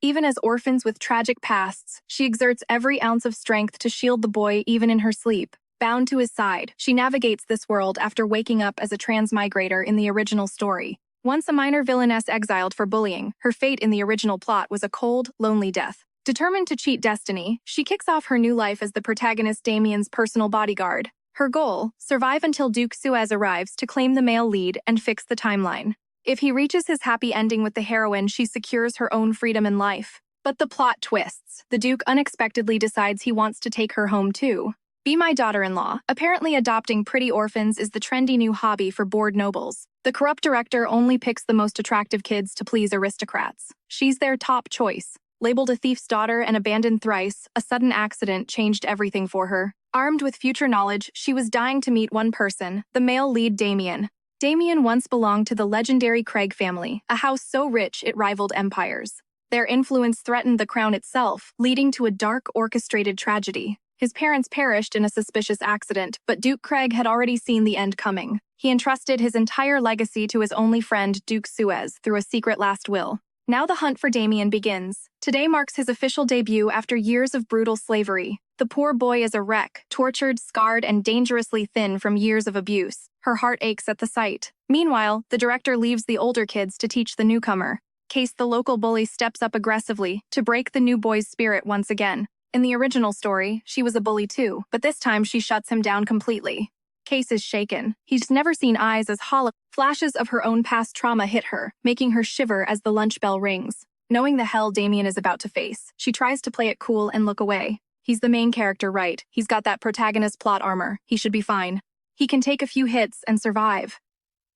Even as orphans with tragic pasts, she exerts every ounce of strength to shield the boy even in her sleep. Bound to his side, she navigates this world after waking up as a transmigrator in the original story. Once a minor villainess exiled for bullying, her fate in the original plot was a cold, lonely death. Determined to cheat destiny, she kicks off her new life as the protagonist Damien's personal bodyguard. Her goal: survive until Duke Suez arrives to claim the male lead and fix the timeline. If he reaches his happy ending with the heroine, she secures her own freedom in life. But the plot twists. The Duke unexpectedly decides he wants to take her home too. Be my daughter-in-law. Apparently adopting pretty orphans is the trendy new hobby for bored nobles. The corrupt director only picks the most attractive kids to please aristocrats. She's their top choice. Labeled a thief's daughter and abandoned thrice, a sudden accident changed everything for her. Armed with future knowledge, she was dying to meet one person, the male lead Damien. Damien once belonged to the legendary Craig family, a house so rich it rivaled empires. Their influence threatened the crown itself, leading to a dark, orchestrated tragedy. His parents perished in a suspicious accident, but Duke Craig had already seen the end coming. He entrusted his entire legacy to his only friend, Duke Suez, through a secret last will. Now the hunt for Damien begins. Today marks his official debut after years of brutal slavery. The poor boy is a wreck, tortured, scarred, and dangerously thin from years of abuse. Her heart aches at the sight. Meanwhile, the director leaves the older kids to teach the newcomer. Case, the local bully, steps up aggressively to break the new boy's spirit once again. In the original story, she was a bully too, but this time she shuts him down completely. Case is shaken. He's never seen eyes as hollow. Flashes of her own past trauma hit her, making her shiver as the lunch bell rings. Knowing the hell Damien is about to face, she tries to play it cool and look away. He's the main character, right? He's got that protagonist plot armor. He should be fine. He can take a few hits and survive.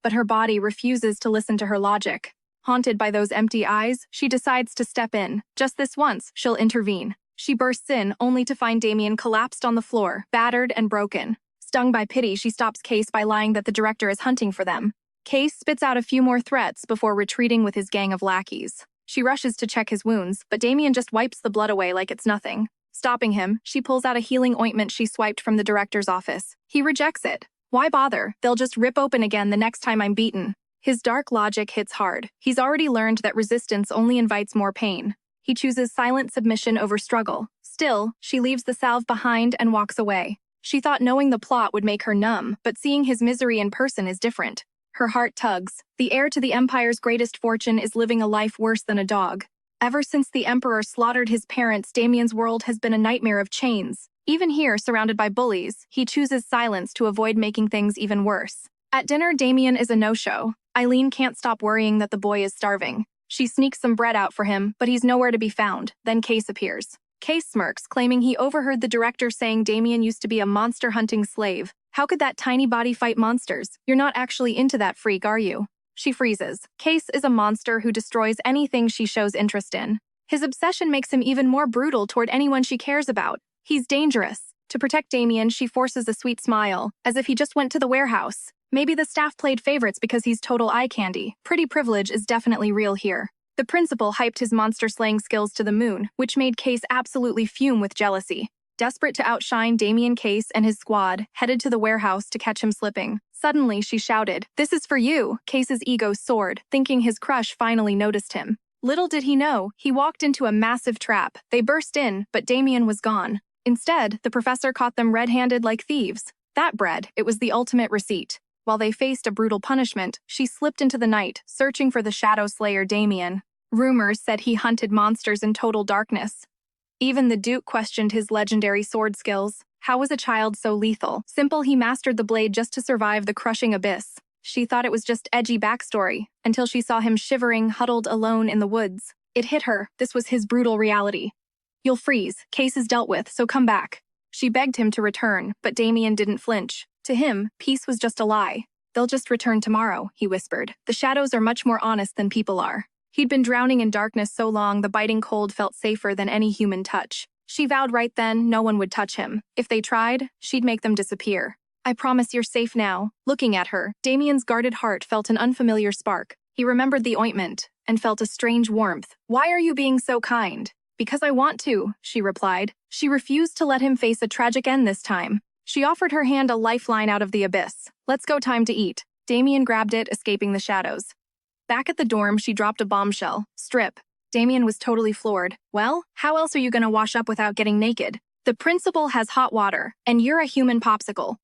But her body refuses to listen to her logic. Haunted by those empty eyes, she decides to step in. Just this once, she'll intervene. She bursts in, only to find Damien collapsed on the floor, battered and broken. Stung by pity, she stops Case by lying that the director is hunting for them. Case spits out a few more threats before retreating with his gang of lackeys. She rushes to check his wounds, but Damien just wipes the blood away like it's nothing. Stopping him, she pulls out a healing ointment she swiped from the director's office. He rejects it. Why bother? They'll just rip open again the next time I'm beaten. His dark logic hits hard. He's already learned that resistance only invites more pain. He chooses silent submission over struggle. Still, she leaves the salve behind and walks away. She thought knowing the plot would make her numb, but seeing his misery in person is different. Her heart tugs. The heir to the Empire's greatest fortune is living a life worse than a dog. Ever since the Emperor slaughtered his parents, Damien's world has been a nightmare of chains. Even here, surrounded by bullies, he chooses silence to avoid making things even worse. At dinner, Damien is a no-show. Eileen can't stop worrying that the boy is starving. She sneaks some bread out for him, but he's nowhere to be found. Then Case appears. Case smirks, claiming he overheard the director saying Damien used to be a monster-hunting slave. How could that tiny body fight monsters? You're not actually into that freak, are you? She freezes. Case is a monster who destroys anything she shows interest in. His obsession makes him even more brutal toward anyone she cares about. He's dangerous. To protect Damien, she forces a sweet smile, as if he just went to the warehouse. Maybe the staff played favorites because he's total eye candy. Pretty privilege is definitely real here. The principal hyped his monster-slaying skills to the moon, which made Case absolutely fume with jealousy. Desperate to outshine Damien, Case and his squad headed to the warehouse to catch him slipping. Suddenly, she shouted, "This is for you!" Case's ego soared, thinking his crush finally noticed him. Little did he know, he walked into a massive trap. They burst in, but Damien was gone. Instead, the professor caught them red-handed like thieves. That bread, it was the ultimate receipt. While they faced a brutal punishment, she slipped into the night, searching for the Shadow Slayer Damien. Rumors said he hunted monsters in total darkness. Even the Duke questioned his legendary sword skills. How was a child so lethal? Simple, he mastered the blade just to survive the crushing abyss. She thought it was just edgy backstory, until she saw him shivering, huddled alone in the woods. It hit her. This was his brutal reality. "You'll freeze. Case is dealt with, so come back." She begged him to return, but Damien didn't flinch. To him, peace was just a lie. "They'll just return tomorrow," he whispered. "The shadows are much more honest than people are." He'd been drowning in darkness so long the biting cold felt safer than any human touch. She vowed right then no one would touch him. If they tried, she'd make them disappear. "I promise you're safe now." Looking at her, Damien's guarded heart felt an unfamiliar spark. He remembered the ointment and felt a strange warmth. "Why are you being so kind?" "Because I want to," she replied. She refused to let him face a tragic end this time. She offered her hand a lifeline out of the abyss. "Let's go, time to eat." Damien grabbed it, escaping the shadows. Back at the dorm, she dropped a bombshell. "Strip." Damien was totally floored. Well, how else are you gonna wash up without getting naked? The principal has hot water, and you're a human popsicle.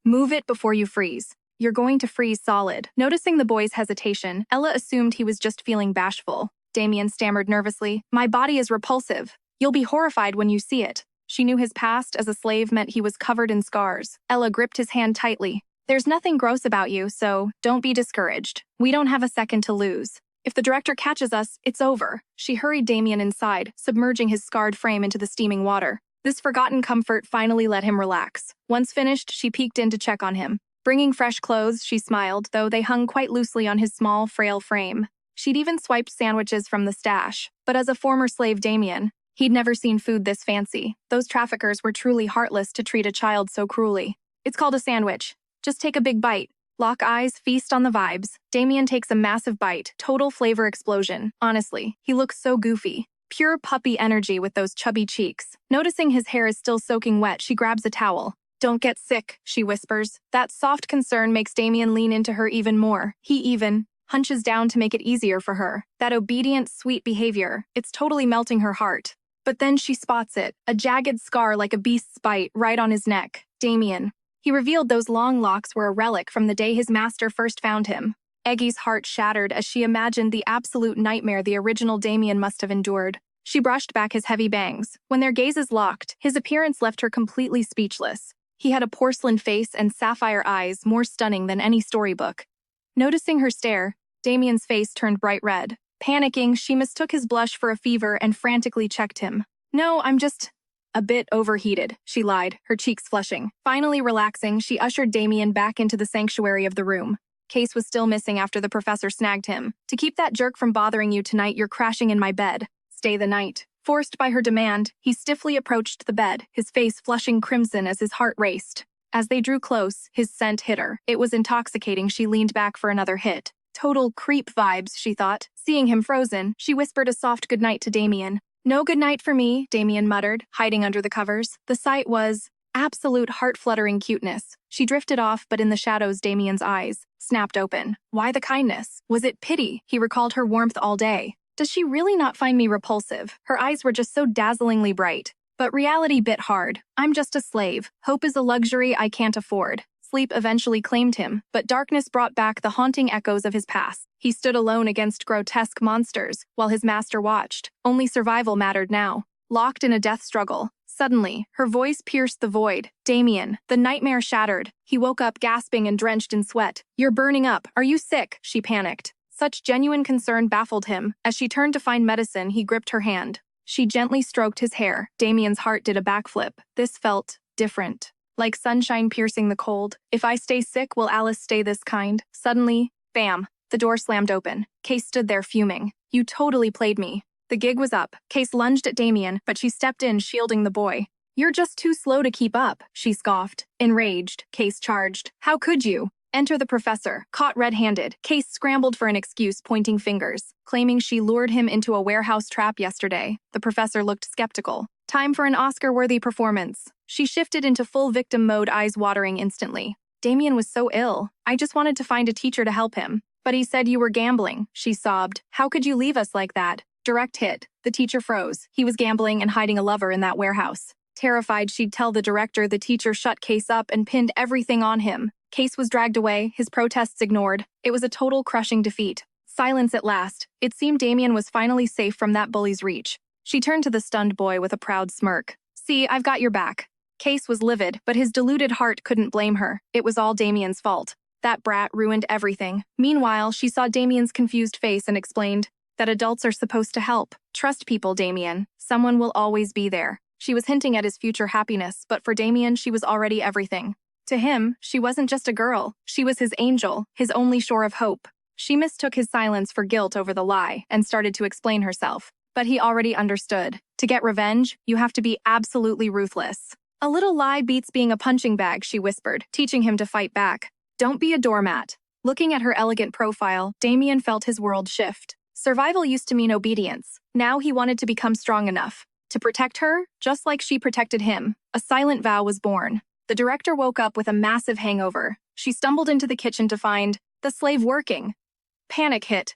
Move it before you freeze. You're going to freeze solid. Noticing the boy's hesitation, Ella assumed he was just feeling bashful. Damien stammered nervously, "My body is repulsive. You'll be horrified when you see it." She knew his past as a slave meant he was covered in scars. Ella gripped his hand tightly. "There's nothing gross about you, so don't be discouraged. We don't have a second to lose. If the director catches us, it's over." She hurried Damien inside, submerging his scarred frame into the steaming water. This forgotten comfort finally let him relax. Once finished, she peeked in to check on him. Bringing fresh clothes, she smiled, though they hung quite loosely on his small, frail frame. She'd even swiped sandwiches from the stash. But as a former slave Damien, he'd never seen food this fancy. Those traffickers were truly heartless to treat a child so cruelly. "It's called a sandwich. Just take a big bite." Lock eyes, feast on the vibes. Damien takes a massive bite, total flavor explosion. Honestly, he looks so goofy. Pure puppy energy with those chubby cheeks. Noticing his hair is still soaking wet, she grabs a towel. "Don't get sick," she whispers. That soft concern makes Damien lean into her even more. He even hunches down to make it easier for her. That obedient, sweet behavior, it's totally melting her heart. But then she spots it, a jagged scar like a beast's bite right on his neck. Damien. He revealed those long locks were a relic from the day his master first found him. Eggy's heart shattered as she imagined the absolute nightmare the original Damien must have endured. She brushed back his heavy bangs. When their gazes locked, his appearance left her completely speechless. He had a porcelain face and sapphire eyes more stunning than any storybook. Noticing her stare, Damien's face turned bright red. Panicking, she mistook his blush for a fever and frantically checked him. "No, I'm just a bit overheated," she lied, her cheeks flushing. Finally relaxing, she ushered Damien back into the sanctuary of the room. Case was still missing after the professor snagged him. "To keep that jerk from bothering you tonight, you're crashing in my bed. Stay the night." Forced by her demand, he stiffly approached the bed, his face flushing crimson as his heart raced. As they drew close, his scent hit her. It was intoxicating. She leaned back for another hit. Total creep vibes, she thought. Seeing him frozen, she whispered a soft goodnight to Damien. "No goodnight for me," Damien muttered, hiding under the covers. The sight was absolute heart-fluttering cuteness. She drifted off, but in the shadows Damien's eyes snapped open. Why the kindness? Was it pity? He recalled her warmth all day. Does she really not find me repulsive? Her eyes were just so dazzlingly bright. But reality bit hard. "I'm just a slave. Hope is a luxury I can't afford." Sleep eventually claimed him, but darkness brought back the haunting echoes of his past. He stood alone against grotesque monsters, while his master watched. Only survival mattered now. Locked in a death struggle. Suddenly, her voice pierced the void. "Damien." The nightmare shattered. He woke up gasping and drenched in sweat. "You're burning up. Are you sick?" she panicked. Such genuine concern baffled him. As she turned to find medicine, he gripped her hand. She gently stroked his hair. Damien's heart did a backflip. This felt different. Like sunshine piercing the cold. "If I stay sick, will Alice stay this kind?" Suddenly, bam, the door slammed open. Case stood there fuming. "You totally played me." The gig was up. Case lunged at Damien, but she stepped in, shielding the boy. "You're just too slow to keep up," she scoffed. Enraged, Case charged. "How could you?" Enter the professor, caught red-handed. Case scrambled for an excuse, pointing fingers, claiming she lured him into a warehouse trap yesterday. The professor looked skeptical. Time for an Oscar-worthy performance. She shifted into full victim mode, eyes watering instantly. "Damien was so ill. I just wanted to find a teacher to help him. But he said you were gambling," she sobbed. "How could you leave us like that?" Direct hit. The teacher froze. He was gambling and hiding a lover in that warehouse. Terrified she'd tell the director, the teacher shut Case up and pinned everything on him. Case was dragged away, his protests ignored. It was a total crushing defeat. Silence at last. It seemed Damien was finally safe from that bully's reach. She turned to the stunned boy with a proud smirk. "See, I've got your back." Case was livid, but his deluded heart couldn't blame her. It was all Damien's fault. That brat ruined everything. Meanwhile, she saw Damien's confused face and explained that adults are supposed to help. "Trust people, Damien. Someone will always be there." She was hinting at his future happiness, but for Damien, she was already everything. To him, she wasn't just a girl. She was his angel, his only shore of hope. She mistook his silence for guilt over the lie and started to explain herself. But he already understood. To get revenge, you have to be absolutely ruthless. "A little lie beats being a punching bag," she whispered, teaching him to fight back. "Don't be a doormat." Looking at her elegant profile, Damien felt his world shift. Survival used to mean obedience. Now he wanted to become strong enough to protect her, just like she protected him. A silent vow was born. The director woke up with a massive hangover. She stumbled into the kitchen to find the slave working. Panic hit.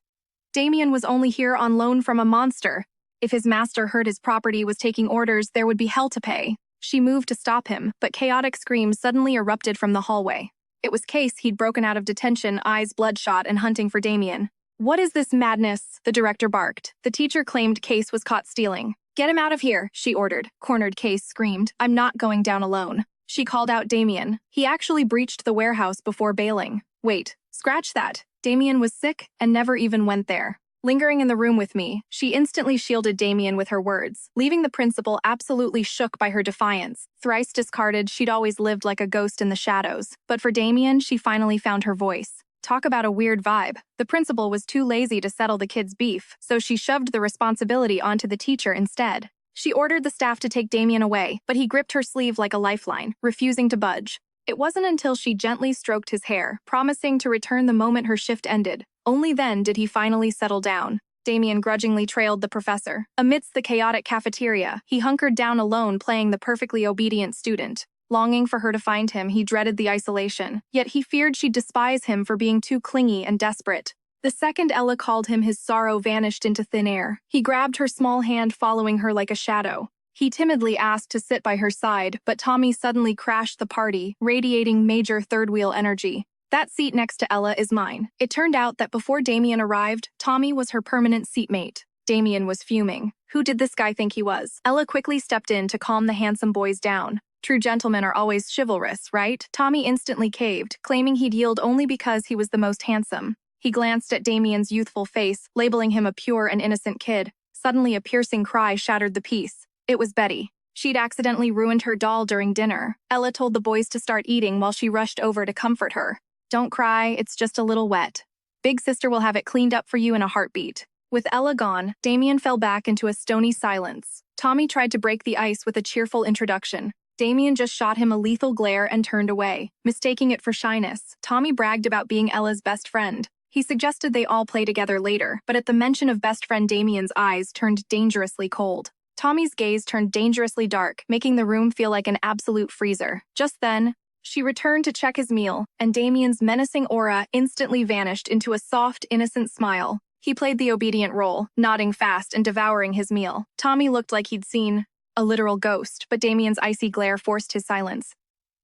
Damien was only here on loan from a monster. If his master heard his property was taking orders, there would be hell to pay. She moved to stop him, but chaotic screams suddenly erupted from the hallway. It was Case. He'd broken out of detention, eyes bloodshot and hunting for Damien. "What is this madness?" the director barked. The teacher claimed Case was caught stealing. "Get him out of here," she ordered. Cornered Case screamed, "I'm not going down alone." She called out Damien. He actually breached the warehouse before bailing. Wait, scratch that. Damien was sick and never even went there. Lingering in the room with me, she instantly shielded Damien with her words, leaving the principal absolutely shook by her defiance. Thrice discarded, she'd always lived like a ghost in the shadows. But for Damien, she finally found her voice. Talk about a weird vibe. The principal was too lazy to settle the kids' beef, so she shoved the responsibility onto the teacher instead. She ordered the staff to take Damien away, but he gripped her sleeve like a lifeline, refusing to budge. It wasn't until she gently stroked his hair, promising to return the moment her shift ended. Only then did he finally settle down. Damien grudgingly trailed the professor. Amidst the chaotic cafeteria, he hunkered down alone, playing the perfectly obedient student. Longing for her to find him, he dreaded the isolation. Yet he feared she'd despise him for being too clingy and desperate. The second Ella called him, his sorrow vanished into thin air. He grabbed her small hand, following her like a shadow. He timidly asked to sit by her side, but Tommy suddenly crashed the party, radiating major third-wheel energy. "That seat next to Ella is mine." It turned out that before Damien arrived, Tommy was her permanent seatmate. Damien was fuming. Who did this guy think he was? Ella quickly stepped in to calm the handsome boys down. True gentlemen are always chivalrous, right? Tommy instantly caved, claiming he'd yield only because he was the most handsome. He glanced at Damien's youthful face, labeling him a pure and innocent kid. Suddenly a piercing cry shattered the peace. It was Betty. She'd accidentally ruined her doll during dinner. Ella told the boys to start eating while she rushed over to comfort her. "Don't cry, it's just a little wet. Big sister will have it cleaned up for you in a heartbeat." With Ella gone, Damien fell back into a stony silence. Tommy tried to break the ice with a cheerful introduction. Damien just shot him a lethal glare and turned away. Mistaking it for shyness, Tommy bragged about being Ella's best friend. He suggested they all play together later, but at the mention of best friend, Damien's eyes turned dangerously cold. Tommy's gaze turned dangerously dark, making the room feel like an absolute freezer. Just then, she returned to check his meal, and Damien's menacing aura instantly vanished into a soft, innocent smile. He played the obedient role, nodding fast and devouring his meal. Tommy looked like he'd seen a literal ghost, but Damien's icy glare forced his silence.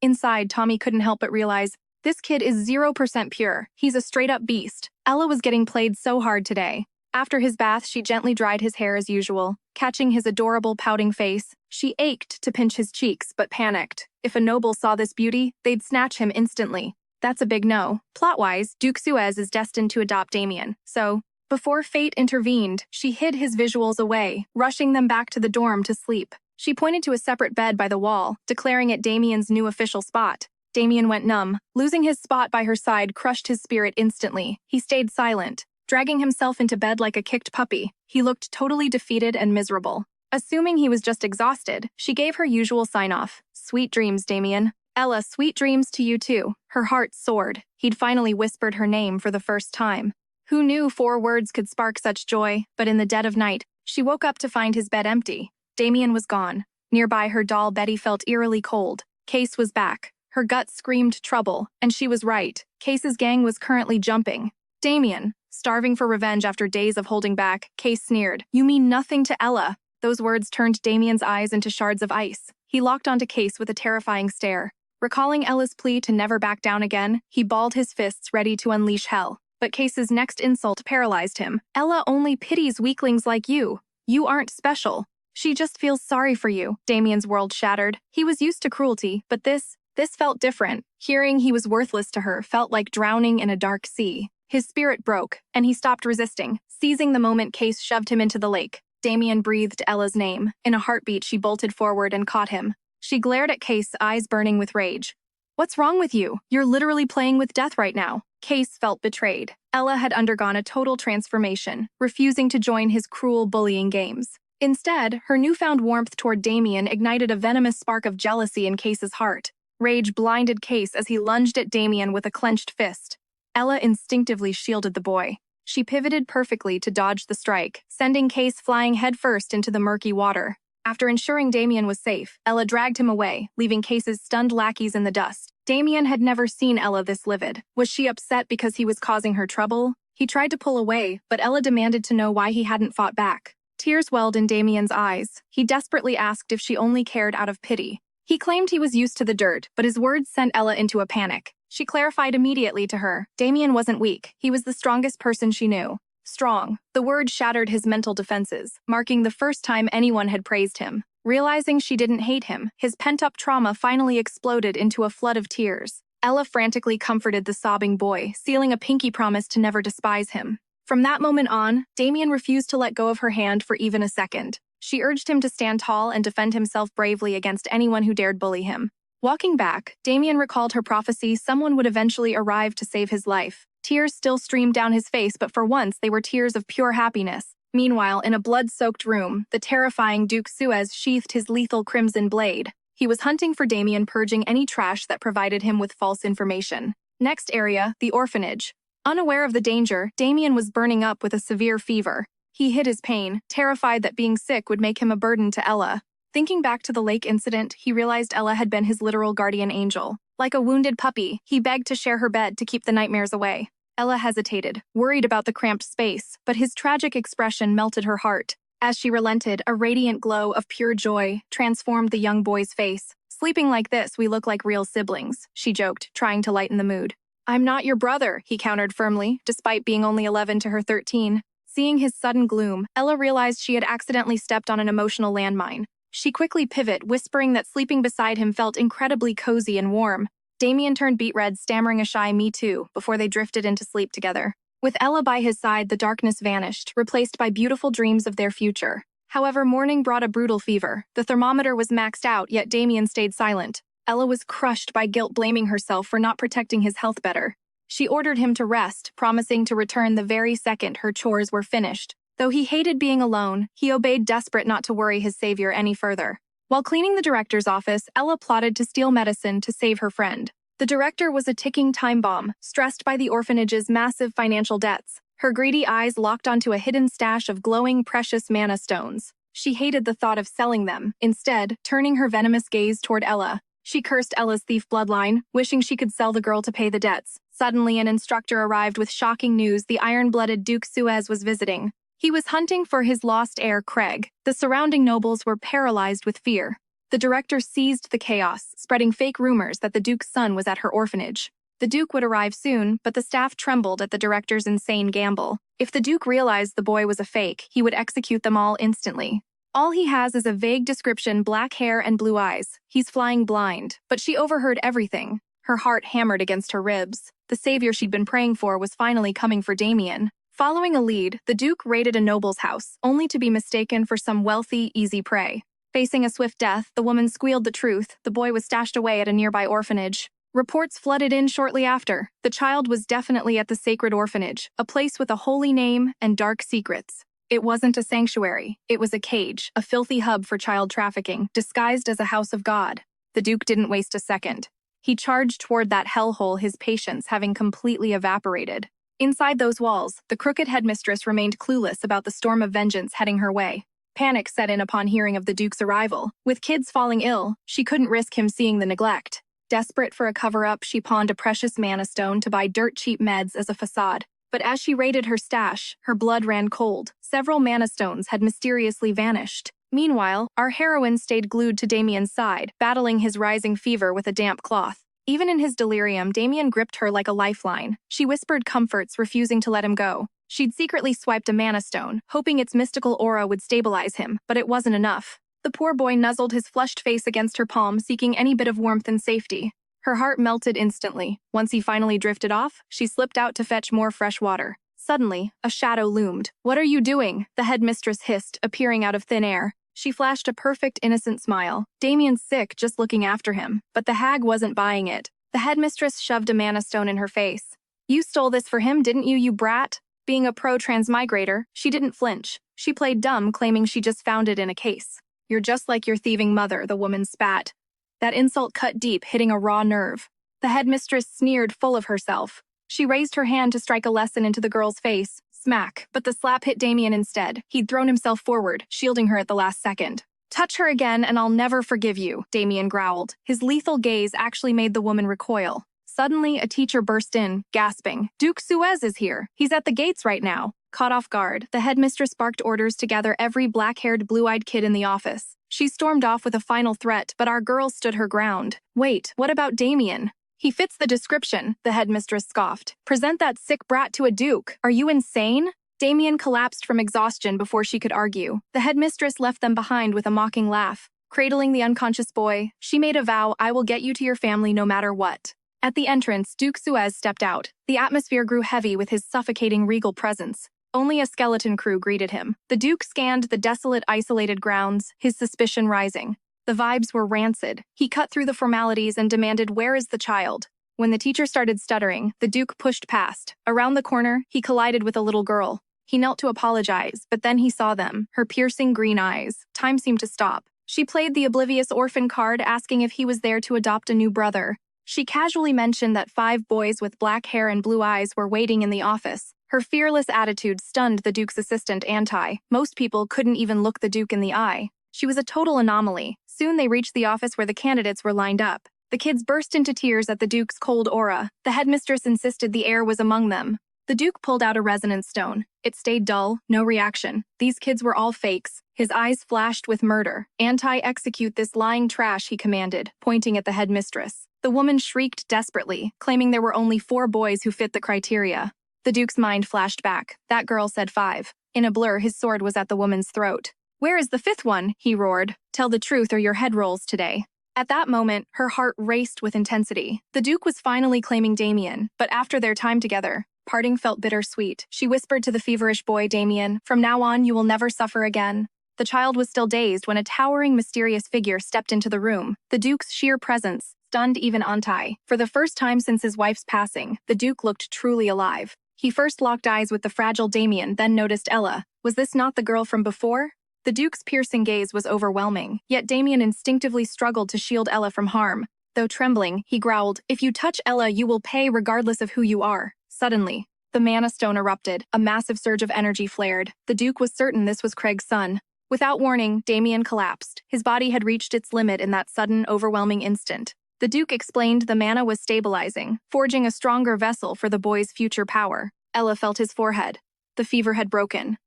Inside, Tommy couldn't help but realize, this kid is 0% pure. He's a straight-up beast. Ella was getting played so hard today. After his bath, she gently dried his hair as usual. Catching his adorable pouting face, she ached to pinch his cheeks, but panicked. If a noble saw this beauty, they'd snatch him instantly. That's a big no. Plot-wise, Duke Suez is destined to adopt Damien, so before fate intervened, she hid his visuals away, rushing them back to the dorm to sleep. She pointed to a separate bed by the wall, declaring it Damien's new official spot. Damien went numb. Losing his spot by her side crushed his spirit instantly. He stayed silent, dragging himself into bed like a kicked puppy. He looked totally defeated and miserable. Assuming he was just exhausted, she gave her usual sign-off. "Sweet dreams, Damien." "Ella, sweet dreams to you too." Her heart soared. He'd finally whispered her name for the first time. Who knew 4 words could spark such joy? But in the dead of night, she woke up to find his bed empty. Damien was gone. Nearby, her doll Betty felt eerily cold. Case was back. Her gut screamed trouble, and she was right. Case's gang was currently jumping. Damien, starving for revenge after days of holding back, Case sneered. "You mean nothing to Ella." Those words turned Damien's eyes into shards of ice. He locked onto Case with a terrifying stare. Recalling Ella's plea to never back down again, he balled his fists ready to unleash hell. But Case's next insult paralyzed him. "Ella only pities weaklings like you. You aren't special. She just feels sorry for you." Damien's world shattered. He was used to cruelty, but this felt different. Hearing he was worthless to her felt like drowning in a dark sea. His spirit broke, and he stopped resisting. Seizing the moment Case shoved him into the lake, Damien breathed Ella's name. In a heartbeat, she bolted forward and caught him. She glared at Case, eyes burning with rage. "What's wrong with you? You're literally playing with death right now." Case felt betrayed. Ella had undergone a total transformation, refusing to join his cruel bullying games. Instead, her newfound warmth toward Damien ignited a venomous spark of jealousy in Case's heart. Rage blinded Case as he lunged at Damien with a clenched fist. Ella instinctively shielded the boy. She pivoted perfectly to dodge the strike, sending Case flying headfirst into the murky water. After ensuring Damien was safe, Ella dragged him away, leaving Case's stunned lackeys in the dust. Damien had never seen Ella this livid. Was she upset because he was causing her trouble? He tried to pull away, but Ella demanded to know why he hadn't fought back. Tears welled in Damien's eyes. He desperately asked if she only cared out of pity. He claimed he was used to the dirt, but his words sent Ella into a panic. She clarified immediately to her. Damien wasn't weak. He was the strongest person she knew. Strong. The word shattered his mental defenses, marking the first time anyone had praised him. Realizing she didn't hate him, his pent-up trauma finally exploded into a flood of tears. Ella frantically comforted the sobbing boy, sealing a pinky promise to never despise him. From that moment on, Damien refused to let go of her hand for even a second. She urged him to stand tall and defend himself bravely against anyone who dared bully him. Walking back, Damien recalled her prophecy someone would eventually arrive to save his life. Tears still streamed down his face, but for once they were tears of pure happiness. Meanwhile, in a blood-soaked room, the terrifying Duke Suez sheathed his lethal crimson blade. He was hunting for Damien, purging any trash that provided him with false information. Next area, the orphanage. Unaware of the danger, Damien was burning up with a severe fever. He hid his pain, terrified that being sick would make him a burden to Ella. Thinking back to the lake incident, he realized Ella had been his literal guardian angel. Like a wounded puppy, he begged to share her bed to keep the nightmares away. Ella hesitated, worried about the cramped space, but his tragic expression melted her heart. As she relented, a radiant glow of pure joy transformed the young boy's face. "Sleeping like this, we look like real siblings," she joked, trying to lighten the mood. "I'm not your brother," he countered firmly, despite being only 11 to her 13. Seeing his sudden gloom, Ella realized she had accidentally stepped on an emotional landmine. She quickly pivoted, whispering that sleeping beside him felt incredibly cozy and warm. Damien turned beet red, stammering a shy "me too," before they drifted into sleep together. With Ella by his side, the darkness vanished, replaced by beautiful dreams of their future. However, morning brought a brutal fever. The thermometer was maxed out, yet Damien stayed silent. Ella was crushed by guilt, blaming herself for not protecting his health better. She ordered him to rest, promising to return the very second her chores were finished. Though he hated being alone, he obeyed, desperate not to worry his savior any further. While cleaning the director's office, Ella plotted to steal medicine to save her friend. The director was a ticking time bomb, stressed by the orphanage's massive financial debts. Her greedy eyes locked onto a hidden stash of glowing, precious mana stones. She hated the thought of selling them, instead, turning her venomous gaze toward Ella. She cursed Ella's thief bloodline, wishing she could sell the girl to pay the debts. Suddenly, an instructor arrived with shocking news: the iron-blooded Duke Suez was visiting. He was hunting for his lost heir, Craig. The surrounding nobles were paralyzed with fear. The director seized the chaos, spreading fake rumors that the Duke's son was at her orphanage. The Duke would arrive soon, but the staff trembled at the director's insane gamble. If the Duke realized the boy was a fake, he would execute them all instantly. All he has is a vague description: black hair and blue eyes. He's flying blind. But she overheard everything. Her heart hammered against her ribs. The savior she'd been praying for was finally coming for Damien. Following a lead, the Duke raided a noble's house, only to be mistaken for some wealthy, easy prey. Facing a swift death, the woman squealed the truth: the boy was stashed away at a nearby orphanage. Reports flooded in shortly after. The child was definitely at the sacred orphanage, a place with a holy name and dark secrets. It wasn't a sanctuary. It was a cage, a filthy hub for child trafficking, disguised as a house of God. The Duke didn't waste a second. He charged toward that hellhole, his patience having completely evaporated. Inside those walls, the crooked headmistress remained clueless about the storm of vengeance heading her way. Panic set in upon hearing of the Duke's arrival. With kids falling ill, she couldn't risk him seeing the neglect. Desperate for a cover-up, she pawned a precious mana stone to buy dirt-cheap meds as a facade. But as she raided her stash, her blood ran cold. Several mana stones had mysteriously vanished. Meanwhile, our heroine stayed glued to Damien's side, battling his rising fever with a damp cloth. Even in his delirium, Damien gripped her like a lifeline. She whispered comforts, refusing to let him go. She'd secretly swiped a mana stone, hoping its mystical aura would stabilize him, but it wasn't enough. The poor boy nuzzled his flushed face against her palm, seeking any bit of warmth and safety. Her heart melted instantly. Once he finally drifted off, she slipped out to fetch more fresh water. Suddenly, a shadow loomed. "What are you doing?" the headmistress hissed, appearing out of thin air. She flashed a perfect, innocent smile. "Damien's sick, just looking after him." But the hag wasn't buying it. The headmistress shoved a mana stone in her face. "You stole this for him, didn't you, you brat?" Being a pro-transmigrator, she didn't flinch. She played dumb, claiming she just found it in a case. "You're just like your thieving mother," the woman spat. That insult cut deep, hitting a raw nerve. The headmistress sneered, full of herself. She raised her hand to strike a lesson into the girl's face. Smack, but the slap hit Damien instead. He'd thrown himself forward, shielding her at the last second. "Touch her again and I'll never forgive you," Damien growled. His lethal gaze actually made the woman recoil. Suddenly, a teacher burst in, gasping, "Duke Suez is here. He's at the gates right now." Caught off guard, the headmistress barked orders to gather every black-haired, blue-eyed kid in the office. She stormed off with a final threat, but our girl stood her ground. "Wait, what about Damien? He fits the description," the headmistress scoffed. "Present that sick brat to a duke. Are you insane?" Damien collapsed from exhaustion before she could argue. The headmistress left them behind with a mocking laugh. Cradling the unconscious boy, she made a vow, "I will get you to your family no matter what." At the entrance, Duke Suez stepped out. The atmosphere grew heavy with his suffocating regal presence. Only a skeleton crew greeted him. The Duke scanned the desolate, isolated grounds, his suspicion rising. The vibes were rancid. He cut through the formalities and demanded, "Where is the child?" When the teacher started stuttering, the Duke pushed past. Around the corner, he collided with a little girl. He knelt to apologize, but then he saw them, her piercing green eyes. Time seemed to stop. She played the oblivious orphan card, asking if he was there to adopt a new brother. She casually mentioned that 5 boys with black hair and blue eyes were waiting in the office. Her fearless attitude stunned the Duke's assistant, Anti. Most people couldn't even look the Duke in the eye. She was a total anomaly. Soon they reached the office where the candidates were lined up. The kids burst into tears at the Duke's cold aura. The headmistress insisted the heir was among them. The Duke pulled out a resonance stone. It stayed dull, no reaction. These kids were all fakes. His eyes flashed with murder. "Anti-execute this lying trash," he commanded, pointing at the headmistress. The woman shrieked desperately, claiming there were only 4 boys who fit the criteria. The Duke's mind flashed back. That girl said 5. In a blur, his sword was at the woman's throat. "Where is the 5th one?" he roared. "Tell the truth or your head rolls today." At that moment, her heart raced with intensity. The Duke was finally claiming Damien, but after their time together, parting felt bittersweet. She whispered to the feverish boy, "Damien, from now on you will never suffer again." The child was still dazed when a towering, mysterious figure stepped into the room. The Duke's sheer presence stunned even Antai. For the first time since his wife's passing, the Duke looked truly alive. He first locked eyes with the fragile Damien, then noticed Ella. Was this not the girl from before? The Duke's piercing gaze was overwhelming, yet Damien instinctively struggled to shield Ella from harm. Though trembling, he growled, "If you touch Ella, you will pay regardless of who you are." Suddenly, the mana stone erupted. A massive surge of energy flared. The Duke was certain this was Craig's son. Without warning, Damien collapsed. His body had reached its limit in that sudden, overwhelming instant. The Duke explained the mana was stabilizing, forging a stronger vessel for the boy's future power. Ella felt his forehead. The fever had broken.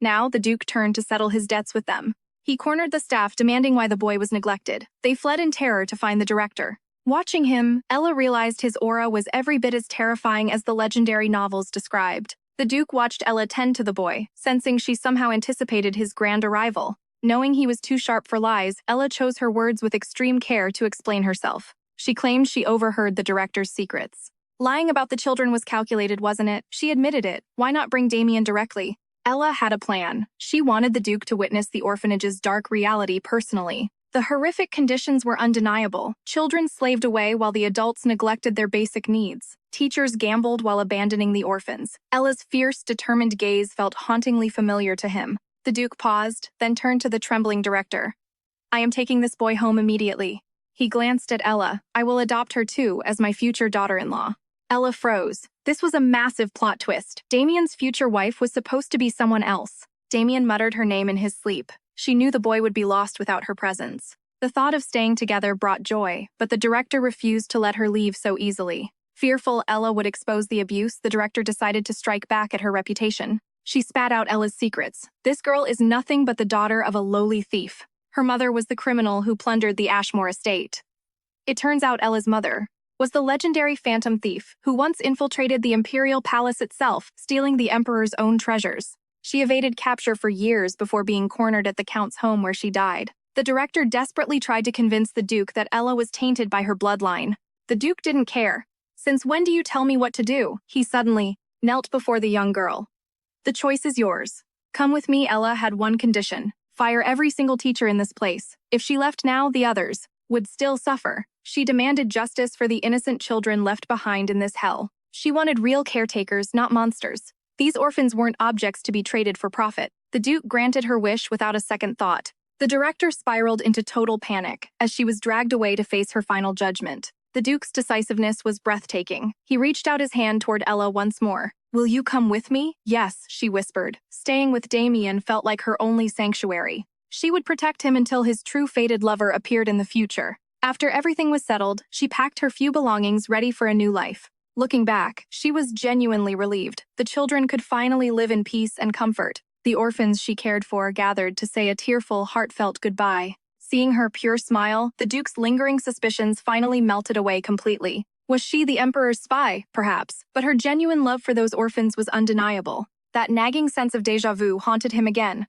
Now, the Duke turned to settle his debts with them. He cornered the staff, demanding why the boy was neglected. They fled in terror to find the director. Watching him, Ella realized his aura was every bit as terrifying as the legendary novels described. The Duke watched Ella tend to the boy, sensing she somehow anticipated his grand arrival. Knowing he was too sharp for lies, Ella chose her words with extreme care to explain herself. She claimed she overheard the director's secrets. Lying about the children was calculated, wasn't it? She admitted it. Why not bring Damien directly? Ella had a plan. She wanted the Duke to witness the orphanage's dark reality personally. The horrific conditions were undeniable. Children slaved away while the adults neglected their basic needs. Teachers gambled while abandoning the orphans. Ella's fierce, determined gaze felt hauntingly familiar to him. The Duke paused, then turned to the trembling director. "I am taking this boy home immediately." He glanced at Ella. "I will adopt her too, as my future daughter-in-law." Ella froze. This was a massive plot twist. Damien's future wife was supposed to be someone else. Damien muttered her name in his sleep. She knew the boy would be lost without her presence. The thought of staying together brought joy, but the director refused to let her leave so easily. Fearful Ella would expose the abuse, the director decided to strike back at her reputation. She spat out Ella's secrets. "This girl is nothing but the daughter of a lowly thief. Her mother was the criminal who plundered the Ashmore estate." It turns out Ella's mother was the legendary phantom thief who once infiltrated the imperial palace itself, stealing the emperor's own treasures. She evaded capture for years before being cornered at the count's home where she died. The director desperately tried to convince the Duke that Ella was tainted by her bloodline. The Duke didn't care. "Since when do you tell me what to do?" He suddenly knelt before the young girl. "The choice is yours. Come with me." Ella had one condition: fire every single teacher in this place. If she left now, the others would still suffer. She demanded justice for the innocent children left behind in this hell. She wanted real caretakers, not monsters. These orphans weren't objects to be traded for profit. The Duke granted her wish without a second thought. The director spiraled into total panic as she was dragged away to face her final judgment. The Duke's decisiveness was breathtaking. He reached out his hand toward Ella once more. "Will you come with me?" "Yes," she whispered. Staying with Damien felt like her only sanctuary. She would protect him until his true fated lover appeared in the future. After everything was settled, she packed her few belongings ready for a new life. Looking back, she was genuinely relieved. The children could finally live in peace and comfort. The orphans she cared for gathered to say a tearful, heartfelt goodbye. Seeing her pure smile, the Duke's lingering suspicions finally melted away completely. Was she the Emperor's spy, perhaps? But her genuine love for those orphans was undeniable. That nagging sense of déjà vu haunted him again.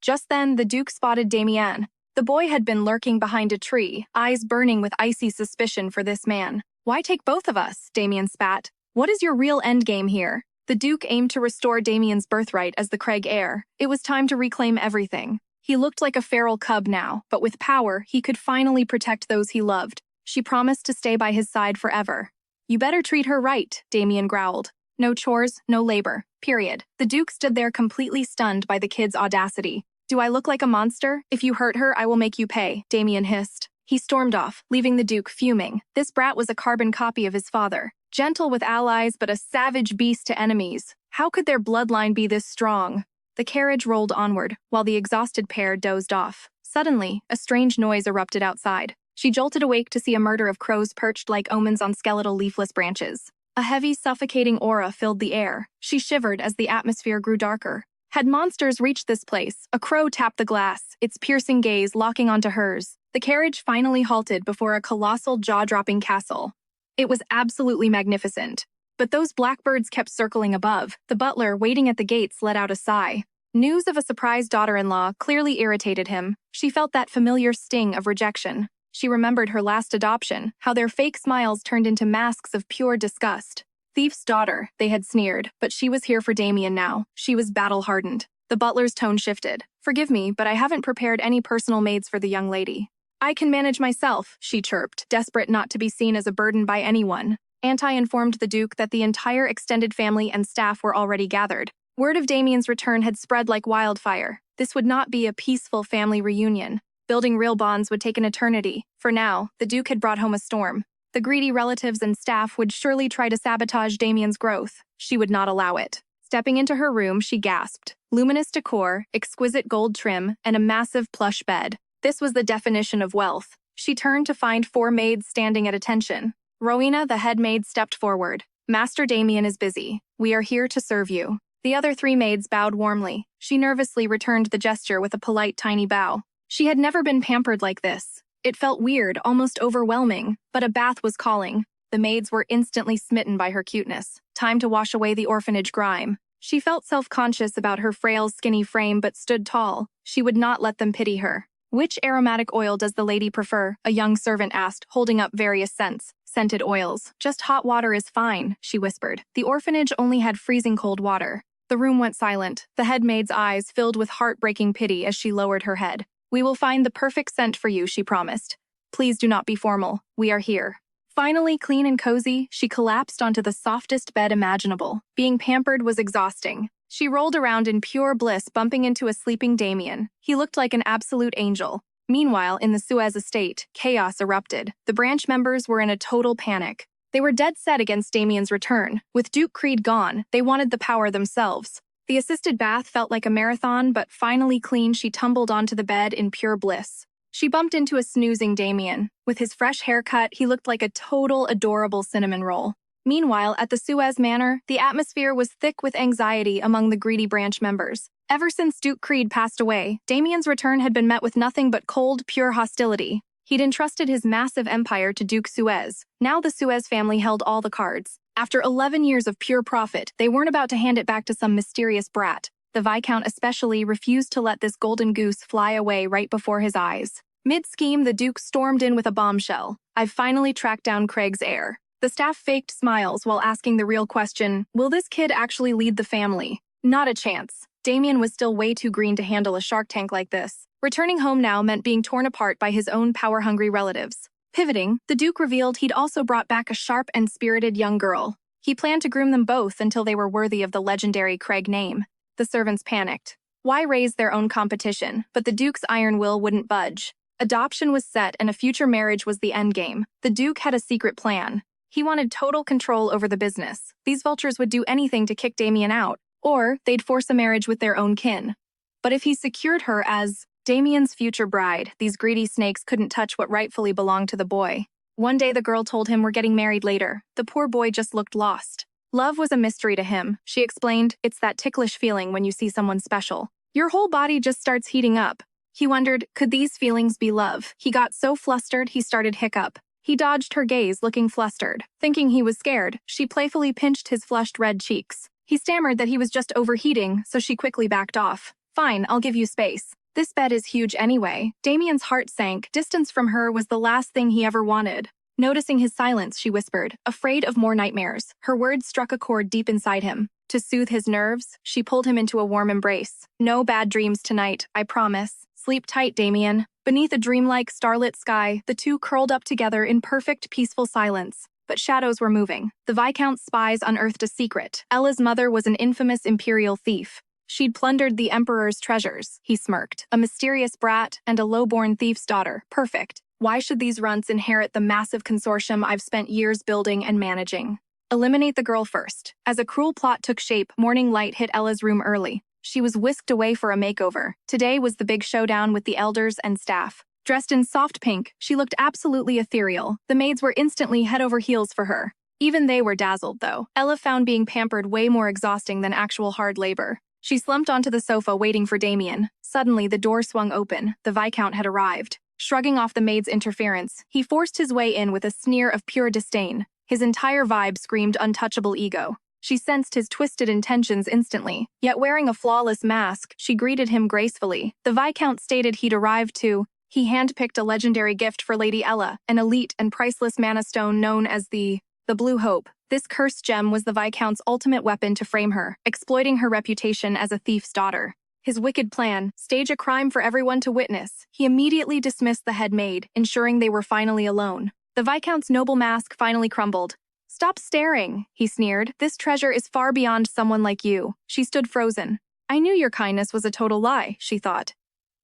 Just then, the Duke spotted Damien. The boy had been lurking behind a tree, eyes burning with icy suspicion for this man. "Why take both of us?" Damien spat. "What is your real endgame here?" The Duke aimed to restore Damien's birthright as the Craig heir. It was time to reclaim everything. He looked like a feral cub now, but with power, he could finally protect those he loved. She promised to stay by his side forever. "You better treat her right," Damien growled. "No chores, no labor. Period." The Duke stood there completely stunned by the kid's audacity. "Do I look like a monster? If you hurt her, I will make you pay," Damien hissed. He stormed off, leaving the Duke fuming. This brat was a carbon copy of his father. Gentle with allies, but a savage beast to enemies. How could their bloodline be this strong? The carriage rolled onward, while the exhausted pair dozed off. Suddenly, a strange noise erupted outside. She jolted awake to see a murder of crows perched like omens on skeletal leafless branches. A heavy, suffocating aura filled the air. She shivered as the atmosphere grew darker. Had monsters reached this place? A crow tapped the glass, its piercing gaze locking onto hers. The carriage finally halted before a colossal, jaw-dropping castle. It was absolutely magnificent. But those blackbirds kept circling above. The butler, waiting at the gates, let out a sigh. News of a surprise daughter-in-law clearly irritated him. She felt that familiar sting of rejection. She remembered her last adoption, how their fake smiles turned into masks of pure disgust. Thief's daughter, they had sneered, but she was here for Damien now. She was battle-hardened. The butler's tone shifted. "Forgive me, but I haven't prepared any personal maids for the young lady." "I can manage myself," she chirped, desperate not to be seen as a burden by anyone. Anti informed the Duke that the entire extended family and staff were already gathered. Word of Damien's return had spread like wildfire. This would not be a peaceful family reunion. Building real bonds would take an eternity. For now, the Duke had brought home a storm. The greedy relatives and staff would surely try to sabotage Damien's growth. She would not allow it. Stepping into her room, she gasped. Luminous decor, exquisite gold trim, and a massive plush bed. This was the definition of wealth. She turned to find 4 maids standing at attention. Rowena, the head maid, stepped forward. "Master Damien is busy. We are here to serve you." The other 3 maids bowed warmly. She nervously returned the gesture with a polite tiny bow. She had never been pampered like this. It felt weird, almost overwhelming, but a bath was calling. The maids were instantly smitten by her cuteness. Time to wash away the orphanage grime. She felt self-conscious about her frail, skinny frame but stood tall. She would not let them pity her. "Which aromatic oil does the lady prefer?" a young servant asked, holding up various scents. "Scented oils. Just hot water is fine," she whispered. The orphanage only had freezing cold water. The room went silent, the head maid's eyes filled with heartbreaking pity as she lowered her head. "We will find the perfect scent for you," she promised. "Please do not be formal. We are here." Finally clean and cozy, she collapsed onto the softest bed imaginable. Being pampered was exhausting. She rolled around in pure bliss, bumping into a sleeping Damien. He looked like an absolute angel. Meanwhile, in the Suez estate, chaos erupted. The branch members were in a total panic. They were dead set against Damien's return. With Duke Creed gone, they wanted the power themselves. The assisted bath felt like a marathon, but finally clean, she tumbled onto the bed in pure bliss. She bumped into a snoozing Damien. With his fresh haircut, he looked like a total adorable cinnamon roll. Meanwhile, at the Suez Manor, the atmosphere was thick with anxiety among the greedy branch members. Ever since Duke Creed passed away, Damien's return had been met with nothing but cold, pure hostility. He'd entrusted his massive empire to Duke Suez. Now the Suez family held all the cards. After 11 years of pure profit, they weren't about to hand it back to some mysterious brat. The Viscount especially refused to let this golden goose fly away right before his eyes. Mid-scheme, the Duke stormed in with a bombshell. "I've finally tracked down Craig's heir." The staff faked smiles while asking the real question, will this kid actually lead the family? Not a chance. Damien was still way too green to handle a Shark Tank like this. Returning home now meant being torn apart by his own power-hungry relatives. Pivoting, the Duke revealed he'd also brought back a sharp and spirited young girl. He planned to groom them both until they were worthy of the legendary Craig name. The servants panicked. Why raise their own competition? But the Duke's iron will wouldn't budge. Adoption was set and a future marriage was the endgame. The Duke had a secret plan. He wanted total control over the business. These vultures would do anything to kick Damien out, or they'd force a marriage with their own kin. But if he secured her as Damien's future bride, these greedy snakes couldn't touch what rightfully belonged to the boy. One day the girl told him we're getting married later. The poor boy just looked lost. Love was a mystery to him, she explained. It's that ticklish feeling when you see someone special. Your whole body just starts heating up. He wondered, could these feelings be love? He got so flustered he started hiccup. He dodged her gaze, looking flustered. Thinking he was scared, she playfully pinched his flushed red cheeks. He stammered that he was just overheating, so she quickly backed off. Fine, I'll give you space. This bed is huge anyway. Damien's heart sank. Distance from her was the last thing he ever wanted. Noticing his silence, she whispered, afraid of more nightmares. Her words struck a chord deep inside him. To soothe his nerves, she pulled him into a warm embrace. No bad dreams tonight, I promise. Sleep tight, Damien. Beneath a dreamlike, starlit sky, the two curled up together in perfect, peaceful silence. But shadows were moving. The Viscount's spies unearthed a secret. Ella's mother was an infamous imperial thief. She'd plundered the Emperor's treasures, he smirked. A mysterious brat and a low-born thief's daughter. Perfect. Why should these runts inherit the massive consortium I've spent years building and managing? Eliminate the girl first. As a cruel plot took shape, morning light hit Ella's room early. She was whisked away for a makeover. Today was the big showdown with the elders and staff. Dressed in soft pink, she looked absolutely ethereal. The maids were instantly head over heels for her. Even they were dazzled, though. Ella found being pampered way more exhausting than actual hard labor. She slumped onto the sofa waiting for Damien. Suddenly, the door swung open. The Viscount had arrived. Shrugging off the maid's interference, he forced his way in with a sneer of pure disdain. His entire vibe screamed untouchable ego. She sensed his twisted intentions instantly. Yet wearing a flawless mask, she greeted him gracefully. The Viscount stated he'd arrived to. He handpicked a legendary gift for Lady Ella, an elite and priceless mana stone known as the Blue Hope. This cursed gem was the Viscount's ultimate weapon to frame her, exploiting her reputation as a thief's daughter. His wicked plan, stage a crime for everyone to witness. He immediately dismissed the head maid, ensuring they were finally alone. The Viscount's noble mask finally crumbled. Stop staring, he sneered. This treasure is far beyond someone like you. She stood frozen. I knew your kindness was a total lie, she thought.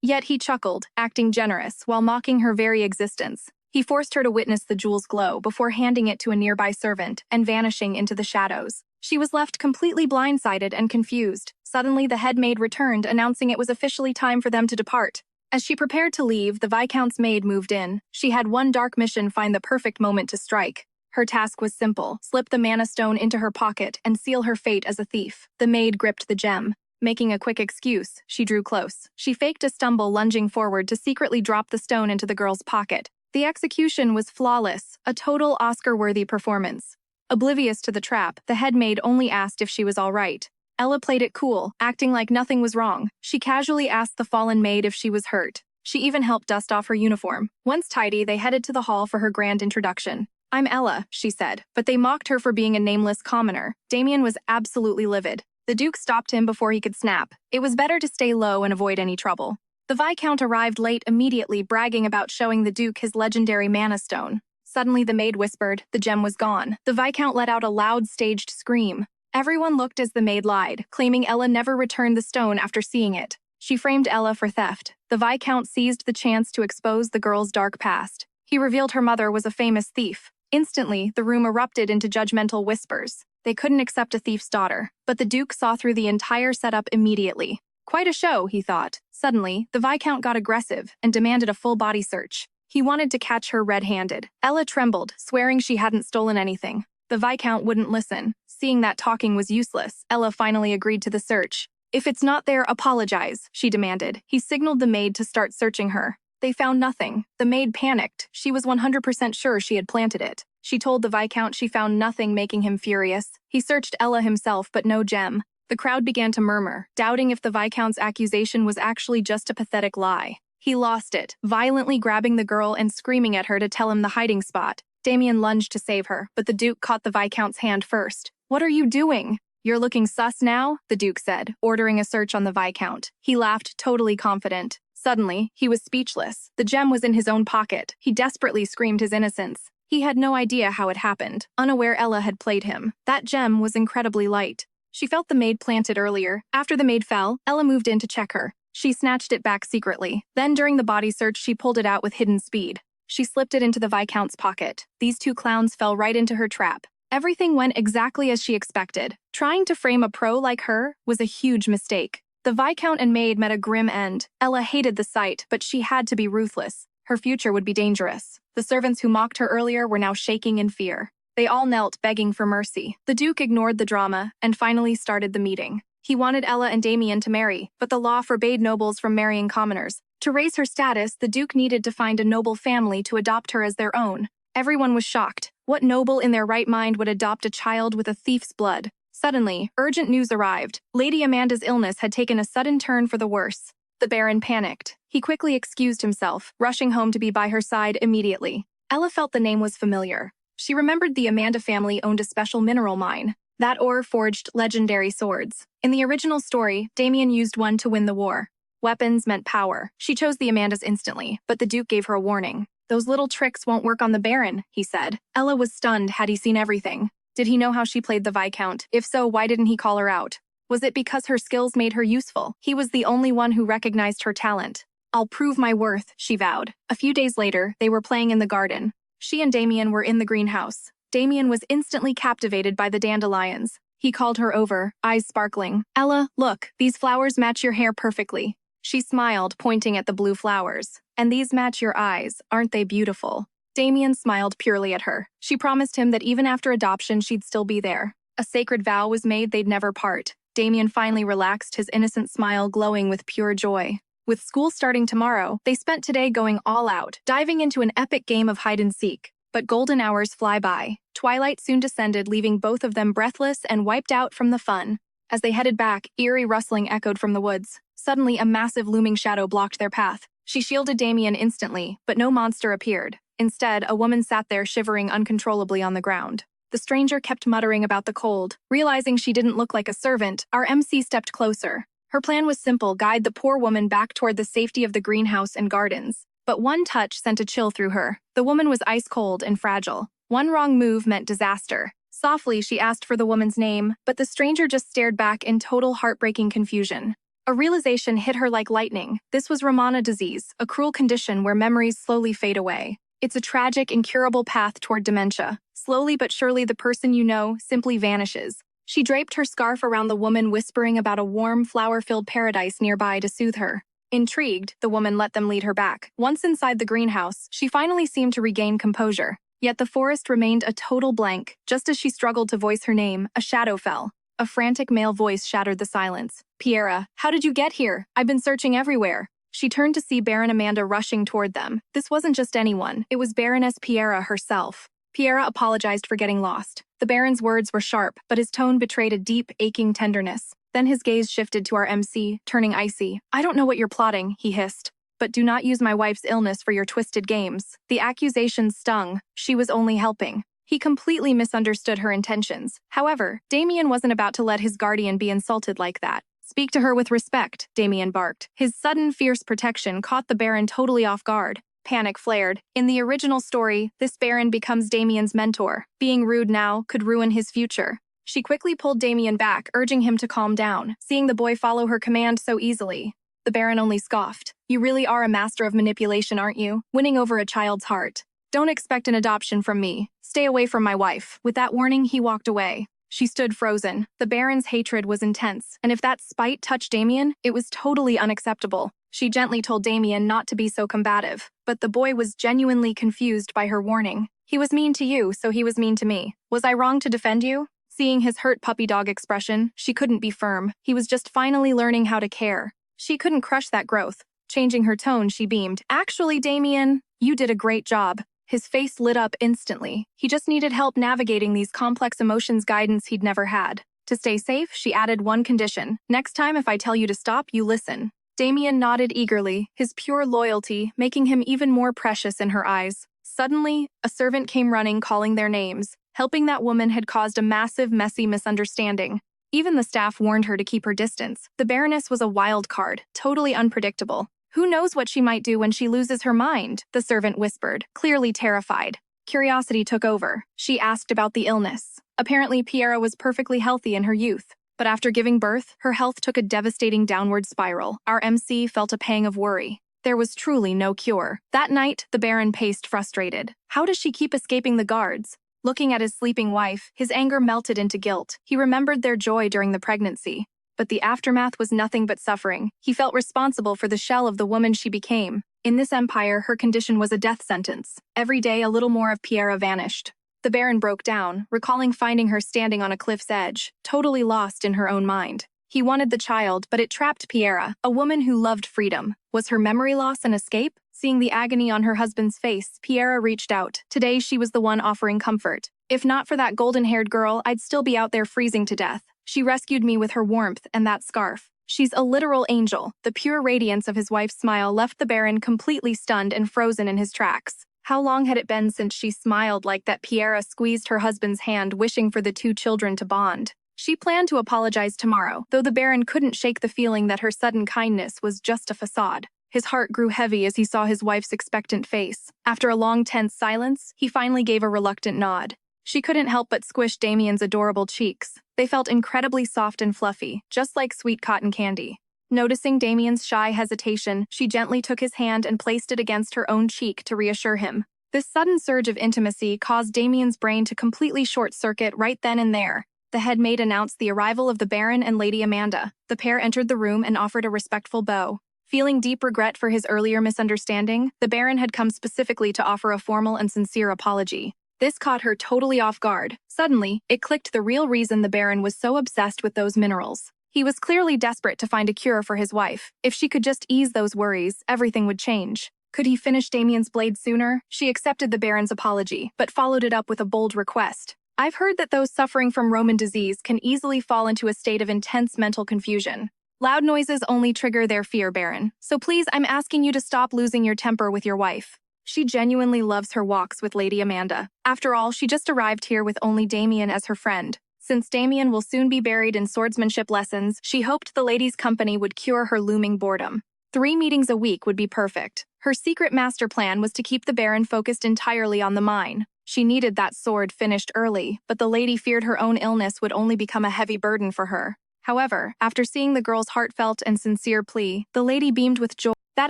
Yet he chuckled, acting generous, while mocking her very existence. He forced her to witness the jewel's glow before handing it to a nearby servant and vanishing into the shadows. She was left completely blindsided and confused. Suddenly, the head maid returned, announcing it was officially time for them to depart. As she prepared to leave, the Viscount's maid moved in. She had one dark mission: find the perfect moment to strike. Her task was simple: slip the mana stone into her pocket and seal her fate as a thief. The maid gripped the gem. Making a quick excuse, she drew close. She faked a stumble, lunging forward to secretly drop the stone into the girl's pocket. The execution was flawless, a total Oscar-worthy performance. Oblivious to the trap, the head maid only asked if she was all right. Ella played it cool, acting like nothing was wrong. She casually asked the fallen maid if she was hurt. She even helped dust off her uniform. Once tidy, they headed to the hall for her grand introduction. I'm Ella, she said, but they mocked her for being a nameless commoner. Damien was absolutely livid. The Duke stopped him before he could snap. It was better to stay low and avoid any trouble. The Viscount arrived late immediately, bragging about showing the Duke his legendary mana stone. Suddenly the maid whispered, the gem was gone. The Viscount let out a loud, staged scream. Everyone looked as the maid lied, claiming Ella never returned the stone after seeing it. She framed Ella for theft. The Viscount seized the chance to expose the girl's dark past. He revealed her mother was a famous thief. Instantly, the room erupted into judgmental whispers. They couldn't accept a thief's daughter, but the Duke saw through the entire setup immediately. Quite a show, he thought. Suddenly, the Viscount got aggressive and demanded a full-body search. He wanted to catch her red-handed. Ella trembled, swearing she hadn't stolen anything. The Viscount wouldn't listen. Seeing that talking was useless, Ella finally agreed to the search. If it's not there, apologize, she demanded. He signaled the maid to start searching her. They found nothing. The maid panicked. She was 100% sure she had planted it. She told the Viscount she found nothing, making him furious. He searched Ella himself, but no gem. The crowd began to murmur, doubting if the Viscount's accusation was actually just a pathetic lie. He lost it, violently grabbing the girl and screaming at her to tell him the hiding spot. Damien lunged to save her, but the Duke caught the Viscount's hand first. What are you doing? You're looking sus now, the Duke said, ordering a search on the Viscount. He laughed, totally confident. Suddenly, he was speechless. The gem was in his own pocket. He desperately screamed his innocence. He had no idea how it happened, unaware Ella had played him. That gem was incredibly light. She felt the maid plant it earlier. After the maid fell, Ella moved in to check her. She snatched it back secretly. Then during the body search, she pulled it out with hidden speed. She slipped it into the Viscount's pocket. These two clowns fell right into her trap. Everything went exactly as she expected. Trying to frame a pro like her was a huge mistake. The Viscount and maid met a grim end. Ella hated the sight, but she had to be ruthless. Her future would be dangerous. The servants who mocked her earlier were now shaking in fear. They all knelt, begging for mercy. The Duke ignored the drama and finally started the meeting. He wanted Ella and Damien to marry, but the law forbade nobles from marrying commoners. To raise her status, the Duke needed to find a noble family to adopt her as their own. Everyone was shocked. What noble in their right mind would adopt a child with a thief's blood? Suddenly, urgent news arrived. Lady Amanda's illness had taken a sudden turn for the worse. The Baron panicked. He quickly excused himself, rushing home to be by her side immediately. Ella felt the name was familiar. She remembered the Amanda family owned a special mineral mine. That ore forged legendary swords. In the original story, Damien used one to win the war. Weapons meant power. She chose the Amandas instantly, but the Duke gave her a warning. "Those little tricks won't work on the Baron," he said. Ella was stunned. Had he seen everything? Did he know how she played the Viscount? If so, why didn't he call her out? Was it because her skills made her useful? He was the only one who recognized her talent. "I'll prove my worth," she vowed. A few days later, they were playing in the garden. She and Damien were in the greenhouse. Damien was instantly captivated by the dandelions. He called her over, eyes sparkling. "Ella, look, these flowers match your hair perfectly." She smiled, pointing at the blue flowers. "And these match your eyes, aren't they beautiful?" Damien smiled purely at her. She promised him that even after adoption, she'd still be there. A sacred vow was made they'd never part. Damien finally relaxed, his innocent smile glowing with pure joy. With school starting tomorrow, they spent today going all out, diving into an epic game of hide-and-seek. But golden hours fly by. Twilight soon descended, leaving both of them breathless and wiped out from the fun. As they headed back, eerie rustling echoed from the woods. Suddenly, a massive looming shadow blocked their path. She shielded Damien instantly, but no monster appeared. Instead, a woman sat there shivering uncontrollably on the ground. The stranger kept muttering about the cold. Realizing she didn't look like a servant, our MC stepped closer. Her plan was simple: guide the poor woman back toward the safety of the greenhouse and gardens. But one touch sent a chill through her. The woman was ice-cold and fragile. One wrong move meant disaster. Softly, she asked for the woman's name, but the stranger just stared back in total heartbreaking confusion. A realization hit her like lightning. This was Romana disease, a cruel condition where memories slowly fade away. It's a tragic, incurable path toward dementia. Slowly but surely, the person you know simply vanishes. She draped her scarf around the woman, whispering about a warm, flower-filled paradise nearby to soothe her. Intrigued, the woman let them lead her back. Once inside the greenhouse, she finally seemed to regain composure. Yet the forest remained a total blank. Just as she struggled to voice her name, a shadow fell. A frantic male voice shattered the silence. "Piera, how did you get here? I've been searching everywhere." She turned to see Baron Amanda rushing toward them. This wasn't just anyone. It was Baroness Piera herself. Piera apologized for getting lost. The Baron's words were sharp, but his tone betrayed a deep, aching tenderness. Then his gaze shifted to our MC, turning icy. "I don't know what you're plotting," he hissed. "But do not use my wife's illness for your twisted games." The accusations stung. She was only helping. He completely misunderstood her intentions. However, Damien wasn't about to let his guardian be insulted like that. "Speak to her with respect," Damien barked. His sudden, fierce protection caught the Baron totally off guard. Panic flared. In the original story, this Baron becomes Damien's mentor. Being rude now could ruin his future. She quickly pulled Damien back, urging him to calm down, seeing the boy follow her command so easily. The Baron only scoffed. "You really are a master of manipulation, aren't you? Winning over a child's heart. Don't expect an adoption from me. Stay away from my wife." With that warning, he walked away. She stood frozen. The Baron's hatred was intense, and if that spite touched Damien, it was totally unacceptable. She gently told Damien not to be so combative, but the boy was genuinely confused by her warning. "He was mean to you, so he was mean to me. Was I wrong to defend you?" Seeing his hurt puppy dog expression, she couldn't be firm. He was just finally learning how to care. She couldn't crush that growth. Changing her tone, she beamed. "Actually, Damien, you did a great job." His face lit up instantly. He just needed help navigating these complex emotions, guidance he'd never had. To stay safe, she added one condition. "Next time if I tell you to stop, you listen." Damien nodded eagerly, his pure loyalty making him even more precious in her eyes. Suddenly, a servant came running, calling their names. Helping that woman had caused a massive, messy misunderstanding. Even the staff warned her to keep her distance. The Baroness was a wild card, totally unpredictable. "Who knows what she might do when she loses her mind?" the servant whispered, clearly terrified. Curiosity took over. She asked about the illness. Apparently, Piera was perfectly healthy in her youth. But after giving birth, her health took a devastating downward spiral. Our MC felt a pang of worry. There was truly no cure. That night, the Baron paced frustrated. How does she keep escaping the guards? Looking at his sleeping wife, his anger melted into guilt. He remembered their joy during the pregnancy. but the aftermath was nothing but suffering. He felt responsible for the shell of the woman she became. In this empire, her condition was a death sentence. Every day, a little more of Piera vanished. The Baron broke down, recalling finding her standing on a cliff's edge, totally lost in her own mind. He wanted the child, but it trapped Piera, a woman who loved freedom. Was her memory loss an escape? Seeing the agony on her husband's face, Piera reached out. Today, she was the one offering comfort. If not for that golden-haired girl, I'd still be out there freezing to death. She rescued me with her warmth and that scarf. She's a literal angel. The pure radiance of his wife's smile left the Baron completely stunned and frozen in his tracks. How long had it been since she smiled like that? Piera squeezed her husband's hand, wishing for the two children to bond. She planned to apologize tomorrow, though the Baron couldn't shake the feeling that her sudden kindness was just a facade. His heart grew heavy as he saw his wife's expectant face. After a long, tense silence, he finally gave a reluctant nod. She couldn't help but squish Damien's adorable cheeks. They felt incredibly soft and fluffy, just like sweet cotton candy. Noticing Damien's shy hesitation, she gently took his hand and placed it against her own cheek to reassure him. This sudden surge of intimacy caused Damien's brain to completely short-circuit right then and there. The head maid announced the arrival of the Baron and Lady Amanda. The pair entered the room and offered a respectful bow. Feeling deep regret for his earlier misunderstanding, the Baron had come specifically to offer a formal and sincere apology. This caught her totally off guard. Suddenly, it clicked the real reason the Baron was so obsessed with those minerals. He was clearly desperate to find a cure for his wife. If she could just ease those worries, everything would change. Could he finish Damien's blade sooner? She accepted the Baron's apology, but followed it up with a bold request. I've heard that those suffering from Roman disease can easily fall into a state of intense mental confusion. Loud noises only trigger their fear, Baron. So please, I'm asking you to stop losing your temper with your wife. She genuinely loves her walks with Lady Amanda. After all, she just arrived here with only Damien as her friend. Since Damien will soon be buried in swordsmanship lessons, she hoped the lady's company would cure her looming boredom. 3 meetings a week would be perfect. Her secret master plan was to keep the Baron focused entirely on the mine. She needed that sword finished early, but the lady feared her own illness would only become a heavy burden for her. However, after seeing the girl's heartfelt and sincere plea, the lady beamed with joy. That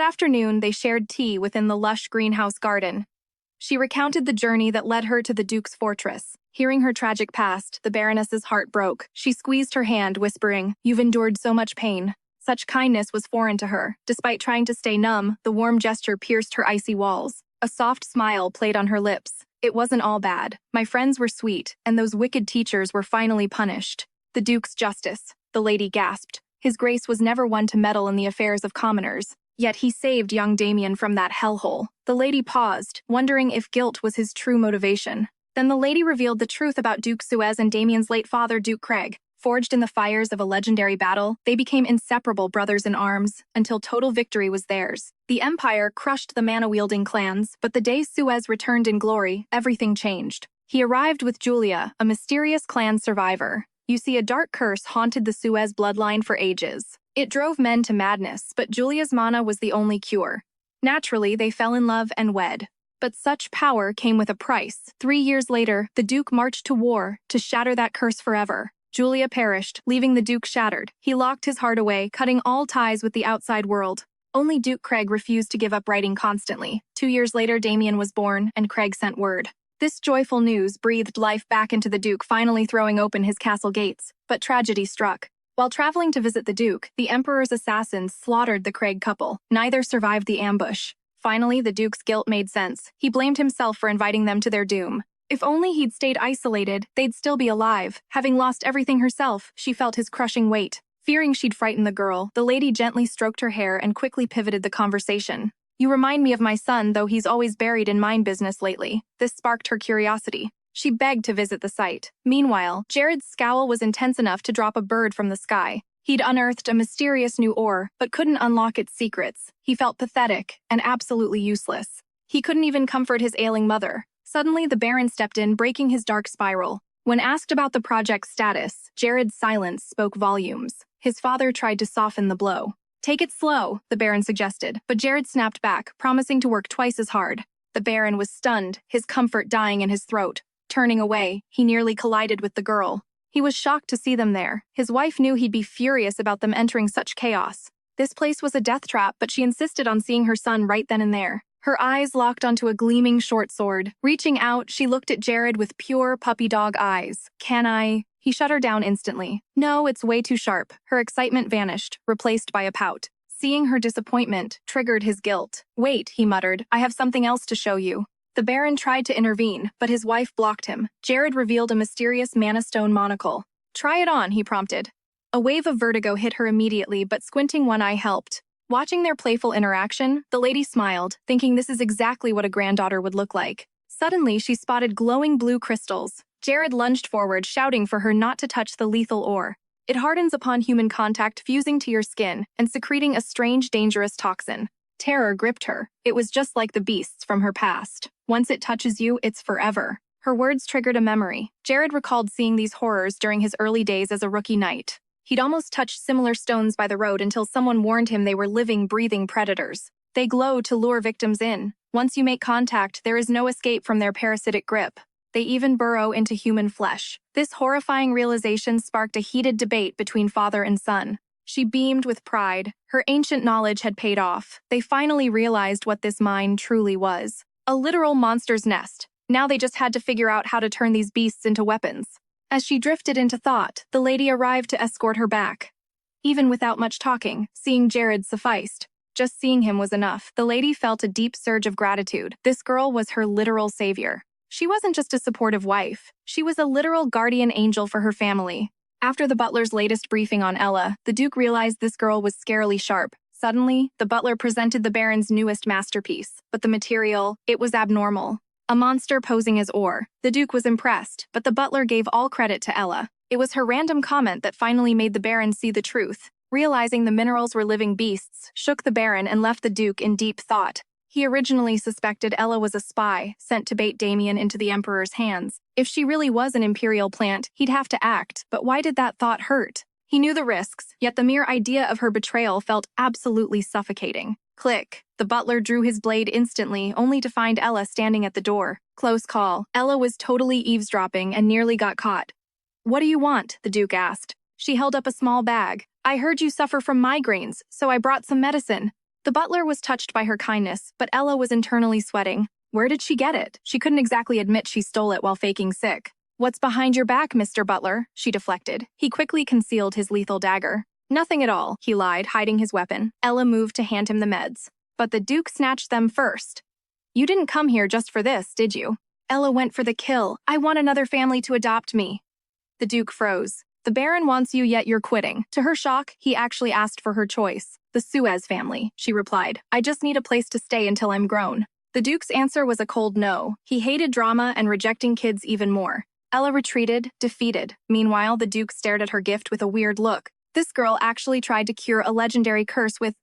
afternoon, they shared tea within the lush greenhouse garden. She recounted the journey that led her to the Duke's fortress. Hearing her tragic past, the Baroness's heart broke. She squeezed her hand, whispering, "You've endured so much pain." Such kindness was foreign to her. Despite trying to stay numb, the warm gesture pierced her icy walls. A soft smile played on her lips. It wasn't all bad. My friends were sweet, and those wicked teachers were finally punished. The Duke's justice, the lady gasped. His grace was never one to meddle in the affairs of commoners. Yet he saved young Damien from that hellhole. The lady paused, wondering if guilt was his true motivation. Then the lady revealed the truth about Duke Suez and Damien's late father, Duke Craig. Forged in the fires of a legendary battle, they became inseparable brothers in arms, until total victory was theirs. The Empire crushed the mana-wielding clans, but the day Suez returned in glory, everything changed. He arrived with Julia, a mysterious clan survivor. You see, a dark curse haunted the Suez bloodline for ages. It drove men to madness, but Julia's mana was the only cure. Naturally, they fell in love and wed. But such power came with a price. 3 years later, the Duke marched to war to shatter that curse forever. Julia perished, leaving the Duke shattered. He locked his heart away, cutting all ties with the outside world. Only Duke Craig refused to give up writing constantly. 2 years later, Damien was born, and Craig sent word. This joyful news breathed life back into the Duke, finally throwing open his castle gates. But tragedy struck. While traveling to visit the Duke, the Emperor's assassins slaughtered the Craig couple. Neither survived the ambush. Finally, the Duke's guilt made sense. He blamed himself for inviting them to their doom. If only he'd stayed isolated, they'd still be alive. Having lost everything herself, she felt his crushing weight. Fearing she'd frighten the girl, the lady gently stroked her hair and quickly pivoted the conversation. You remind me of my son, though he's always buried in mine business lately. This sparked her curiosity. She begged to visit the site. Meanwhile, Jared's scowl was intense enough to drop a bird from the sky. He'd unearthed a mysterious new ore, but couldn't unlock its secrets. He felt pathetic and absolutely useless. He couldn't even comfort his ailing mother. Suddenly, the Baron stepped in, breaking his dark spiral. When asked about the project's status, Jared's silence spoke volumes. His father tried to soften the blow. Take it slow, the Baron suggested, but Jared snapped back, promising to work twice as hard. The Baron was stunned, his comfort dying in his throat. Turning away, he nearly collided with the girl. He was shocked to see them there. His wife knew he'd be furious about them entering such chaos. This place was a death trap, but she insisted on seeing her son right then and there. Her eyes locked onto a gleaming short sword. Reaching out, she looked at Jared with pure puppy dog eyes. Can I? He shut her down instantly. No, it's way too sharp. Her excitement vanished, replaced by a pout. Seeing her disappointment triggered his guilt. Wait, he muttered, I have something else to show you. The Baron tried to intervene, but his wife blocked him. Jared revealed a mysterious mana stone monocle. Try it on, he prompted. A wave of vertigo hit her immediately, but squinting one eye helped. Watching their playful interaction, the lady smiled, thinking this is exactly what a granddaughter would look like. Suddenly, she spotted glowing blue crystals. Jared lunged forward, shouting for her not to touch the lethal ore. It hardens upon human contact, fusing to your skin and secreting a strange, dangerous toxin. Terror gripped her. It was just like the beasts from her past. Once it touches you, it's forever. Her words triggered a memory. Jared recalled seeing these horrors during his early days as a rookie knight. He'd almost touched similar stones by the road until someone warned him they were living, breathing predators. They glow to lure victims in. Once you make contact, there is no escape from their parasitic grip. They even burrow into human flesh. This horrifying realization sparked a heated debate between father and son. She beamed with pride. Her ancient knowledge had paid off. They finally realized what this mine truly was. A literal monster's nest. Now they just had to figure out how to turn these beasts into weapons. As she drifted into thought, the lady arrived to escort her back. Even without much talking, seeing Jared sufficed. Just seeing him was enough. The lady felt a deep surge of gratitude. This girl was her literal savior. She wasn't just a supportive wife. She was a literal guardian angel for her family. After the butler's latest briefing on Ella, the Duke realized this girl was scarily sharp. Suddenly, the butler presented the Baron's newest masterpiece. But the material, it was abnormal. A monster posing as ore. The Duke was impressed, but the butler gave all credit to Ella. It was her random comment that finally made the Baron see the truth. Realizing the minerals were living beasts, shook the Baron and left the Duke in deep thought. He originally suspected Ella was a spy, sent to bait Damien into the Emperor's hands. If she really was an imperial plant, he'd have to act, but why did that thought hurt? He knew the risks, yet the mere idea of her betrayal felt absolutely suffocating. Click. The butler drew his blade instantly, only to find Ella standing at the door. Close call. Ella was totally eavesdropping and nearly got caught. What do you want? The Duke asked. She held up a small bag. I heard you suffer from migraines, so I brought some medicine. The butler was touched by her kindness, but Ella was internally sweating. Where did she get it? She couldn't exactly admit she stole it while faking sick. What's behind your back, Mr. Butler? She deflected. He quickly concealed his lethal dagger. Nothing at all, he lied, hiding his weapon. Ella moved to hand him the meds. But the Duke snatched them first. You didn't come here just for this, did you? Ella went for the kill. I want another family to adopt me. The Duke froze. The Baron wants you, yet you're quitting. To her shock, he actually asked for her choice. The Suez family, she replied. I just need a place to stay until I'm grown. The Duke's answer was a cold no. He hated drama and rejecting kids even more. Ella retreated, defeated. Meanwhile, the Duke stared at her gift with a weird look. This girl actually tried to cure a legendary curse with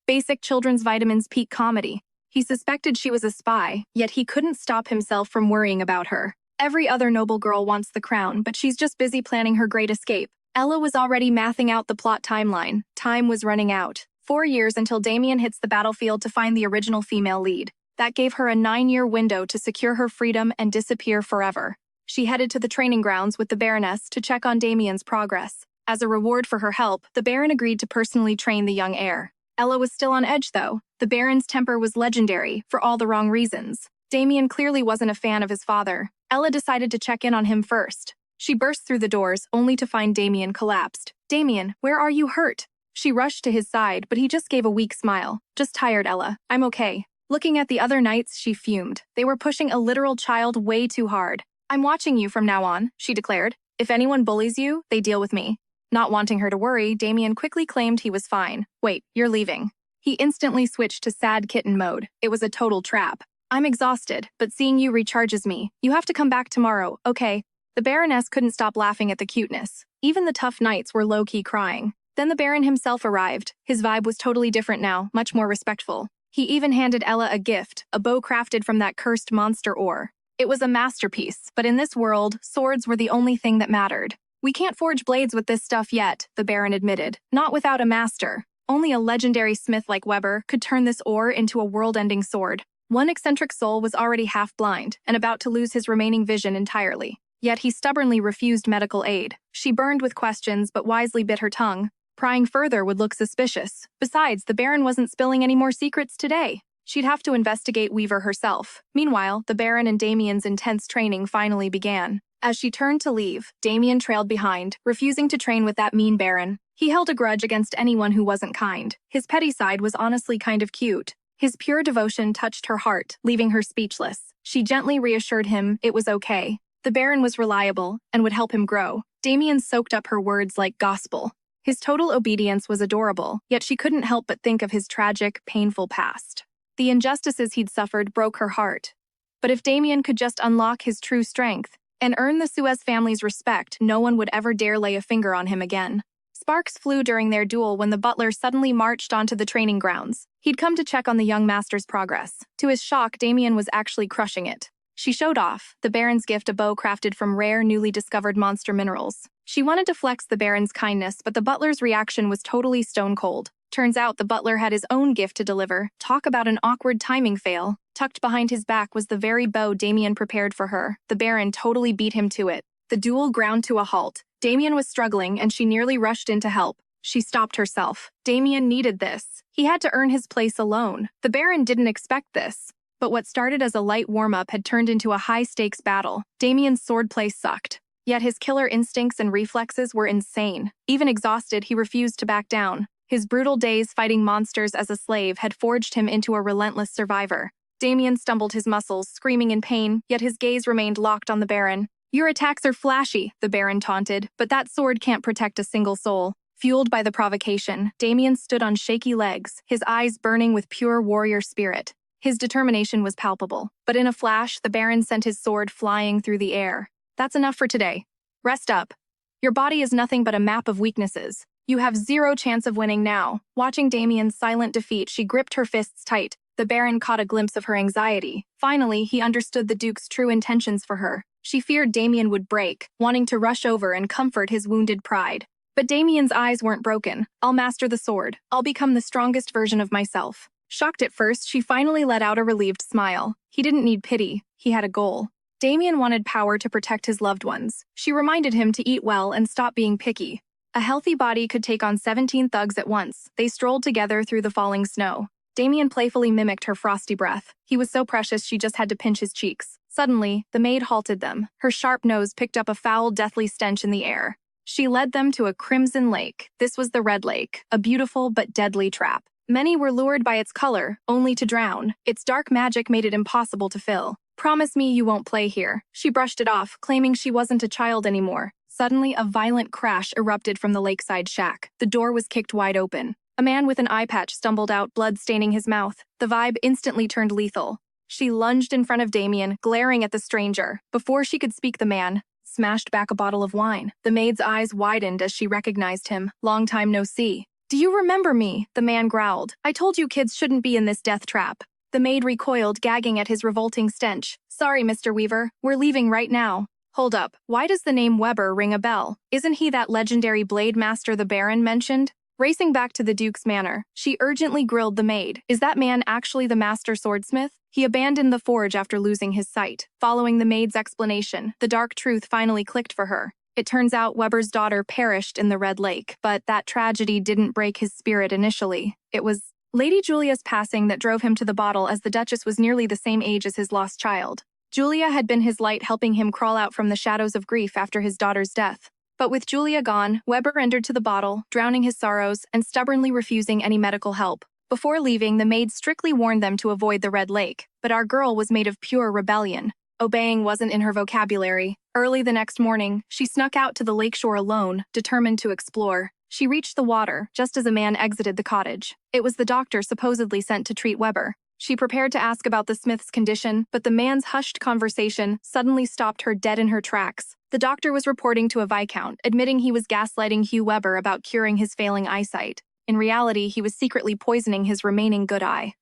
basic children's vitamins peak comedy. He suspected she was a spy, yet he couldn't stop himself from worrying about her. Every other noble girl wants the crown, but she's just busy planning her great escape. Ella was already mathing out the plot timeline. Time was running out. 4 years until Damien hits the battlefield to find the original female lead. That gave her a 9-year window to secure her freedom and disappear forever. She headed to the training grounds with the Baroness to check on Damien's progress. As a reward for her help, the Baron agreed to personally train the young heir. Ella was still on edge, though. The Baron's temper was legendary, for all the wrong reasons. Damien clearly wasn't a fan of his father. Ella decided to check in on him first. She burst through the doors, only to find Damien collapsed. Damien, where are you hurt? She rushed to his side, but he just gave a weak smile. Just tired, Ella. I'm okay. Looking at the other knights, she fumed. They were pushing a literal child way too hard. I'm watching you from now on, she declared. If anyone bullies you, they deal with me. Not wanting her to worry, Damien quickly claimed he was fine. Wait, you're leaving. He instantly switched to sad kitten mode. It was a total trap. I'm exhausted, but seeing you recharges me. You have to come back tomorrow, okay? The Baroness couldn't stop laughing at the cuteness. Even the tough knights were low-key crying. Then the Baron himself arrived. His vibe was totally different now, much more respectful. He even handed Ella a gift, a bow crafted from that cursed monster ore. It was a masterpiece, but in this world, swords were the only thing that mattered. We can't forge blades with this stuff yet, the Baron admitted. Not without a master. Only a legendary smith like Weber could turn this ore into a world-ending sword. One eccentric soul was already half-blind and about to lose his remaining vision entirely. Yet he stubbornly refused medical aid. She burned with questions but wisely bit her tongue. Prying further would look suspicious. Besides, the Baron wasn't spilling any more secrets today. She'd have to investigate Weaver herself. Meanwhile, the Baron and Damien's intense training finally began. As she turned to leave, Damien trailed behind, refusing to train with that mean Baron. He held a grudge against anyone who wasn't kind. His petty side was honestly kind of cute. His pure devotion touched her heart, leaving her speechless. She gently reassured him it was okay. The Baron was reliable and would help him grow. Damien soaked up her words like gospel. His total obedience was adorable, yet she couldn't help but think of his tragic, painful past. The injustices he'd suffered broke her heart. But if Damien could just unlock his true strength and earn the Suez family's respect, no one would ever dare lay a finger on him again. Sparks flew during their duel when the butler suddenly marched onto the training grounds. He'd come to check on the young master's progress. To his shock, Damien was actually crushing it. She showed off the Baron's gift, a bow crafted from rare, newly discovered monster minerals. She wanted to flex the Baron's kindness, but the butler's reaction was totally stone cold. Turns out the butler had his own gift to deliver. Talk about an awkward timing fail. Tucked behind his back was the very bow Damien prepared for her. The Baron totally beat him to it. The duel ground to a halt. Damien was struggling, and she nearly rushed in to help. She stopped herself. Damien needed this. He had to earn his place alone. The Baron didn't expect this. But what started as a light warm-up had turned into a high-stakes battle. Damien's swordplay sucked. Yet his killer instincts and reflexes were insane. Even exhausted, he refused to back down. His brutal days fighting monsters as a slave had forged him into a relentless survivor. Damien stumbled his muscles, screaming in pain, yet his gaze remained locked on the Baron. "Your attacks are flashy," the Baron taunted, "but that sword can't protect a single soul." Fueled by the provocation, Damien stood on shaky legs, his eyes burning with pure warrior spirit. His determination was palpable, but in a flash, the Baron sent his sword flying through the air. "That's enough for today. Rest up. Your body is nothing but a map of weaknesses. You have zero chance of winning now." Watching Damien's silent defeat, she gripped her fists tight. The Baron caught a glimpse of her anxiety. Finally, he understood the Duke's true intentions for her. She feared Damien would break, wanting to rush over and comfort his wounded pride. But Damien's eyes weren't broken. "I'll master the sword. I'll become the strongest version of myself." Shocked at first, she finally let out a relieved smile. He didn't need pity. He had a goal. Damien wanted power to protect his loved ones. She reminded him to eat well and stop being picky. A healthy body could take on 17 thugs at once. They strolled together through the falling snow. Damien playfully mimicked her frosty breath. He was so precious she just had to pinch his cheeks. Suddenly, the maid halted them. Her sharp nose picked up a foul, deathly stench in the air. She led them to a crimson lake. This was the Red Lake, a beautiful but deadly trap. Many were lured by its color, only to drown. Its dark magic made it impossible to fill. "Promise me you won't play here." She brushed it off, claiming she wasn't a child anymore. Suddenly, a violent crash erupted from the lakeside shack. The door was kicked wide open. A man with an eye patch stumbled out, blood staining his mouth. The vibe instantly turned lethal. She lunged in front of Damien, glaring at the stranger. Before she could speak, the man smashed back a bottle of wine. The maid's eyes widened as she recognized him. "Long time no see." "Do you remember me?" the man growled. "I told you kids shouldn't be in this death trap." The maid recoiled, gagging at his revolting stench. "Sorry, Mr. Weaver. We're leaving right now." "Hold up. Why does the name Weber ring a bell? Isn't he that legendary blade master the Baron mentioned?" Racing back to the Duke's manor, she urgently grilled the maid. "Is that man actually the master swordsmith?" He abandoned the forge after losing his sight. Following the maid's explanation, the dark truth finally clicked for her. It turns out Weber's daughter perished in the Red Lake, but that tragedy didn't break his spirit initially. It was Lady Julia's passing that drove him to the bottle, as the Duchess was nearly the same age as his lost child. Julia had been his light, helping him crawl out from the shadows of grief after his daughter's death. But with Julia gone, Weber entered to the bottle, drowning his sorrows and stubbornly refusing any medical help. Before leaving, the maid strictly warned them to avoid the Red Lake, but our girl was made of pure rebellion. Obeying wasn't in her vocabulary. Early the next morning, she snuck out to the lakeshore alone, determined to explore. She reached the water just as a man exited the cottage. It was the doctor supposedly sent to treat Weber. She prepared to ask about the smith's condition, but the man's hushed conversation suddenly stopped her dead in her tracks. The doctor was reporting to a viscount, admitting he was gaslighting Hugh Weber about curing his failing eyesight. In reality, he was secretly poisoning his remaining good eye.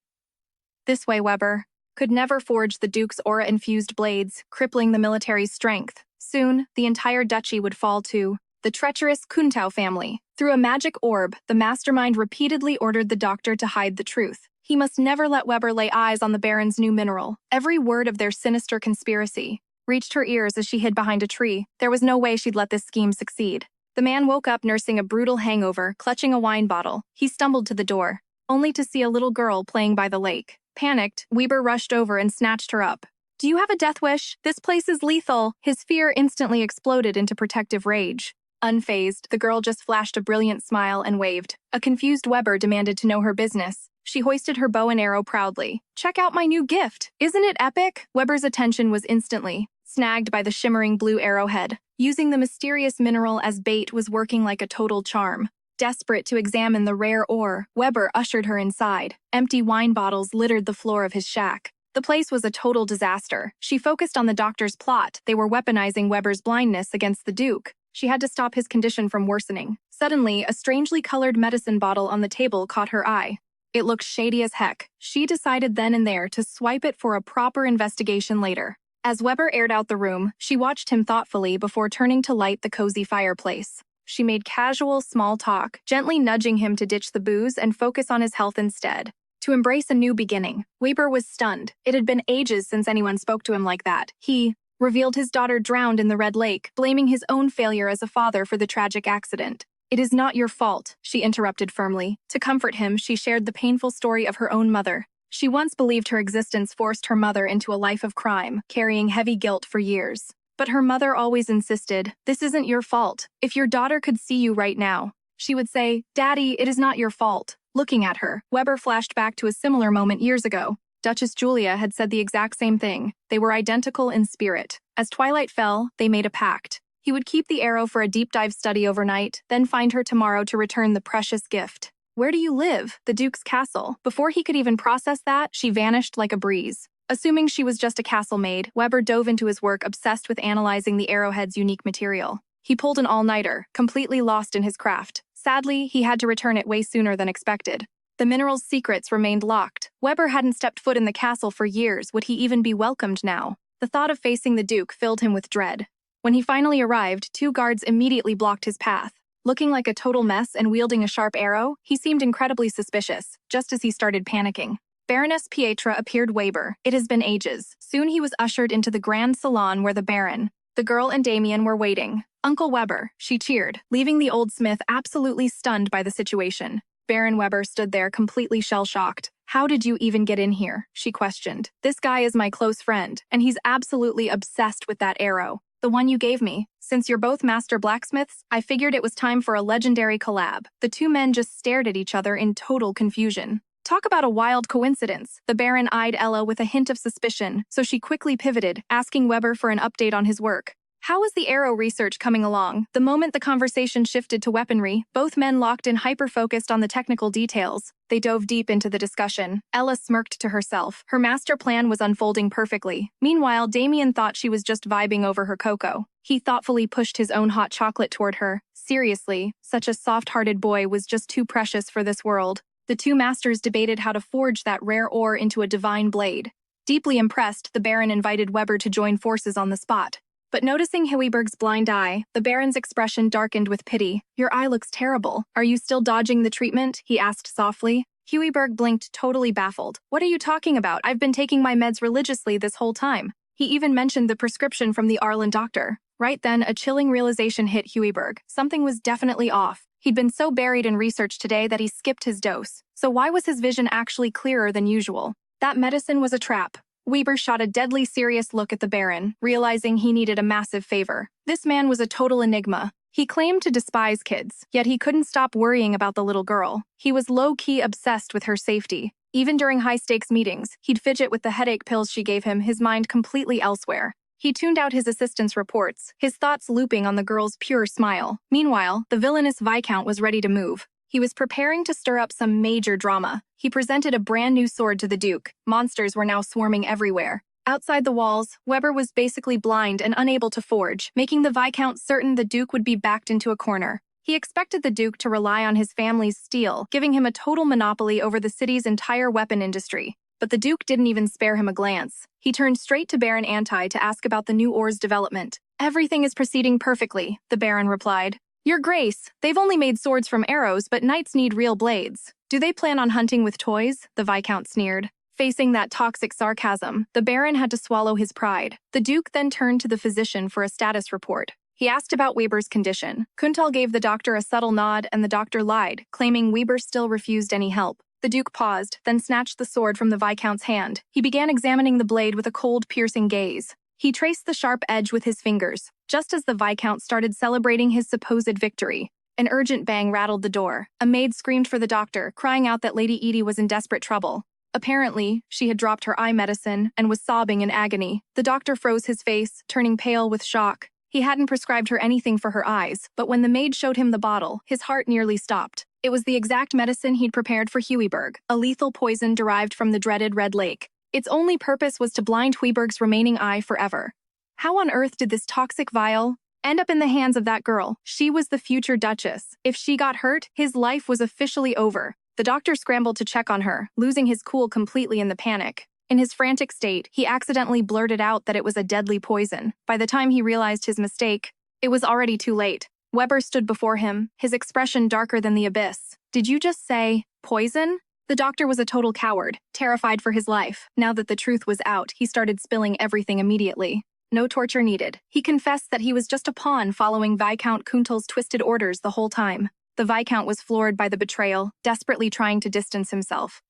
This way, Weber could never forge the Duke's aura-infused blades, crippling the military's strength. Soon, the entire duchy would fall to the treacherous Kuntau family. Through a magic orb, the mastermind repeatedly ordered the doctor to hide the truth. He must never let Weber lay eyes on the Baron's new mineral. Every word of their sinister conspiracy reached her ears as she hid behind a tree. There was no way she'd let this scheme succeed. The man woke up nursing a brutal hangover, clutching a wine bottle. He stumbled to the door, only to see a little girl playing by the lake. Panicked, Weber rushed over and snatched her up. Do you have a death wish? This place is lethal. His fear instantly exploded into protective rage. Unfazed, the girl just flashed a brilliant smile and waved. A confused Weber demanded to know her business. She hoisted her bow and arrow proudly. Check out my new gift. Isn't it epic? Weber's attention was instantly snagged by the shimmering blue arrowhead. Using the mysterious mineral as bait was working like a total charm. Desperate to examine the rare ore, Weber ushered her inside. Empty wine bottles littered the floor of his shack. The place was a total disaster. She focused on the doctor's plot. They were weaponizing Weber's blindness against the Duke. She had to stop his condition from worsening. Suddenly, a strangely colored medicine bottle on the table caught her eye. It looked shady as heck. She decided then and there to swipe it for a proper investigation later. As Weber aired out the room, she watched him thoughtfully before turning to light the cozy fireplace. She made casual, small talk, gently nudging him to ditch the booze and focus on his health instead. To embrace a new beginning. Weber was stunned. It had been ages since anyone spoke to him like that. He revealed his daughter drowned in the Red Lake, blaming his own failure as a father for the tragic accident. It is not your fault, she interrupted firmly. To comfort him, she shared the painful story of her own mother. She once believed her existence forced her mother into a life of crime, carrying heavy guilt for years. But her mother always insisted, this isn't your fault. If your daughter could see you right now, she would say, Daddy, it is not your fault. Looking at her, Weber flashed back to a similar moment years ago. Duchess Julia had said the exact same thing. They were identical in spirit. As twilight fell, they made a pact. He would keep the arrow for a deep dive study overnight, then find her tomorrow to return the precious gift. Where do you live? The Duke's castle. Before he could even process that, she vanished like a breeze. Assuming she was just a castle maid, Weber dove into his work obsessed with analyzing the arrowhead's unique material. He pulled an all-nighter, completely lost in his craft. Sadly, he had to return it way sooner than expected. The mineral's secrets remained locked. Weber hadn't stepped foot in the castle for years. Would he even be welcomed now? The thought of facing the Duke filled him with dread. When he finally arrived, 2 guards immediately blocked his path. Looking like a total mess and wielding a sharp arrow, he seemed incredibly suspicious, just as he started panicking. Baroness Pietra appeared Weber. It has been ages. Soon he was ushered into the grand salon where the Baron, the girl and Damien were waiting. Uncle Weber, she cheered, leaving the old smith absolutely stunned by the situation. Baron Weber stood there completely shell-shocked. How did you even get in here? She questioned. This guy is my close friend, and he's absolutely obsessed with that arrow. The one you gave me. Since you're both master blacksmiths, I figured it was time for a legendary collab. The 2 men just stared at each other in total confusion. Talk about a wild coincidence. The Baron eyed Ella with a hint of suspicion, so she quickly pivoted, asking Weber for an update on his work. How is the arrow research coming along? The moment the conversation shifted to weaponry, both men locked in hyper-focused on the technical details. They dove deep into the discussion. Ella smirked to herself. Her master plan was unfolding perfectly. Meanwhile, Damien thought she was just vibing over her cocoa. He thoughtfully pushed his own hot chocolate toward her. Seriously, such a soft-hearted boy was just too precious for this world. The 2 masters debated how to forge that rare ore into a divine blade. Deeply impressed, the Baron invited Weber to join forces on the spot. But noticing Huiberg's blind eye, the Baron's expression darkened with pity. Your eye looks terrible. Are you still dodging the treatment? He asked softly. Huiberg blinked, totally baffled. What are you talking about? I've been taking my meds religiously this whole time. He even mentioned the prescription from the Arlen doctor. Right then, a chilling realization hit Huiberg. Something was definitely off. He'd been so buried in research today that he skipped his dose. So why was his vision actually clearer than usual? That medicine was a trap. Weber shot a deadly serious look at the Baron, realizing he needed a massive favor. This man was a total enigma. He claimed to despise kids, yet he couldn't stop worrying about the little girl. He was low-key obsessed with her safety. Even during high-stakes meetings, he'd fidget with the headache pills she gave him, his mind completely elsewhere. He tuned out his assistant's reports, his thoughts looping on the girl's pure smile. Meanwhile, the villainous Viscount was ready to move. He was preparing to stir up some major drama. He presented a brand new sword to the Duke. Monsters were now swarming everywhere. Outside the walls, Weber was basically blind and unable to forge, making the Viscount certain the Duke would be backed into a corner. He expected the Duke to rely on his family's steel, giving him a total monopoly over the city's entire weapon industry. But the Duke didn't even spare him a glance. He turned straight to Baron Anti to ask about the new ore's development. Everything is proceeding perfectly, the Baron replied. Your Grace, they've only made swords from arrows, but knights need real blades. Do they plan on hunting with toys? The Viscount sneered. Facing that toxic sarcasm, the Baron had to swallow his pride. The Duke then turned to the physician for a status report. He asked about Weber's condition. Kuntal gave the doctor a subtle nod and the doctor lied, claiming Weber still refused any help. The Duke paused, then snatched the sword from the Viscount's hand. He began examining the blade with a cold, piercing gaze. He traced the sharp edge with his fingers, just as the Viscount started celebrating his supposed victory. An urgent bang rattled the door. A maid screamed for the doctor, crying out that Lady Edie was in desperate trouble. Apparently, she had dropped her eye medicine and was sobbing in agony. The doctor froze his face, turning pale with shock. He hadn't prescribed her anything for her eyes, but when the maid showed him the bottle, his heart nearly stopped. It was the exact medicine he'd prepared for Hueyberg, a lethal poison derived from the dreaded Red Lake. Its only purpose was to blind Hueyberg's remaining eye forever. How on earth did this toxic vial end up in the hands of that girl? She was the future Duchess. If she got hurt, his life was officially over. The doctor scrambled to check on her, losing his cool completely in the panic. In his frantic state, he accidentally blurted out that it was a deadly poison. By the time he realized his mistake, it was already too late. Weber stood before him, his expression darker than the abyss. "Did you just say poison?" The doctor was a total coward, terrified for his life. Now that the truth was out, he started spilling everything immediately. No torture needed. He confessed that he was just a pawn following Viscount Kuntal's twisted orders the whole time. The Viscount was floored by the betrayal, desperately trying to distance himself.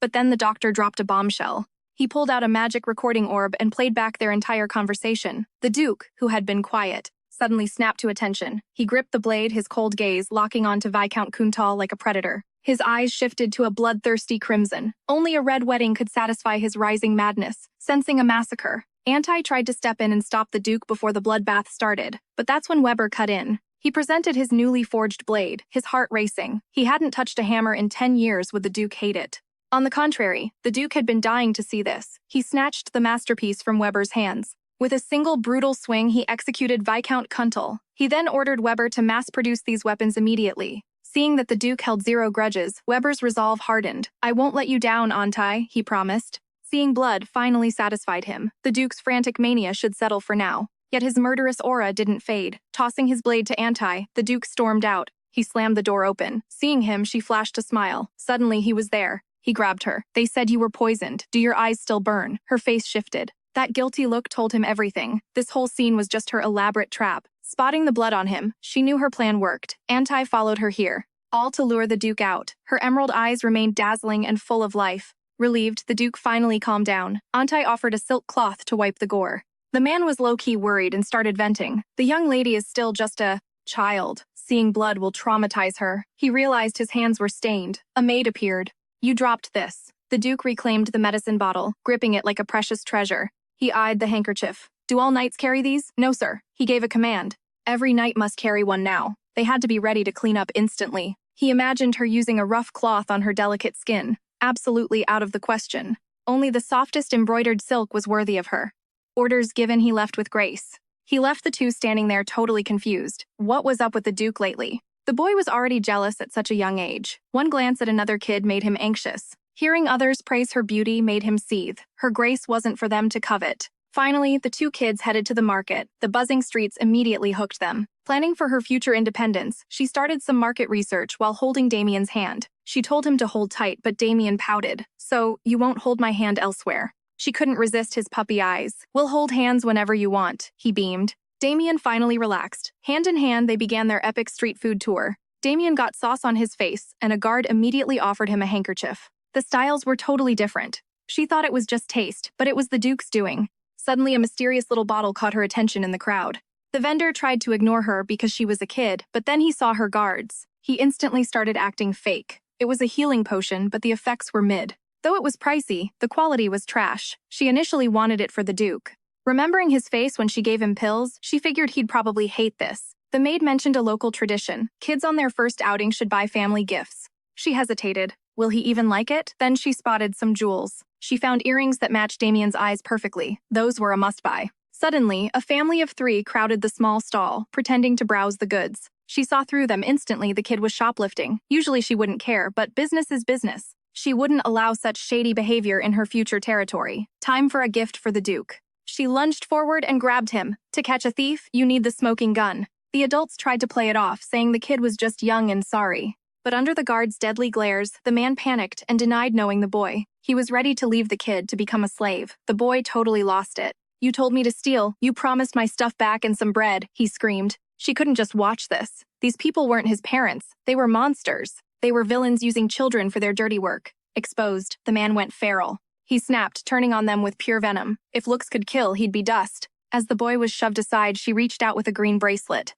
But then the doctor dropped a bombshell. He pulled out a magic recording orb and played back their entire conversation. The Duke, who had been quiet, suddenly snapped to attention. He gripped the blade, his cold gaze locking onto Viscount Kuntal like a predator. His eyes shifted to a bloodthirsty crimson. Only a red wedding could satisfy his rising madness. Sensing a massacre, Anti tried to step in and stop the Duke before the bloodbath started, but that's when Weber cut in. He presented his newly forged blade, his heart racing. He hadn't touched a hammer in 10 years. Would the Duke hate it? On the contrary, the Duke had been dying to see this. He snatched the masterpiece from Weber's hands. With a single brutal swing, he executed Viscount Kuntal. He then ordered Weber to mass-produce these weapons immediately. Seeing that the Duke held zero grudges, Weber's resolve hardened. "I won't let you down, Antai," he promised. Seeing blood finally satisfied him. The Duke's frantic mania should settle for now. Yet his murderous aura didn't fade. Tossing his blade to Antai, the Duke stormed out. He slammed the door open. Seeing him, she flashed a smile. Suddenly, he was there. He grabbed her. "They said you were poisoned. Do your eyes still burn?" Her face shifted. That guilty look told him everything. This whole scene was just her elaborate trap. Spotting the blood on him, she knew her plan worked. Antai followed her here, all to lure the Duke out. Her emerald eyes remained dazzling and full of life. Relieved, the Duke finally calmed down. Antai offered a silk cloth to wipe the gore. The man was low-key worried and started venting. The young lady is still just a child. Seeing blood will traumatize her. He realized his hands were stained. A maid appeared. "You dropped this." The Duke reclaimed the medicine bottle, gripping it like a precious treasure. He eyed the handkerchief. "Do all knights carry these?" "No, sir." He gave a command. Every knight must carry one now. They had to be ready to clean up instantly. He imagined her using a rough cloth on her delicate skin. Absolutely out of the question. Only the softest embroidered silk was worthy of her. Orders given, he left with grace. He left the two standing there totally confused. What was up with the Duke lately? The boy was already jealous at such a young age. One glance at another kid made him anxious. Hearing others praise her beauty made him seethe. Her grace wasn't for them to covet. Finally, the two kids headed to the market. The buzzing streets immediately hooked them. Planning for her future independence, she started some market research while holding Damien's hand. She told him to hold tight, but Damien pouted. "So, you won't hold my hand elsewhere?" She couldn't resist his puppy eyes. "We'll hold hands whenever you want," he beamed. Damien finally relaxed. Hand in hand, they began their epic street food tour. Damien got sauce on his face, and a guard immediately offered him a handkerchief. The styles were totally different. She thought it was just taste, but it was the Duke's doing. Suddenly, a mysterious little bottle caught her attention in the crowd. The vendor tried to ignore her because she was a kid, but then he saw her guards. He instantly started acting fake. It was a healing potion, but the effects were mid. Though it was pricey, the quality was trash. She initially wanted it for the Duke. Remembering his face when she gave him pills, she figured he'd probably hate this. The maid mentioned a local tradition. Kids on their first outing should buy family gifts. She hesitated. Will he even like it? Then she spotted some jewels. She found earrings that matched Damien's eyes perfectly. Those were a must-buy. Suddenly, a family of 3 crowded the small stall, pretending to browse the goods. She saw through them instantly. The kid was shoplifting. Usually she wouldn't care, but business is business. She wouldn't allow such shady behavior in her future territory. Time for a gift for the Duke. She lunged forward and grabbed him. To catch a thief, you need the smoking gun. The adults tried to play it off, saying the kid was just young and sorry. But under the guards' deadly glares, the man panicked and denied knowing the boy. He was ready to leave the kid to become a slave. The boy totally lost it. "You told me to steal. You promised my stuff back and some bread," he screamed. She couldn't just watch this. These people weren't his parents. They were monsters. They were villains using children for their dirty work. Exposed, the man went feral. He snapped, turning on them with pure venom. If looks could kill, he'd be dust. As the boy was shoved aside, she reached out with a green bracelet.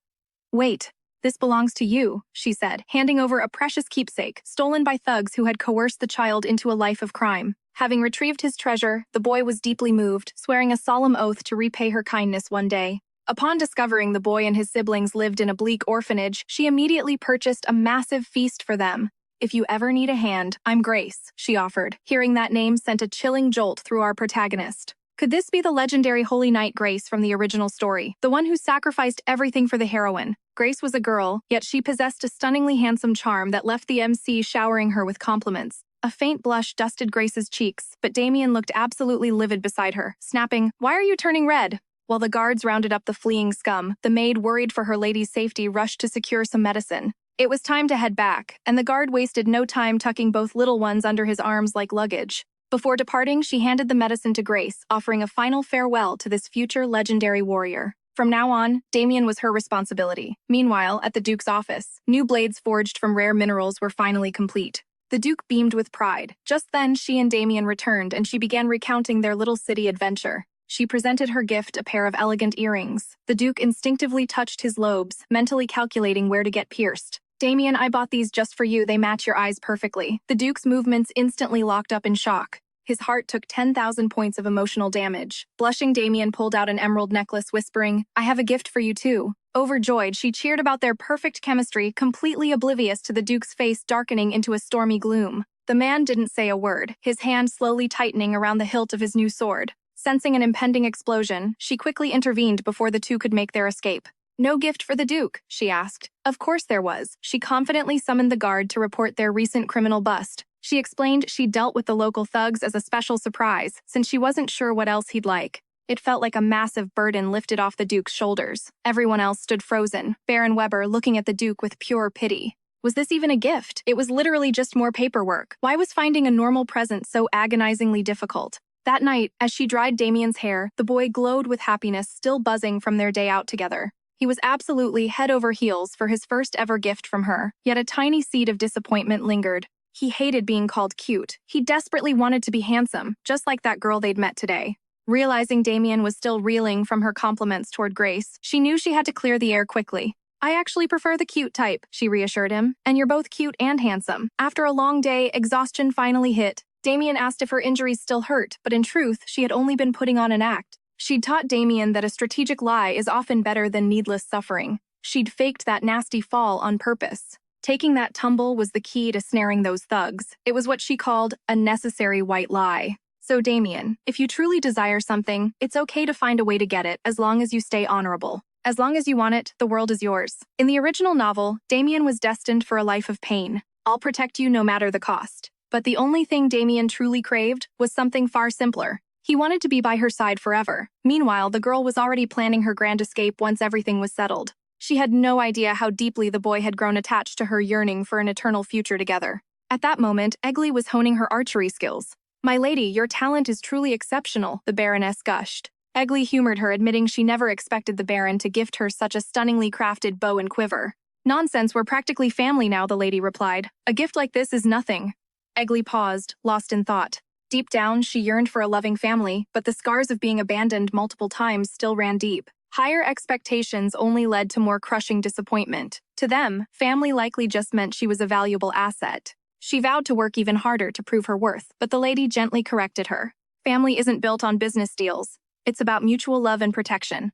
"Wait, this belongs to you," she said, handing over a precious keepsake, stolen by thugs who had coerced the child into a life of crime. Having retrieved his treasure, the boy was deeply moved, swearing a solemn oath to repay her kindness one day. Upon discovering the boy and his siblings lived in a bleak orphanage, she immediately purchased a massive feast for them. "If you ever need a hand, I'm Grace," she offered. Hearing that name sent a chilling jolt through our protagonist. Could this be the legendary Holy Knight Grace from the original story, the one who sacrificed everything for the heroine? Grace was a girl, yet she possessed a stunningly handsome charm that left the MC showering her with compliments. A faint blush dusted Grace's cheeks, but Damien looked absolutely livid beside her, snapping, "Why are you turning red?" While the guards rounded up the fleeing scum, the maid, worried for her lady's safety, rushed to secure some medicine. It was time to head back, and the guard wasted no time tucking both little ones under his arms like luggage. Before departing, she handed the medicine to Grace, offering a final farewell to this future legendary warrior. From now on, Damien was her responsibility. Meanwhile, at the Duke's office, new blades forged from rare minerals were finally complete. The Duke beamed with pride. Just then, she and Damien returned, and she began recounting their little city adventure. She presented her gift, a pair of elegant earrings. The Duke instinctively touched his lobes, mentally calculating where to get pierced. "Damien, I bought these just for you. They match your eyes perfectly." The Duke's movements instantly locked up in shock. His heart took 10,000 points of emotional damage. Blushing, Damien pulled out an emerald necklace, whispering, "I have a gift for you too." Overjoyed, she cheered about their perfect chemistry, completely oblivious to the Duke's face darkening into a stormy gloom. The man didn't say a word, his hand slowly tightening around the hilt of his new sword. Sensing an impending explosion, she quickly intervened before the two could make their escape. "No gift for the Duke?" she asked. Of course there was. She confidently summoned the guard to report their recent criminal bust. She explained she'd dealt with the local thugs as a special surprise, since she wasn't sure what else he'd like. It felt like a massive burden lifted off the Duke's shoulders. Everyone else stood frozen, Baron Weber looking at the Duke with pure pity. Was this even a gift? It was literally just more paperwork. Why was finding a normal present so agonizingly difficult? That night, as she dried Damien's hair, the boy glowed with happiness, still buzzing from their day out together. He was absolutely head over heels for his first ever gift from her, yet a tiny seed of disappointment lingered. He hated being called cute. He desperately wanted to be handsome, just like that girl they'd met today. Realizing Damien was still reeling from her compliments toward Grace, she knew she had to clear the air quickly. "I actually prefer the cute type," she reassured him, "and you're both cute and handsome." After a long day, exhaustion finally hit. Damien asked if her injuries still hurt, but in truth, she had only been putting on an act. She'd taught Damien that a strategic lie is often better than needless suffering. She'd faked that nasty fall on purpose. Taking that tumble was the key to snaring those thugs. It was what she called a necessary white lie. "So Damien, if you truly desire something, it's okay to find a way to get it as long as you stay honorable. As long as you want it, the world is yours." In the original novel, Damien was destined for a life of pain. "I'll protect you no matter the cost." But the only thing Damien truly craved was something far simpler. He wanted to be by her side forever. Meanwhile, the girl was already planning her grand escape once everything was settled. She had no idea how deeply the boy had grown attached to her, yearning for an eternal future together. At that moment, Egli was honing her archery skills. "My lady, your talent is truly exceptional," the Baroness gushed. Egli humored her, admitting she never expected the Baron to gift her such a stunningly crafted bow and quiver. "Nonsense, we're practically family now," the lady replied. "A gift like this is nothing." Egli paused, lost in thought. Deep down, she yearned for a loving family, but the scars of being abandoned multiple times still ran deep. Higher expectations only led to more crushing disappointment. To them, family likely just meant she was a valuable asset. She vowed to work even harder to prove her worth, but the lady gently corrected her. "Family isn't built on business deals. It's about mutual love and protection.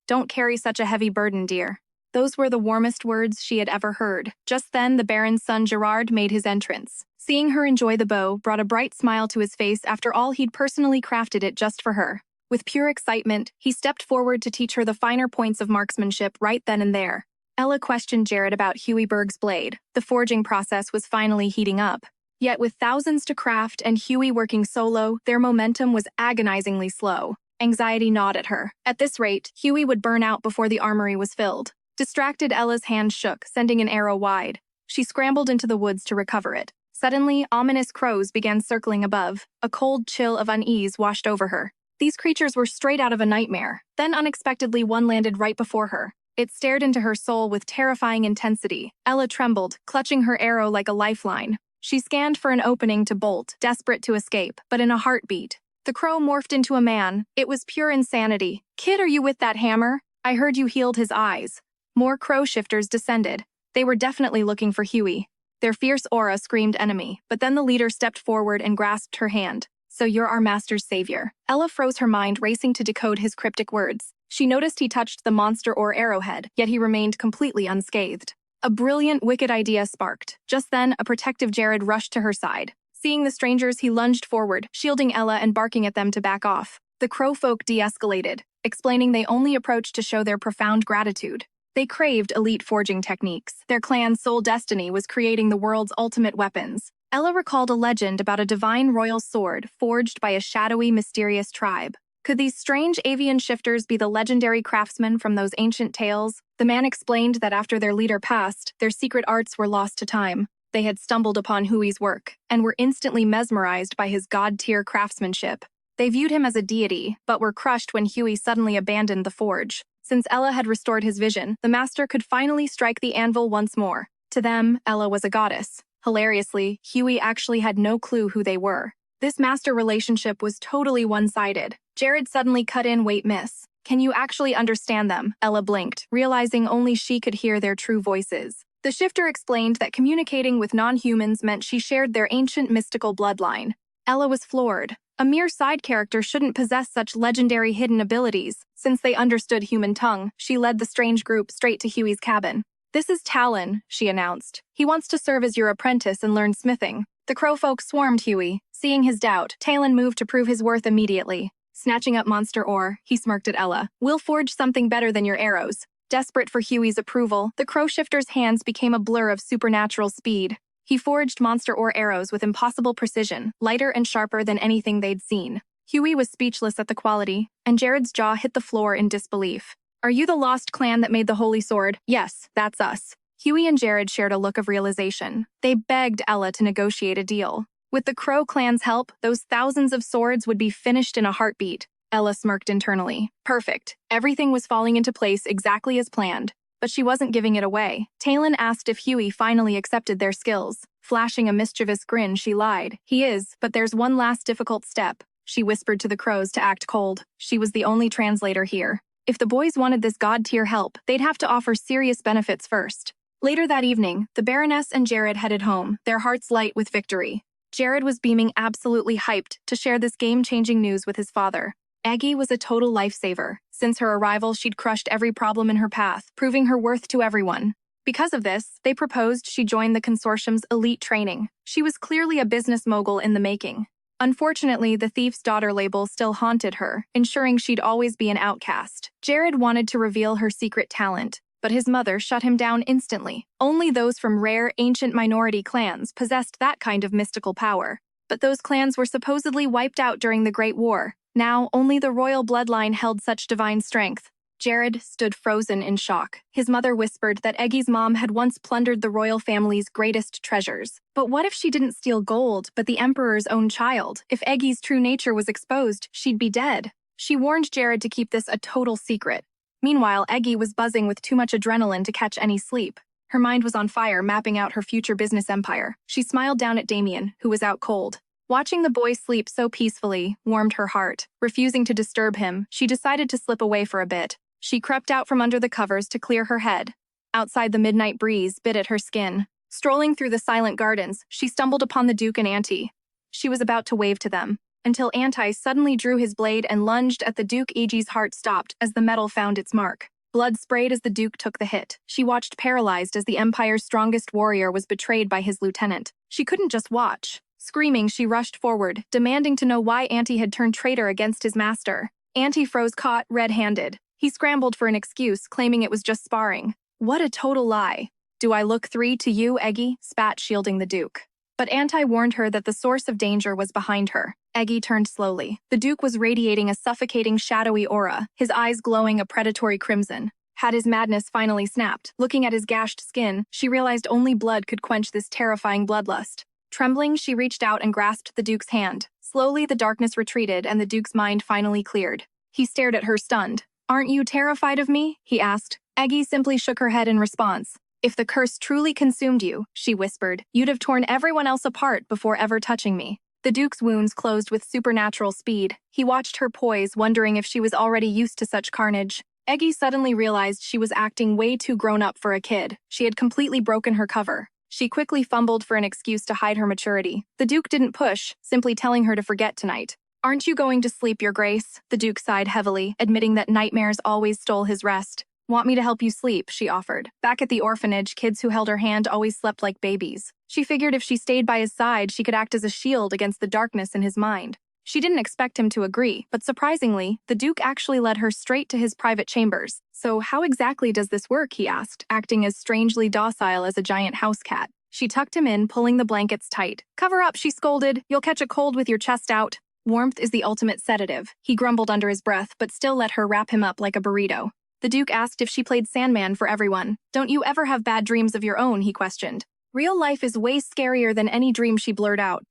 Don't carry such a heavy burden, dear." Those were the warmest words she had ever heard. Just then, the Baron's son Gerard made his entrance. Seeing her enjoy the bow brought a bright smile to his face. After all, he'd personally crafted it just for her. With pure excitement, he stepped forward to teach her the finer points of marksmanship right then and there. Ella questioned Jared about Huey Berg's blade. The forging process was finally heating up. Yet with thousands to craft and Huey working solo, their momentum was agonizingly slow. Anxiety gnawed at her. At this rate, Huey would burn out before the armory was filled. Distracted, Ella's hand shook, sending an arrow wide. She scrambled into the woods to recover it. Suddenly, ominous crows began circling above. A cold chill of unease washed over her. These creatures were straight out of a nightmare. Then unexpectedly, one landed right before her. It stared into her soul with terrifying intensity. Ella trembled, clutching her arrow like a lifeline. She scanned for an opening to bolt, desperate to escape, but in a heartbeat. The crow morphed into a man. It was pure insanity. "Kid, are you with that hammer? I heard you healed his eyes." More crow shifters descended. They were definitely looking for Huey. Their fierce aura screamed enemy, but then the leader stepped forward and grasped her hand. "So you're our master's savior." Ella froze, her mind racing to decode his cryptic words. She noticed he touched the monster or arrowhead, yet he remained completely unscathed. A brilliant, wicked idea sparked. Just then, a protective Jared rushed to her side. Seeing the strangers, he lunged forward, shielding Ella and barking at them to back off. The crow folk de-escalated, explaining they only approached to show their profound gratitude. They craved elite forging techniques. Their clan's sole destiny was creating the world's ultimate weapons. Ella recalled a legend about a divine royal sword forged by a shadowy, mysterious tribe. Could these strange avian shifters be the legendary craftsmen from those ancient tales? The man explained that after their leader passed, their secret arts were lost to time. They had stumbled upon Huey's work, and were instantly mesmerized by his god-tier craftsmanship. They viewed him as a deity, but were crushed when Huey suddenly abandoned the forge. Since Ella had restored his vision, the master could finally strike the anvil once more. To them, Ella was a goddess. Hilariously, Huey actually had no clue who they were. This master relationship was totally one-sided. Jared suddenly cut in, "Wait, miss. Can you actually understand them?" Ella blinked, realizing only she could hear their true voices. The shifter explained that communicating with non-humans meant she shared their ancient mystical bloodline. Ella was floored. A mere side character shouldn't possess such legendary hidden abilities. Since they understood human tongue, she led the strange group straight to Huey's cabin. "This is Talon," she announced. "He wants to serve as your apprentice and learn smithing." The crow folk swarmed Huey. Seeing his doubt, Talon moved to prove his worth immediately. Snatching up monster ore, he smirked at Ella. "We'll forge something better than your arrows." Desperate for Huey's approval, the crow shifter's hands became a blur of supernatural speed. He forged monster ore arrows with impossible precision, lighter and sharper than anything they'd seen. Huey was speechless at the quality, and Jared's jaw hit the floor in disbelief. "Are you the lost clan that made the holy sword?" "Yes, that's us." Huey and Jared shared a look of realization. They begged Ella to negotiate a deal. With the Crow clan's help, those thousands of swords would be finished in a heartbeat. Ella smirked internally. Perfect. Everything was falling into place exactly as planned. But she wasn't giving it away. Talon asked if Huey finally accepted their skills. Flashing a mischievous grin, she lied. "He is, but there's one last difficult step." She whispered to the crows to act cold. She was the only translator here. If the boys wanted this god-tier help, they'd have to offer serious benefits first. Later that evening, the Baroness and Jared headed home, their hearts light with victory. Jared was beaming, absolutely hyped to share this game-changing news with his father. Aggie was a total lifesaver. Since her arrival, she'd crushed every problem in her path, proving her worth to everyone. Because of this, they proposed she join the consortium's elite training. She was clearly a business mogul in the making. Unfortunately, the thief's daughter label still haunted her, ensuring she'd always be an outcast. Jared wanted to reveal her secret talent, but his mother shut him down instantly. Only those from rare, ancient minority clans possessed that kind of mystical power. But those clans were supposedly wiped out during the Great War. Now, only the royal bloodline held such divine strength. Jared stood frozen in shock. His mother whispered that Eggie's mom had once plundered the royal family's greatest treasures. But what if she didn't steal gold, but the emperor's own child? If Eggie's true nature was exposed, she'd be dead. She warned Jared to keep this a total secret. Meanwhile, Eggie was buzzing with too much adrenaline to catch any sleep. Her mind was on fire, mapping out her future business empire. She smiled down at Damien, who was out cold. Watching the boy sleep so peacefully warmed her heart. Refusing to disturb him, she decided to slip away for a bit. She crept out from under the covers to clear her head. Outside, the midnight breeze bit at her skin. Strolling through the silent gardens, she stumbled upon the Duke and Auntie. She was about to wave to them, until Auntie suddenly drew his blade and lunged at the Duke. Eggie's heart stopped as the metal found its mark. Blood sprayed as the Duke took the hit. She watched paralyzed as the Empire's strongest warrior was betrayed by his lieutenant. She couldn't just watch. Screaming, she rushed forward, demanding to know why Auntie had turned traitor against his master. Auntie froze, caught red-handed. He scrambled for an excuse, claiming it was just sparring. What a total lie. "Do I look 3 to you, Eggie?" spat, shielding the Duke. But Auntie warned her that the source of danger was behind her. Eggie turned slowly. The Duke was radiating a suffocating, shadowy aura, his eyes glowing a predatory crimson. Had his madness finally snapped? Looking at his gashed skin, she realized only blood could quench this terrifying bloodlust. Trembling, she reached out and grasped the Duke's hand. Slowly, the darkness retreated and the Duke's mind finally cleared. He stared at her, stunned. "Aren't you terrified of me?" he asked. Eggie simply shook her head in response. If the curse truly consumed you, she whispered, you'd have torn everyone else apart before ever touching me. The Duke's wounds closed with supernatural speed. He watched her poise, wondering if she was already used to such carnage. Eggy suddenly realized she was acting way too grown-up for a kid. She had completely broken her cover. She quickly fumbled for an excuse to hide her maturity. The Duke didn't push, simply telling her to forget tonight. Aren't you going to sleep, Your Grace? The Duke sighed heavily, admitting that nightmares always stole his rest. Want me to help you sleep, she offered. Back at the orphanage, kids who held her hand always slept like babies. She figured if she stayed by his side, she could act as a shield against the darkness in his mind. She didn't expect him to agree, but surprisingly, the Duke actually led her straight to his private chambers. So how exactly does this work, he asked, acting as strangely docile as a giant house cat. She tucked him in, pulling the blankets tight. Cover up, she scolded. You'll catch a cold with your chest out. Warmth is the ultimate sedative. He grumbled under his breath, but still let her wrap him up like a burrito. The Duke asked if she played Sandman for everyone. Don't you ever have bad dreams of your own, he questioned. Real life is way scarier than any dream, she blurted out.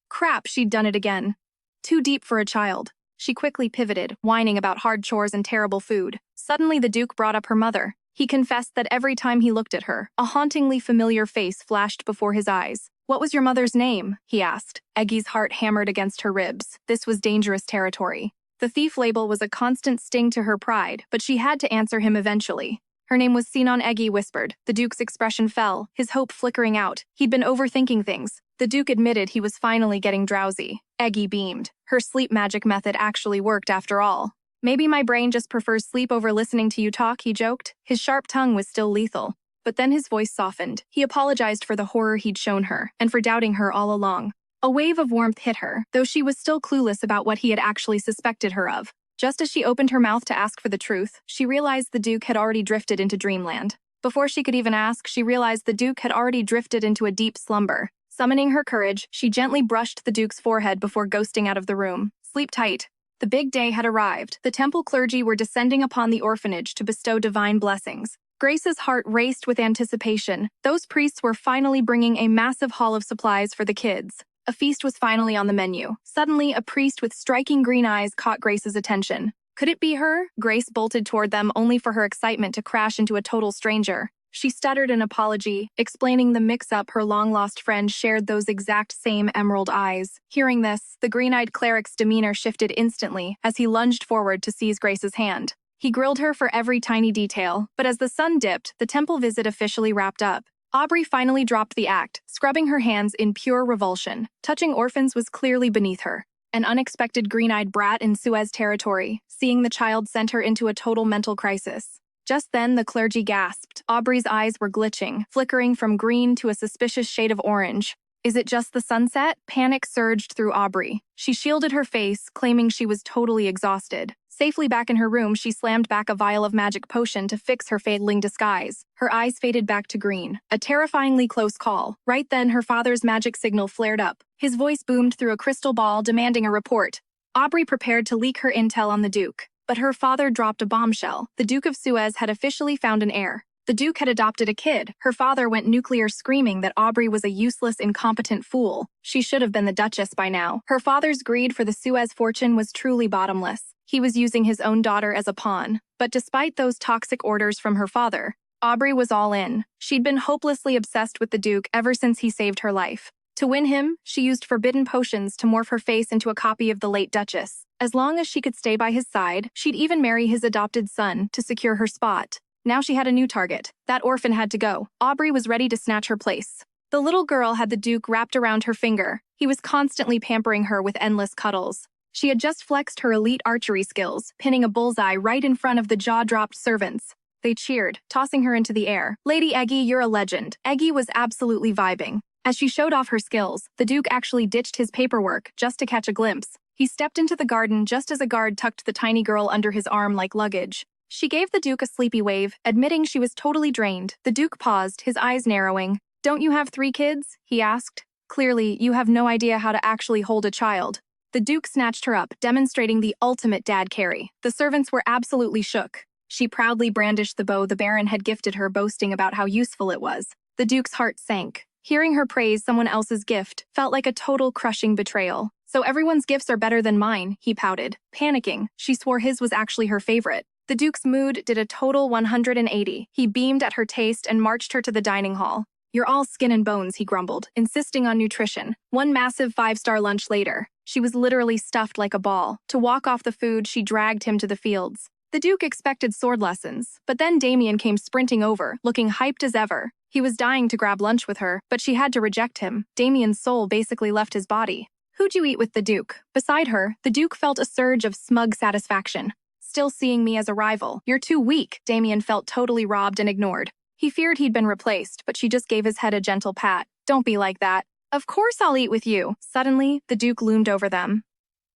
Crap, she'd done it again. Too deep for a child. She quickly pivoted, whining about hard chores and terrible food. Suddenly the Duke brought up her mother. He confessed that every time he looked at her, a hauntingly familiar face flashed before his eyes. What was your mother's name? He asked. Eggy's heart hammered against her ribs. This was dangerous territory. The thief label was a constant sting to her pride, but she had to answer him eventually. Her name was Sinon, Eggy whispered. The Duke's expression fell, his hope flickering out. He'd been overthinking things. The Duke admitted he was finally getting drowsy. Eggy beamed. Her sleep magic method actually worked after all. Maybe my brain just prefers sleep over listening to you talk, he joked. His sharp tongue was still lethal. But then his voice softened. He apologized for the horror he'd shown her, and for doubting her all along. A wave of warmth hit her, though she was still clueless about what he had actually suspected her of. Just as she opened her mouth to ask for the truth, she realized the Duke had already drifted into dreamland. Before she could even ask, she realized the Duke had already drifted into a deep slumber. Summoning her courage, she gently brushed the Duke's forehead before ghosting out of the room. Sleep tight. The big day had arrived. The temple clergy were descending upon the orphanage to bestow divine blessings. Grace's heart raced with anticipation. Those priests were finally bringing a massive haul of supplies for the kids. A feast was finally on the menu. Suddenly, a priest with striking green eyes caught Grace's attention. Could it be her? Grace bolted toward them only for her excitement to crash into a total stranger. She stuttered an apology, explaining the mix-up her long-lost friend shared those exact same emerald eyes. Hearing this, the green-eyed cleric's demeanor shifted instantly as he lunged forward to seize Grace's hand. He grilled her for every tiny detail, but as the sun dipped, the temple visit officially wrapped up. Aubrey finally dropped the act, scrubbing her hands in pure revulsion. Touching orphans was clearly beneath her. An unexpected green-eyed brat in Suez territory, seeing the child sent her into a total mental crisis. Just then, the clergy gasped. Aubrey's eyes were glitching, flickering from green to a suspicious shade of orange. Is it just the sunset? Panic surged through Aubrey. She shielded her face, claiming she was totally exhausted. Safely back in her room, she slammed back a vial of magic potion to fix her failing disguise. Her eyes faded back to green. A terrifyingly close call. Right then, her father's magic signal flared up. His voice boomed through a crystal ball, demanding a report. Aubrey prepared to leak her intel on the Duke. But her father dropped a bombshell. The Duke of Suez had officially found an heir. The Duke had adopted a kid. Her father went nuclear, screaming that Aubrey was a useless, incompetent fool. She should have been the Duchess by now. Her father's greed for the Suez fortune was truly bottomless. He was using his own daughter as a pawn. But despite those toxic orders from her father, Aubrey was all in. She'd been hopelessly obsessed with the Duke ever since he saved her life. To win him, she used forbidden potions to morph her face into a copy of the late Duchess. As long as she could stay by his side, she'd even marry his adopted son to secure her spot. Now she had a new target. That orphan had to go. Aubrey was ready to snatch her place. The little girl had the Duke wrapped around her finger. He was constantly pampering her with endless cuddles. She had just flexed her elite archery skills, pinning a bullseye right in front of the jaw-dropped servants. They cheered, tossing her into the air. Lady Eggy, you're a legend. Eggy was absolutely vibing. As she showed off her skills, the Duke actually ditched his paperwork just to catch a glimpse. He stepped into the garden just as a guard tucked the tiny girl under his arm like luggage. She gave the Duke a sleepy wave, admitting she was totally drained. The Duke paused, his eyes narrowing. Don't you have 3 kids? He asked. Clearly, you have no idea how to actually hold a child. The Duke snatched her up, demonstrating the ultimate dad carry. The servants were absolutely shook. She proudly brandished the bow the Baron had gifted her, boasting about how useful it was. The Duke's heart sank. Hearing her praise someone else's gift felt like a total crushing betrayal. So everyone's gifts are better than mine, he pouted. Panicking, she swore his was actually her favorite. The Duke's mood did a total 180. He beamed at her taste and marched her to the dining hall. "You're all skin and bones," he grumbled, insisting on nutrition. One massive 5-star lunch later, she was literally stuffed like a ball. To walk off the food, she dragged him to the fields. The Duke expected sword lessons, but then Damien came sprinting over, looking hyped as ever. He was dying to grab lunch with her, but she had to reject him. Damien's soul basically left his body. "Who'd you eat with the Duke?" Beside her, the Duke felt a surge of smug satisfaction. "Still seeing me as a rival. You're too weak." Damien felt totally robbed and ignored. He feared he'd been replaced, but she just gave his head a gentle pat. "Don't be like that." "Of course I'll eat with you." Suddenly, the Duke loomed over them.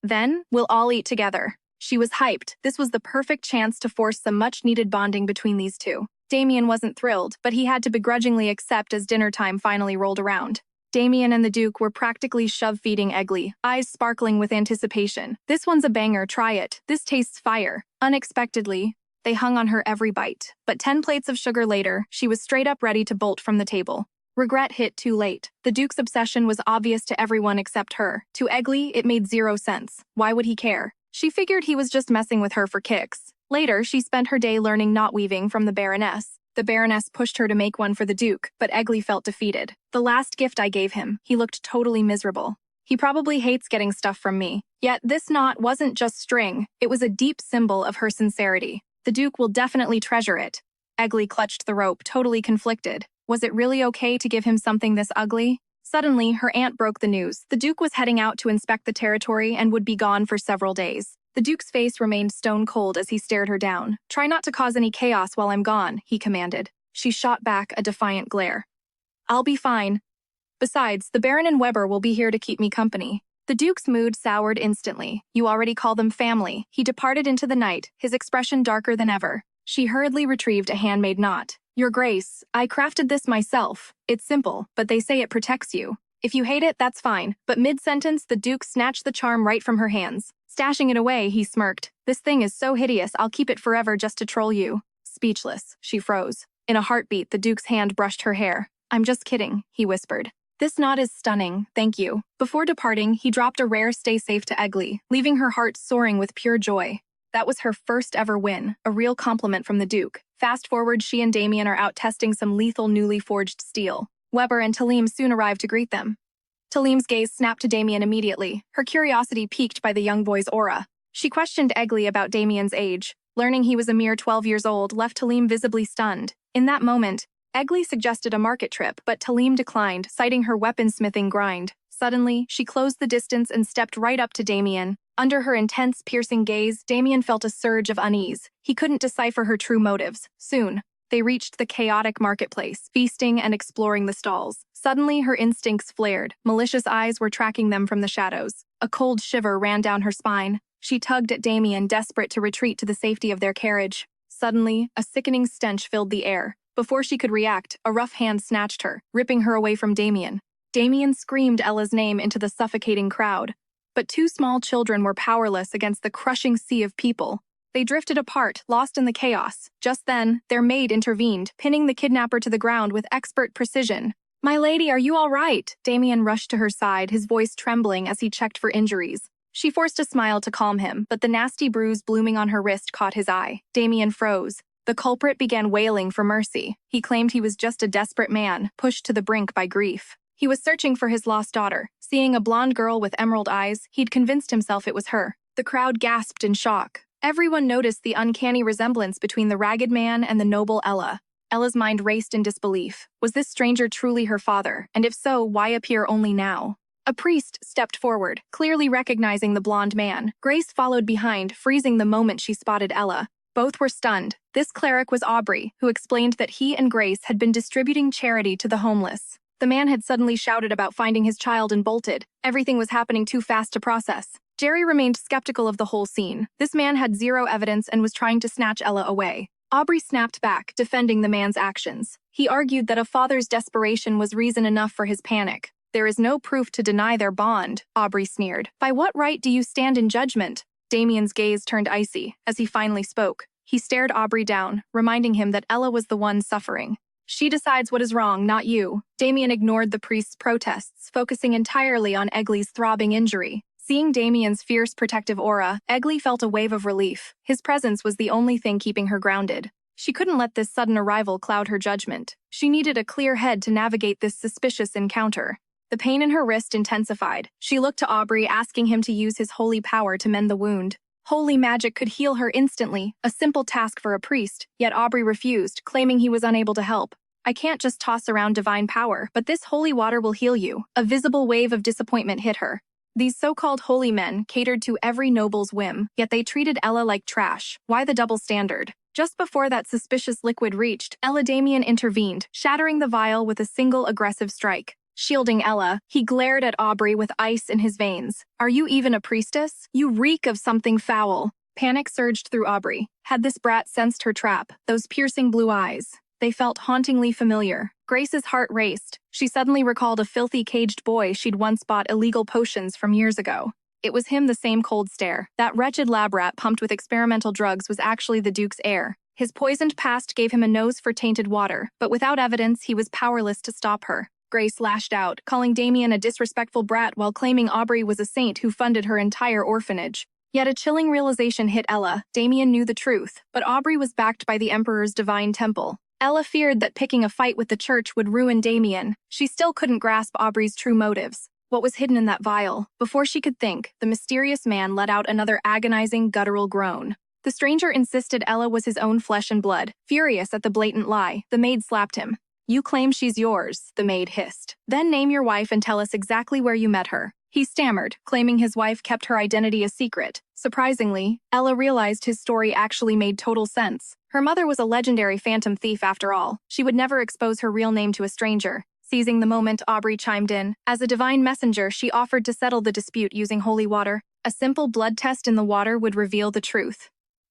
"Then, we'll all eat together." She was hyped. This was the perfect chance to force some much-needed bonding between these two. Damien wasn't thrilled, but he had to begrudgingly accept as dinner time finally rolled around. Damien and the Duke were practically shove-feeding Egli, eyes sparkling with anticipation. "This one's a banger, try it. This tastes fire." Unexpectedly, they hung on her every bite. But 10 plates of sugar later, she was straight up ready to bolt from the table. Regret hit too late. The Duke's obsession was obvious to everyone except her. To Egli, it made 0 sense. Why would he care? She figured he was just messing with her for kicks. Later, she spent her day learning knot weaving from the Baroness. The Baroness pushed her to make one for the Duke, but Egli felt defeated. "The last gift I gave him, he looked totally miserable. He probably hates getting stuff from me." Yet this knot wasn't just string, it was a deep symbol of her sincerity. "The Duke will definitely treasure it." Egli clutched the rope, totally conflicted. Was it really okay to give him something this ugly? Suddenly, her aunt broke the news. The Duke was heading out to inspect the territory and would be gone for several days. The Duke's face remained stone cold as he stared her down. "Try not to cause any chaos while I'm gone," he commanded. She shot back a defiant glare. "I'll be fine. Besides, the Baron and Weber will be here to keep me company." The Duke's mood soured instantly. "You already call them family." He departed into the night, his expression darker than ever. She hurriedly retrieved a handmade knot. "Your Grace, I crafted this myself. It's simple, but they say it protects you. If you hate it, that's fine." But mid-sentence, the Duke snatched the charm right from her hands. Stashing it away, he smirked. "This thing is so hideous, I'll keep it forever just to troll you." Speechless, she froze. In a heartbeat, the Duke's hand brushed her hair. "I'm just kidding," he whispered. "This knot is stunning, thank you." Before departing, he dropped a rare stay safe to Egli, leaving her heart soaring with pure joy. That was her first ever win, a real compliment from the Duke. Fast forward, she and Damien are out testing some lethal newly forged steel. Weber and Talim soon arrive to greet them. Talim's gaze snapped to Damien immediately, her curiosity piqued by the young boy's aura. She questioned Egli about Damien's age. Learning he was a mere 12 years old left Talim visibly stunned. In that moment, Egli suggested a market trip, but Talim declined, citing her weaponsmithing grind. Suddenly, she closed the distance and stepped right up to Damien. Under her intense, piercing gaze, Damien felt a surge of unease. He couldn't decipher her true motives. Soon, they reached the chaotic marketplace, feasting and exploring the stalls. Suddenly, her instincts flared. Malicious eyes were tracking them from the shadows. A cold shiver ran down her spine. She tugged at Damien, desperate to retreat to the safety of their carriage. Suddenly, a sickening stench filled the air. Before she could react, a rough hand snatched her, ripping her away from Damien. Damien screamed Ella's name into the suffocating crowd. But 2 small children were powerless against the crushing sea of people. They drifted apart, lost in the chaos. Just then, their maid intervened, pinning the kidnapper to the ground with expert precision. "My lady, are you all right?" Damien rushed to her side, his voice trembling as he checked for injuries. She forced a smile to calm him, but the nasty bruise blooming on her wrist caught his eye. Damien froze. The culprit began wailing for mercy. He claimed he was just a desperate man, pushed to the brink by grief. He was searching for his lost daughter. Seeing a blonde girl with emerald eyes, he'd convinced himself it was her. The crowd gasped in shock. Everyone noticed the uncanny resemblance between the ragged man and the noble Ella. Ella's mind raced in disbelief. Was this stranger truly her father? And if so, why appear only now? A priest stepped forward, clearly recognizing the blonde man. Grace followed behind, freezing the moment she spotted Ella. Both were stunned. This cleric was Aubrey, who explained that he and Grace had been distributing charity to the homeless. The man had suddenly shouted about finding his child and bolted. Everything was happening too fast to process. Jerry remained skeptical of the whole scene. This man had zero evidence and was trying to snatch Ella away. Aubrey snapped back, defending the man's actions. He argued that a father's desperation was reason enough for his panic. "There is no proof to deny their bond," Aubrey sneered. "By what right do you stand in judgment?" Damien's gaze turned icy as he finally spoke. He stared Aubrey down, reminding him that Ella was the one suffering. "She decides what is wrong, not you." Damien ignored the priest's protests, focusing entirely on Egli's throbbing injury. Seeing Damien's fierce protective aura, Egli felt a wave of relief. His presence was the only thing keeping her grounded. She couldn't let this sudden arrival cloud her judgment. She needed a clear head to navigate this suspicious encounter. The pain in her wrist intensified. She looked to Aubrey, asking him to use his holy power to mend the wound. Holy magic could heal her instantly, a simple task for a priest, yet Aubrey refused, claiming he was unable to help. I can't just toss around divine power, but this holy water will heal you. A visible wave of disappointment hit her. These so-called holy men catered to every noble's whim, yet they treated Ella like trash. Why the double standard? Just before that suspicious liquid reached, Damien intervened, shattering the vial with a single aggressive strike. Shielding Ella, he glared at Aubrey with ice in his veins. Are you even a priestess? You reek of something foul. Panic surged through Aubrey. Had this brat sensed her trap? Those piercing blue eyes. They felt hauntingly familiar. Grace's heart raced. She suddenly recalled a filthy caged boy she'd once bought illegal potions from years ago. It was him, the same cold stare. That wretched lab rat pumped with experimental drugs was actually the Duke's heir. His poisoned past gave him a nose for tainted water, but without evidence, he was powerless to stop her. Grace lashed out, calling Damien a disrespectful brat while claiming Aubrey was a saint who funded her entire orphanage. Yet a chilling realization hit Ella. Damien knew the truth, but Aubrey was backed by the Emperor's divine temple. Ella feared that picking a fight with the church would ruin Damien. She still couldn't grasp Aubrey's true motives. What was hidden in that vial? Before she could think, the mysterious man let out another agonizing, guttural groan. The stranger insisted Ella was his own flesh and blood. Furious at the blatant lie, the maid slapped him. You claim she's yours, the maid hissed. Then name your wife and tell us exactly where you met her. He stammered, claiming his wife kept her identity a secret. Surprisingly, Ella realized his story actually made total sense. Her mother was a legendary phantom thief after all. She would never expose her real name to a stranger. Seizing the moment, Aubrey chimed in. As a divine messenger, she offered to settle the dispute using holy water. A simple blood test in the water would reveal the truth.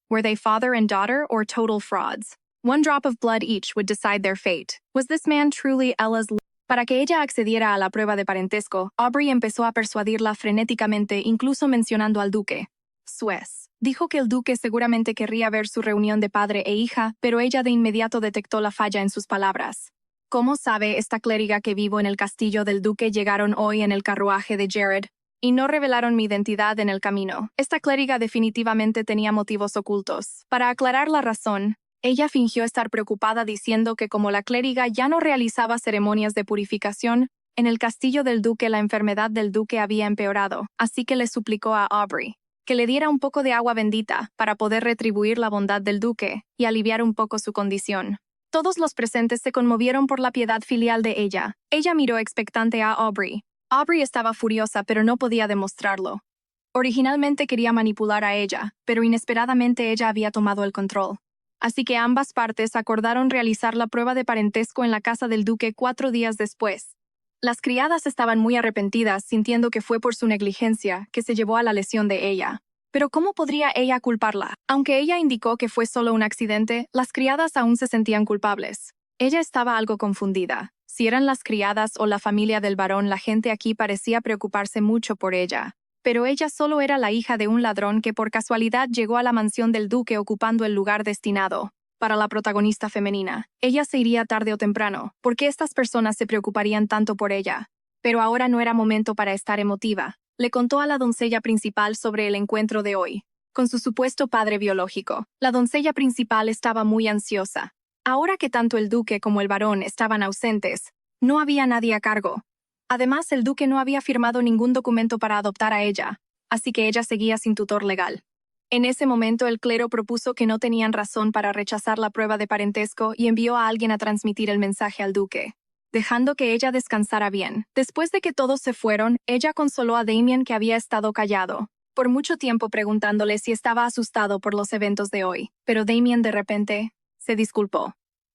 Were they father and daughter or total frauds? One drop of blood each would decide their fate. Was this man truly Ella's? Para que ella accediera a la prueba de parentesco, Aubrey empezó a persuadirla frenéticamente, incluso mencionando al duque. Suez. Dijo que el duque seguramente querría ver su reunión de padre e hija, pero ella de inmediato detectó la falla en sus palabras. ¿Cómo sabe esta clériga que vivo en el castillo del duque llegaron hoy en el carruaje de Jared? Y no revelaron mi identidad en el camino. Esta clériga definitivamente tenía motivos ocultos. Para aclarar la razón, ella fingió estar preocupada diciendo que como la clériga ya no realizaba ceremonias de purificación, en el castillo del duque la enfermedad del duque había empeorado, así que le suplicó a Aubrey que le diera un poco de agua bendita para poder retribuir la bondad del duque y aliviar un poco su condición. Todos los presentes se conmovieron por la piedad filial de ella. Ella miró expectante a Aubrey. Aubrey estaba furiosa, pero no podía demostrarlo. Originalmente quería manipular a ella, pero inesperadamente ella había tomado el control. Así que ambas partes acordaron realizar la prueba de parentesco en la casa del duque 4 días después. Las criadas estaban muy arrepentidas, sintiendo que fue por su negligencia que se llevó a la lesión de ella. Pero ¿cómo podría ella culparla? Aunque ella indicó que fue solo un accidente, las criadas aún se sentían culpables. Ella estaba algo confundida. Si eran las criadas o la familia del varón, la gente aquí parecía preocuparse mucho por ella. Pero ella solo era la hija de un ladrón que por casualidad llegó a la mansión del duque ocupando el lugar destinado para la protagonista femenina. Ella se iría tarde o temprano. ¿Por qué estas personas se preocuparían tanto por ella? Pero ahora no era momento para estar emotiva. Le contó a la doncella principal sobre el encuentro de hoy, con su supuesto padre biológico. La doncella principal estaba muy ansiosa. Ahora que tanto el duque como el varón estaban ausentes, no había nadie a cargo. Además, el duque no había firmado ningún documento para adoptar a ella, así que ella seguía sin tutor legal. En ese momento, el clero propuso que no tenían razón para rechazar la prueba de parentesco y envió a alguien a transmitir el mensaje al duque, dejando que ella descansara bien. Después de que todos se fueron, ella consoló a Damien, que había estado callado por mucho tiempo, preguntándole si estaba asustado por los eventos de hoy. Pero Damien de repente se disculpó.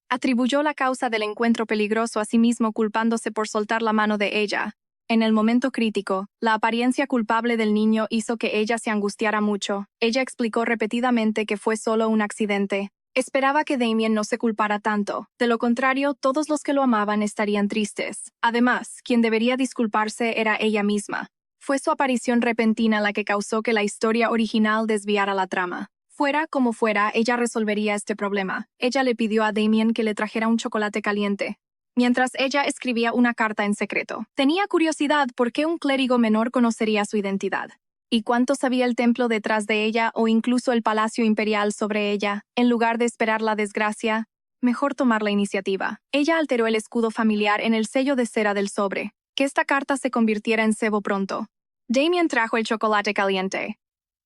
Atribuyó la causa del encuentro peligroso a sí mismo, culpándose por soltar la mano de ella. En el momento crítico, la apariencia culpable del niño hizo que ella se angustiara mucho. Ella explicó repetidamente que fue solo un accidente. Esperaba que Damien no se culpara tanto. De lo contrario, todos los que lo amaban estarían tristes. Además, quien debería disculparse era ella misma. Fue su aparición repentina la que causó que la historia original desviara la trama. Fuera como fuera, ella resolvería este problema. Ella le pidió a Damien que le trajera un chocolate caliente, mientras ella escribía una carta en secreto. Tenía curiosidad por qué un clérigo menor conocería su identidad. ¿Y cuánto sabía el templo detrás de ella o incluso el palacio imperial sobre ella? En lugar de esperar la desgracia, mejor tomar la iniciativa. Ella alteró el escudo familiar en el sello de cera del sobre. Que esta carta se convirtiera en cebo pronto. Damien trajo el chocolate caliente.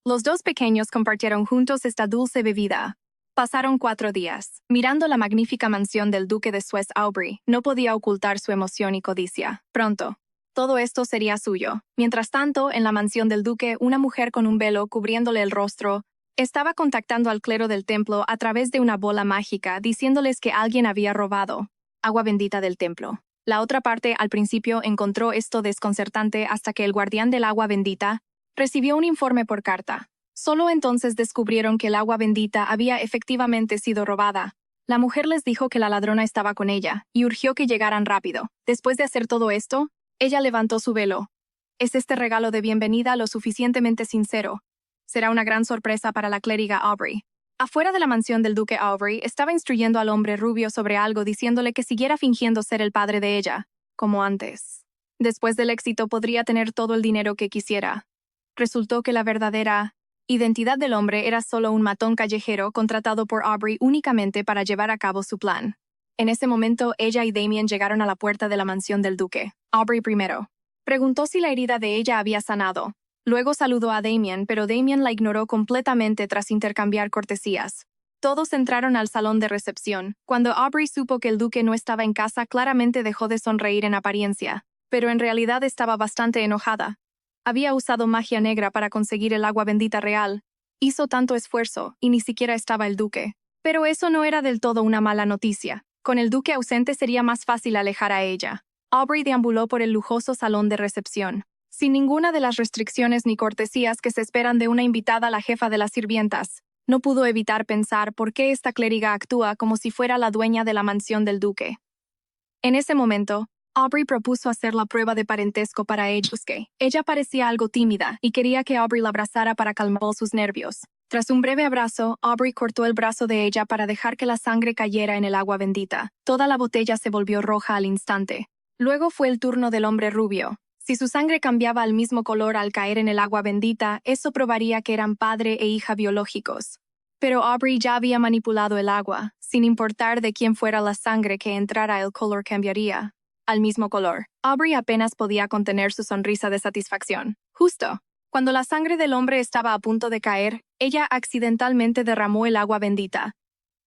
Los dos pequeños compartieron juntos esta dulce bebida. Pasaron 4 días. Mirando la magnífica mansión del duque de Suez Aubrey, no podía ocultar su emoción y codicia. Pronto, todo esto sería suyo. Mientras tanto, en la mansión del duque, una mujer con un velo cubriéndole el rostro estaba contactando al clero del templo a través de una bola mágica, diciéndoles que alguien había robado agua bendita del templo. La otra parte, al principio, encontró esto desconcertante hasta que el guardián del agua bendita recibió un informe por carta. Solo entonces descubrieron que el agua bendita había efectivamente sido robada. La mujer les dijo que la ladrona estaba con ella y urgió que llegaran rápido. Después de hacer todo esto, ella levantó su velo. ¿Es este regalo de bienvenida lo suficientemente sincero? Será una gran sorpresa para la clériga Aubrey. Afuera de la mansión del duque Aubrey estaba instruyendo al hombre rubio sobre algo diciéndole que siguiera fingiendo ser el padre de ella, como antes. Después del éxito podría tener todo el dinero que quisiera. Resultó que la verdadera identidad del hombre era solo un matón callejero contratado por Aubrey únicamente para llevar a cabo su plan. En ese momento, ella y Damien llegaron a la puerta de la mansión del duque. Aubrey primero preguntó si la herida de ella había sanado. Luego saludó a Damien, pero Damien la ignoró completamente tras intercambiar cortesías. Todos entraron al salón de recepción. Cuando Aubrey supo que el duque no estaba en casa, claramente dejó de sonreír en apariencia, pero en realidad estaba bastante enojada. Había usado magia negra para conseguir el agua bendita real. Hizo tanto esfuerzo, y ni siquiera estaba el duque. Pero eso no era del todo una mala noticia. Con el duque ausente sería más fácil alejar a ella. Aubrey deambuló por el lujoso salón de recepción, sin ninguna de las restricciones ni cortesías que se esperan de una invitada a la jefa de las sirvientas. No pudo evitar pensar por qué esta clériga actúa como si fuera la dueña de la mansión del duque. En ese momento, Aubrey propuso hacer la prueba de parentesco para ella. Ella parecía algo tímida y quería que Aubrey la abrazara para calmar sus nervios. Tras un breve abrazo, Aubrey cortó el brazo de ella para dejar que la sangre cayera en el agua bendita. Toda la botella se volvió roja al instante. Luego fue el turno del hombre rubio. Si su sangre cambiaba al mismo color al caer en el agua bendita, eso probaría que eran padre e hija biológicos. Pero Aubrey ya había manipulado el agua. Sin importar de quién fuera la sangre que entrara, el color cambiaría al mismo color. Aubrey apenas podía contener su sonrisa de satisfacción. Justo cuando la sangre del hombre estaba a punto de caer, ella accidentalmente derramó el agua bendita.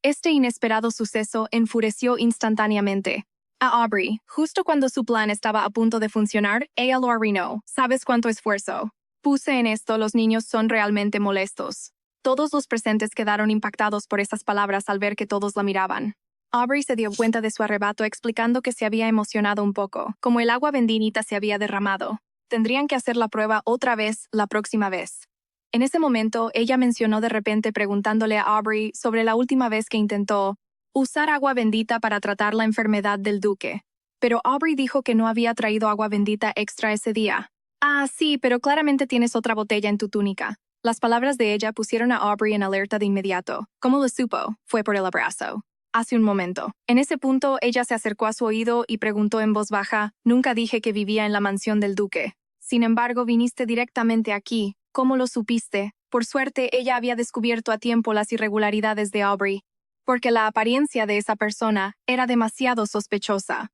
Este inesperado suceso enfureció instantáneamente a Aubrey. Justo cuando su plan estaba a punto de funcionar, ella lo arruinó. ¿Sabes cuánto esfuerzo puse en esto? Los niños son realmente molestos. Todos los presentes quedaron impactados por esas palabras al ver que todos la miraban. Aubrey se dio cuenta de su arrebato explicando que se había emocionado un poco, como el agua bendita se había derramado. Tendrían que hacer la prueba otra vez la próxima vez. En ese momento, ella mencionó de repente preguntándole a Aubrey sobre la última vez que intentó usar agua bendita para tratar la enfermedad del duque. Pero Aubrey dijo que no había traído agua bendita extra ese día. Ah, sí, pero claramente tienes otra botella en tu túnica. Las palabras de ella pusieron a Aubrey en alerta de inmediato. ¿Cómo lo supo? Fue por el abrazo. Hace un momento. En ese punto, ella se acercó a su oído y preguntó en voz baja, «Nunca dije que vivía en la mansión del duque. Sin embargo, viniste directamente aquí. ¿Cómo lo supiste?» Por suerte, ella había descubierto a tiempo las irregularidades de Aubrey, porque la apariencia de esa persona era demasiado sospechosa.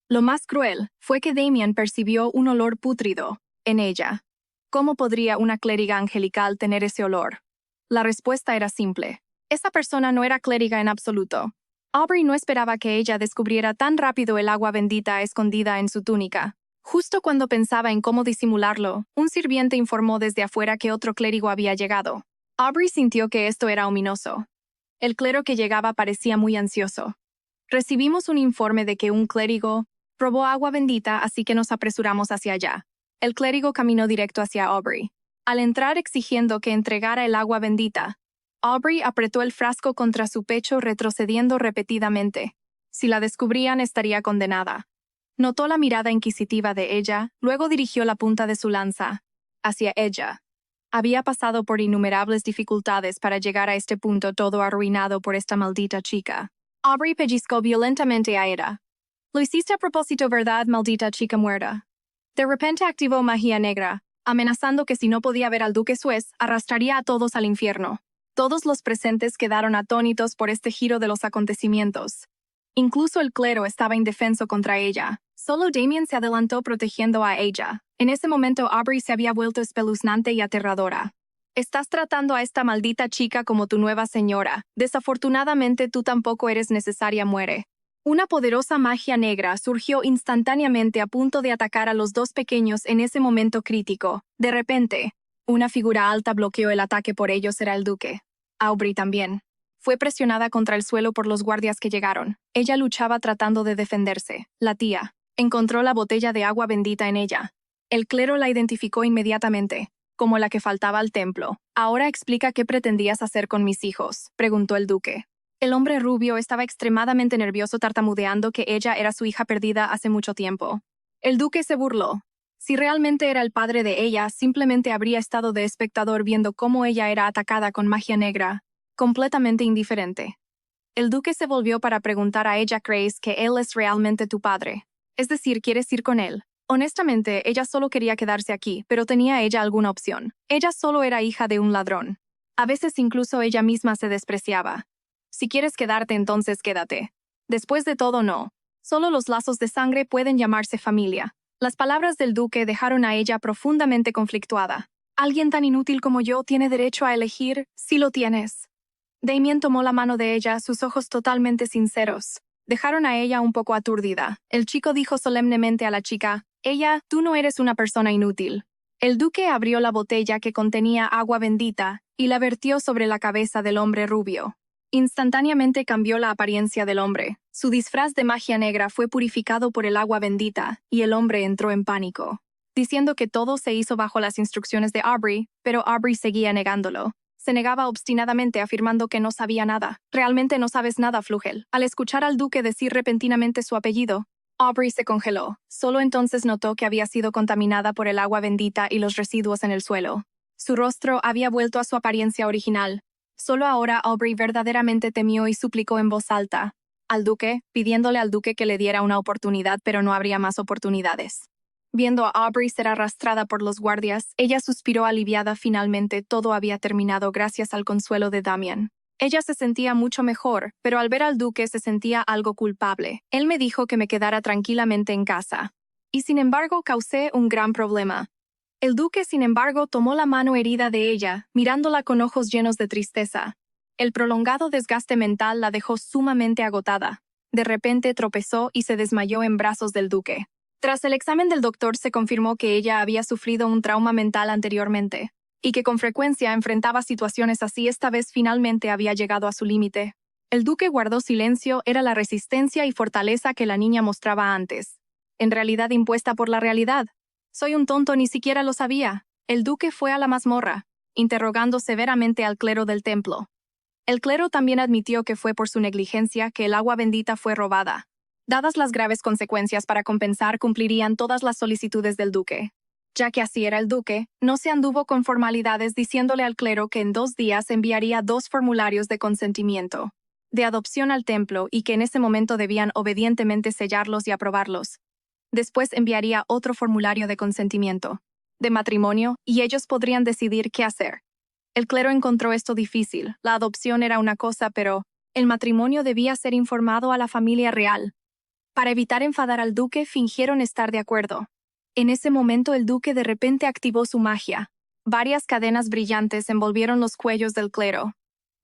Lo más cruel fue que Damien percibió un olor pútrido en ella. ¿Cómo podría una clériga angelical tener ese olor? La respuesta era simple. Esa persona no era clériga en absoluto. Aubrey no esperaba que ella descubriera tan rápido el agua bendita escondida en su túnica. Justo cuando pensaba en cómo disimularlo, un sirviente informó desde afuera que otro clérigo había llegado. Aubrey sintió que esto era ominoso. El clero que llegaba parecía muy ansioso. Recibimos un informe de que un clérigo robó agua bendita, así que nos apresuramos hacia allá. El clérigo caminó directo hacia Aubrey. Al entrar exigiendo que entregara el agua bendita, Aubrey apretó el frasco contra su pecho retrocediendo repetidamente. Si la descubrían, estaría condenada. Notó la mirada inquisitiva de ella, luego dirigió la punta de su lanza hacia ella. Había pasado por innumerables dificultades para llegar a este punto, todo arruinado por esta maldita chica. Aubrey pellizcó violentamente a Ada. Lo hiciste a propósito, ¿verdad, maldita chica muerta? De repente activó magia negra. amenazando que si no podía ver al duque Suez, arrastraría a todos al infierno. Todos los presentes quedaron atónitos por este giro de los acontecimientos. Incluso el clero estaba indefenso contra ella. Solo Damien se adelantó protegiendo a ella. En ese momento Aubrey se había vuelto espeluznante y aterradora. Estás tratando a esta maldita chica como tu nueva señora. Desafortunadamente tú tampoco eres necesaria, muere. Una poderosa magia negra surgió instantáneamente a punto de atacar a los dos pequeños en ese momento crítico. De repente, una figura alta bloqueó el ataque. Por ellos era el duque. Aubrey también. Fue presionada contra el suelo por los guardias que llegaron. Ella luchaba tratando de defenderse. La tía encontró la botella de agua bendita en ella. El clero la identificó inmediatamente, como la que faltaba al templo. «Ahora explica qué pretendías hacer con mis hijos», preguntó el duque. El hombre rubio estaba extremadamente nervioso, tartamudeando que ella era su hija perdida hace mucho tiempo. El duque se burló. Si realmente era el padre de ella, simplemente habría estado de espectador viendo cómo ella era atacada con magia negra, completamente indiferente. El duque se volvió para preguntar a ella: ¿crees que él es realmente tu padre? Es decir, ¿quieres ir con él? Honestamente, ella solo quería quedarse aquí, pero ¿tenía ella alguna opción? Ella solo era hija de un ladrón. A veces incluso ella misma se despreciaba. Si quieres quedarte, entonces quédate. Después de todo, no. Solo los lazos de sangre pueden llamarse familia. Las palabras del duque dejaron a ella profundamente conflictuada. Alguien tan inútil como yo tiene derecho a elegir. Sí lo tienes. Damien tomó la mano de ella, sus ojos totalmente sinceros. Dejaron a ella un poco aturdida. El chico dijo solemnemente a la chica: tú no eres una persona inútil. El duque abrió la botella que contenía agua bendita y la vertió sobre la cabeza del hombre rubio. Instantáneamente cambió la apariencia del hombre. Su disfraz de magia negra fue purificado por el agua bendita y el hombre entró en pánico, diciendo que todo se hizo bajo las instrucciones de Aubrey, pero Aubrey seguía negándolo. Se negaba obstinadamente, afirmando que no sabía nada. «Realmente no sabes nada, Flugel». Al escuchar al duque decir repentinamente su apellido, Aubrey se congeló. Solo entonces notó que había sido contaminada por el agua bendita y los residuos en el suelo. Su rostro había vuelto a su apariencia original. Solo ahora Aubrey verdaderamente temió y suplicó en voz alta al duque, pidiéndole al duque que le diera una oportunidad, pero no habría más oportunidades. Viendo a Aubrey ser arrastrada por los guardias, ella suspiró aliviada. Finalmente todo había terminado gracias al consuelo de Damien. Ella se sentía mucho mejor, pero al ver al duque se sentía algo culpable. Él me dijo que me quedara tranquilamente en casa. Y sin embargo causé un gran problema. El duque, sin embargo, tomó la mano herida de ella, mirándola con ojos llenos de tristeza. El prolongado desgaste mental la dejó sumamente agotada. De repente tropezó y se desmayó en brazos del duque. Tras el examen del doctor se confirmó que ella había sufrido un trauma mental anteriormente, y que con frecuencia enfrentaba situaciones así. Esta vez finalmente había llegado a su límite. El duque guardó silencio. Era la resistencia y fortaleza que la niña mostraba antes, en realidad impuesta por la realidad. «Soy un tonto, ni siquiera lo sabía». El duque fue a la mazmorra, interrogando severamente al clero del templo. El clero también admitió que fue por su negligencia que el agua bendita fue robada. Dadas las graves consecuencias, para compensar cumplirían todas las solicitudes del duque. Ya que así era el duque, no se anduvo con formalidades, diciéndole al clero que en 2 días enviaría 2 formularios de consentimiento de adopción al templo y que en ese momento debían obedientemente sellarlos y aprobarlos. Después enviaría otro formulario de consentimiento de matrimonio y ellos podrían decidir qué hacer. El clero encontró esto difícil. La adopción era una cosa, pero el matrimonio debía ser informado a la familia real. Para evitar enfadar al duque, fingieron estar de acuerdo. En ese momento el duque de repente activó su magia. Varias cadenas brillantes envolvieron los cuellos del clero.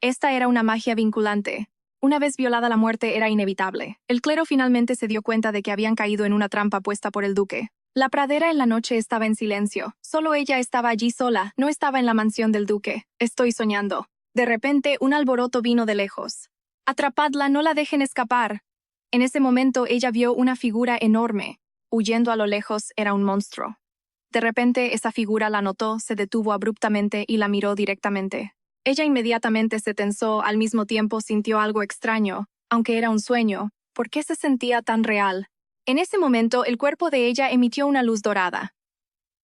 Esta era una magia vinculante. Una vez violada, la muerte era inevitable. El clero finalmente se dio cuenta de que habían caído en una trampa puesta por el duque. La pradera en la noche estaba en silencio. Solo ella estaba allí sola, no estaba en la mansión del duque. Estoy soñando. De repente, un alboroto vino de lejos. «Atrapadla, no la dejen escapar». En ese momento ella vio una figura enorme. Huyendo a lo lejos era un monstruo. De repente esa figura la notó, se detuvo abruptamente y la miró directamente. Ella inmediatamente se tensó, al mismo tiempo sintió algo extraño. Aunque era un sueño, ¿por qué se sentía tan real? En ese momento el cuerpo de ella emitió una luz dorada.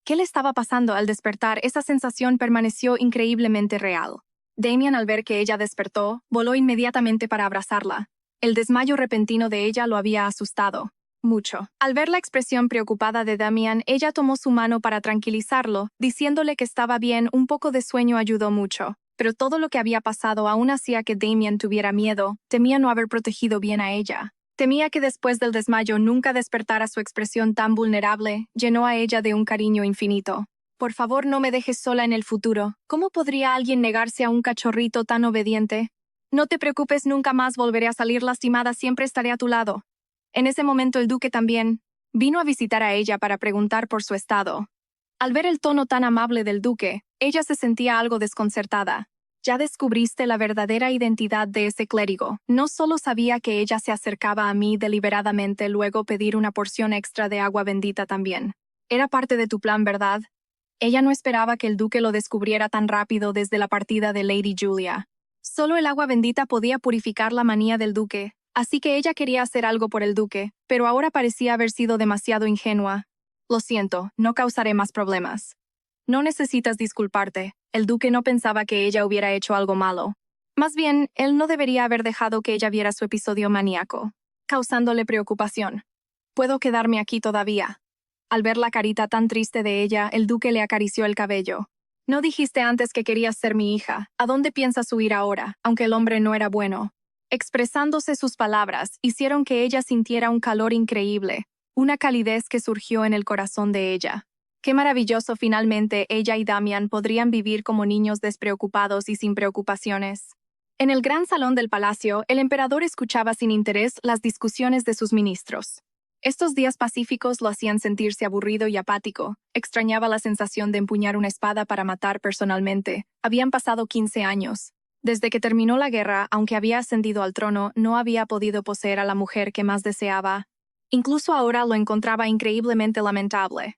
¿Qué le estaba pasando al despertar? Esa sensación permaneció increíblemente real. Damien, al ver que ella despertó, voló inmediatamente para abrazarla. El desmayo repentino de ella lo había asustado. mucho. Al ver la expresión preocupada de Damian, ella tomó su mano para tranquilizarlo, diciéndole que estaba bien, un poco de sueño ayudó mucho. Pero todo lo que había pasado aún hacía que Damian tuviera miedo, temía no haber protegido bien a ella. Temía que después del desmayo nunca despertara su expresión tan vulnerable, llenó a ella de un cariño infinito. Por favor, no me dejes sola en el futuro. ¿Cómo podría alguien negarse a un cachorrito tan obediente? No te preocupes, nunca más volveré a salir lastimada, siempre estaré a tu lado. En ese momento el duque también vino a visitar a ella para preguntar por su estado. Al ver el tono tan amable del duque, ella se sentía algo desconcertada. Ya descubriste la verdadera identidad de ese clérigo. No solo sabía que ella se acercaba a mí deliberadamente, luego pedir una porción extra de agua bendita también. Era parte de tu plan, ¿verdad? Ella no esperaba que el duque lo descubriera tan rápido desde la partida de Lady Julia. Solo el agua bendita podía purificar la manía del duque, así que ella quería hacer algo por el duque, pero ahora parecía haber sido demasiado ingenua. Lo siento, no causaré más problemas. No necesitas disculparte, el duque no pensaba que ella hubiera hecho algo malo. Más bien, él no debería haber dejado que ella viera su episodio maníaco, causándole preocupación. Puedo quedarme aquí todavía. Al ver la carita tan triste de ella, el duque le acarició el cabello. No dijiste antes que querías ser mi hija. ¿A dónde piensas huir ahora, aunque el hombre no era bueno? Expresándose sus palabras, hicieron que ella sintiera un calor increíble, una calidez que surgió en el corazón de ella. Qué maravilloso, finalmente ella y Damian podrían vivir como niños despreocupados y sin preocupaciones. En el gran salón del palacio, el emperador escuchaba sin interés las discusiones de sus ministros. Estos días pacíficos lo hacían sentirse aburrido y apático. Extrañaba la sensación de empuñar una espada para matar personalmente. Habían pasado 15 años. Desde que terminó la guerra, aunque había ascendido al trono, no había podido poseer a la mujer que más deseaba. Incluso ahora lo encontraba increíblemente lamentable.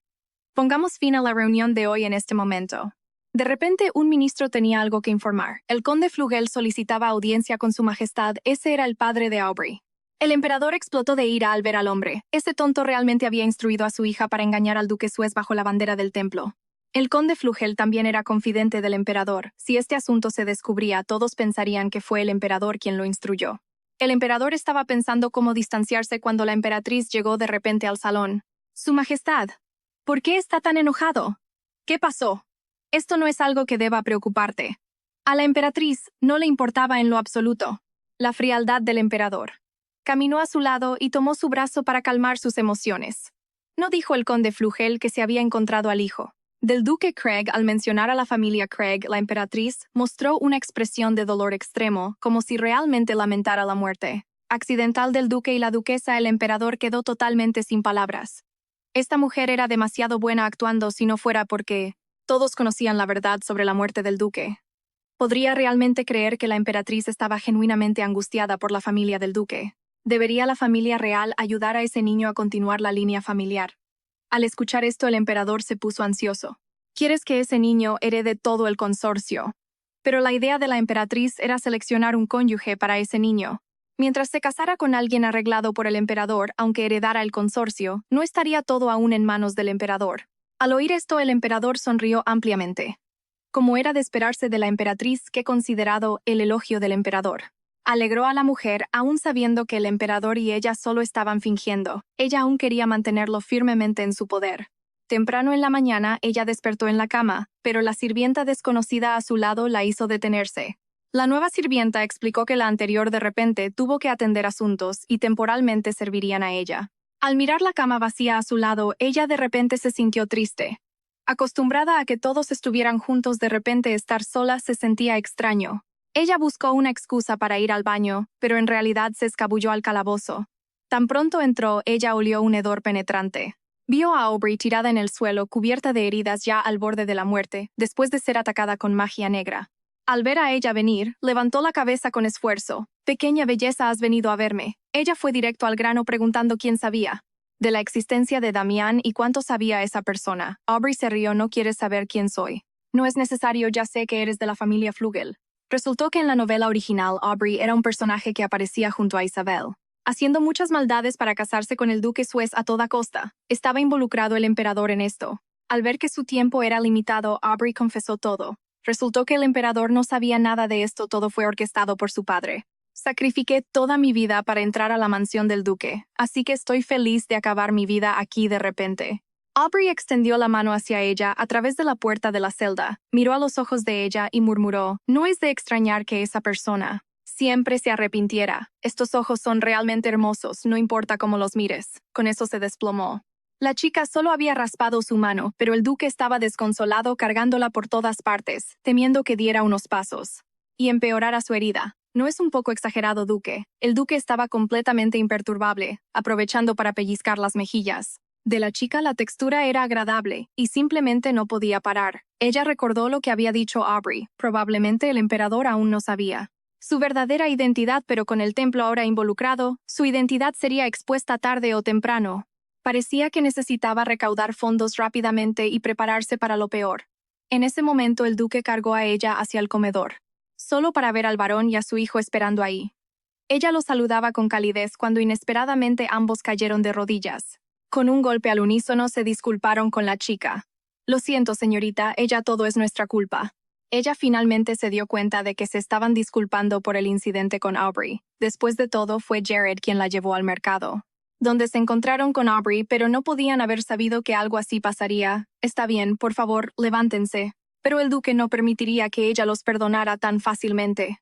Pongamos fin a la reunión de hoy en este momento. De repente, un ministro tenía algo que informar. El conde Flugel solicitaba audiencia con su majestad. Ese era el padre de Aubrey. El emperador explotó de ira al ver al hombre. Ese tonto realmente había instruido a su hija para engañar al duque Suez bajo la bandera del templo. El conde Flugel también era confidente del emperador. Si este asunto se descubría, todos pensarían que fue el emperador quien lo instruyó. El emperador estaba pensando cómo distanciarse cuando la emperatriz llegó de repente al salón. Su majestad, ¿por qué está tan enojado? ¿Qué pasó? Esto no es algo que deba preocuparte. A la emperatriz no le importaba en lo absoluto la frialdad del emperador. Caminó a su lado y tomó su brazo para calmar sus emociones. No dijo el conde Flugel que se había encontrado al hijo del duque Craig. Al mencionar a la familia Craig, la emperatriz mostró una expresión de dolor extremo, como si realmente lamentara la muerte accidental del duque y la duquesa. El emperador quedó totalmente sin palabras. Esta mujer era demasiado buena actuando si no fuera porque todos conocían la verdad sobre la muerte del duque. ¿Podría realmente creer que la emperatriz estaba genuinamente angustiada por la familia del duque? ¿Debería la familia real ayudar a ese niño a continuar la línea familiar? Al escuchar esto, el emperador se puso ansioso. ¿Quieres que ese niño herede todo el consorcio? Pero la idea de la emperatriz era seleccionar un cónyuge para ese niño. Mientras se casara con alguien arreglado por el emperador, aunque heredara el consorcio, no estaría todo aún en manos del emperador. Al oír esto, el emperador sonrió ampliamente. Como era de esperarse de la emperatriz, que considerado el elogio del emperador. Alegró a la mujer, aún sabiendo que el emperador y ella solo estaban fingiendo. Ella aún quería mantenerlo firmemente en su poder. Temprano en la mañana, ella despertó en la cama, pero la sirvienta desconocida a su lado la hizo detenerse. La nueva sirvienta explicó que la anterior de repente tuvo que atender asuntos y temporalmente servirían a ella. Al mirar la cama vacía a su lado, ella de repente se sintió triste. Acostumbrada a que todos estuvieran juntos, de repente estar sola se sentía extraño. Ella buscó una excusa para ir al baño, pero en realidad se escabulló al calabozo. Tan pronto entró, ella olió un hedor penetrante. Vio a Aubrey tirada en el suelo, cubierta de heridas ya al borde de la muerte, después de ser atacada con magia negra. Al ver a ella venir, levantó la cabeza con esfuerzo. «Pequeña belleza, has venido a verme». Ella fue directo al grano preguntando quién sabía de la existencia de Damián y cuánto sabía esa persona. Aubrey se rió. «No quieres saber quién soy. No es necesario, ya sé que eres de la familia Flugel». Resultó que en la novela original, Aubrey era un personaje que aparecía junto a Isabel, haciendo muchas maldades para casarse con el duque Suez a toda costa. Estaba involucrado el emperador en esto. Al ver que su tiempo era limitado, Aubrey confesó todo. Resultó que el emperador no sabía nada de esto, todo fue orquestado por su padre. Sacrifiqué toda mi vida para entrar a la mansión del duque, así que estoy feliz de acabar mi vida aquí de repente. Aubrey extendió la mano hacia ella a través de la puerta de la celda, miró a los ojos de ella y murmuró, no es de extrañar que esa persona siempre se arrepintiera. Estos ojos son realmente hermosos, no importa cómo los mires. Con eso se desplomó. La chica solo había raspado su mano, pero el duque estaba desconsolado cargándola por todas partes, temiendo que diera unos pasos y empeorara su herida. No es un poco exagerado, duque. El duque estaba completamente imperturbable, aprovechando para pellizcar las mejillas. De la chica la textura era agradable, y simplemente no podía parar. Ella recordó lo que había dicho Aubrey. Probablemente el emperador aún no sabía su verdadera identidad, pero con el templo ahora involucrado, su identidad sería expuesta tarde o temprano. Parecía que necesitaba recaudar fondos rápidamente y prepararse para lo peor. En ese momento el duque cargó a ella hacia el comedor, solo para ver al varón y a su hijo esperando ahí. Ella lo saludaba con calidez cuando inesperadamente ambos cayeron de rodillas. Con un golpe al unísono se disculparon con la chica. Lo siento, señorita, todo es nuestra culpa. Ella finalmente se dio cuenta de que se estaban disculpando por el incidente con Aubrey. Después de todo, fue Jared quien la llevó al mercado, donde se encontraron con Aubrey, pero no podían haber sabido que algo así pasaría. Está bien, por favor, levántense. Pero el duque no permitiría que ella los perdonara tan fácilmente.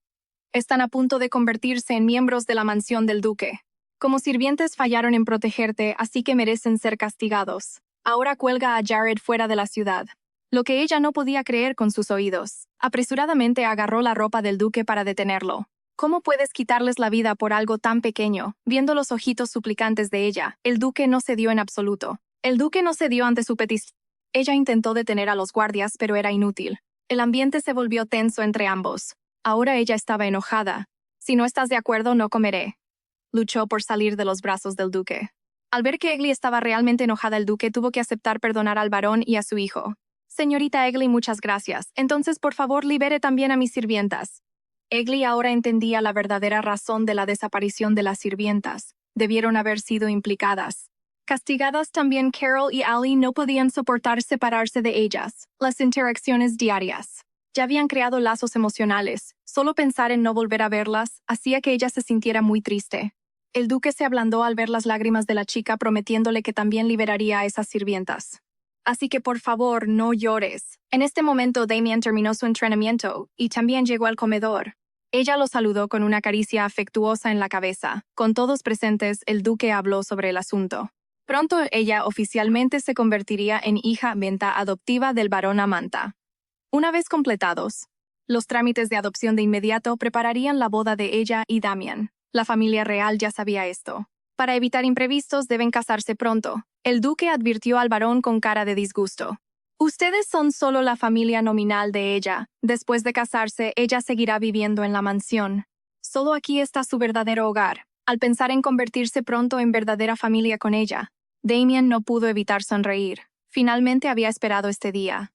Están a punto de convertirse en miembros de la mansión del duque. Como sirvientes fallaron en protegerte, así que merecen ser castigados. Ahora cuelga a Jared fuera de la ciudad. Lo que ella no podía creer con sus oídos. Apresuradamente agarró la ropa del duque para detenerlo. ¿Cómo puedes quitarles la vida por algo tan pequeño? Viendo los ojitos suplicantes de ella, el duque no cedió en absoluto. El duque no cedió ante su petición. Ella intentó detener a los guardias, pero era inútil. El ambiente se volvió tenso entre ambos. Ahora ella estaba enojada. Si no estás de acuerdo, no comeré. Luchó por salir de los brazos del duque. Al ver que Egli estaba realmente enojada, el duque tuvo que aceptar perdonar al varón y a su hijo. Señorita Egli, muchas gracias. Entonces, por favor, libere también a mis sirvientas. Egli ahora entendía la verdadera razón de la desaparición de las sirvientas. Debieron haber sido implicadas. Castigadas también, Carol y Allie no podían soportar separarse de ellas. Las interacciones diarias ya habían creado lazos emocionales. Solo pensar en no volver a verlas hacía que ella se sintiera muy triste. El duque se ablandó al ver las lágrimas de la chica, prometiéndole que también liberaría a esas sirvientas. Así que por favor, no llores. En este momento Damien terminó su entrenamiento y también llegó al comedor. Ella lo saludó con una caricia afectuosa en la cabeza. Con todos presentes, el duque habló sobre el asunto. Pronto ella oficialmente se convertiría en hija venta adoptiva del barón Amanta. Una vez completados los trámites de adopción, de inmediato prepararían la boda de ella y Damien. La familia real ya sabía esto. Para evitar imprevistos deben casarse pronto. El duque advirtió al varón con cara de disgusto. Ustedes son solo la familia nominal de ella. Después de casarse, ella seguirá viviendo en la mansión. Solo aquí está su verdadero hogar. Al pensar en convertirse pronto en verdadera familia con ella, Damien no pudo evitar sonreír. Finalmente había esperado este día.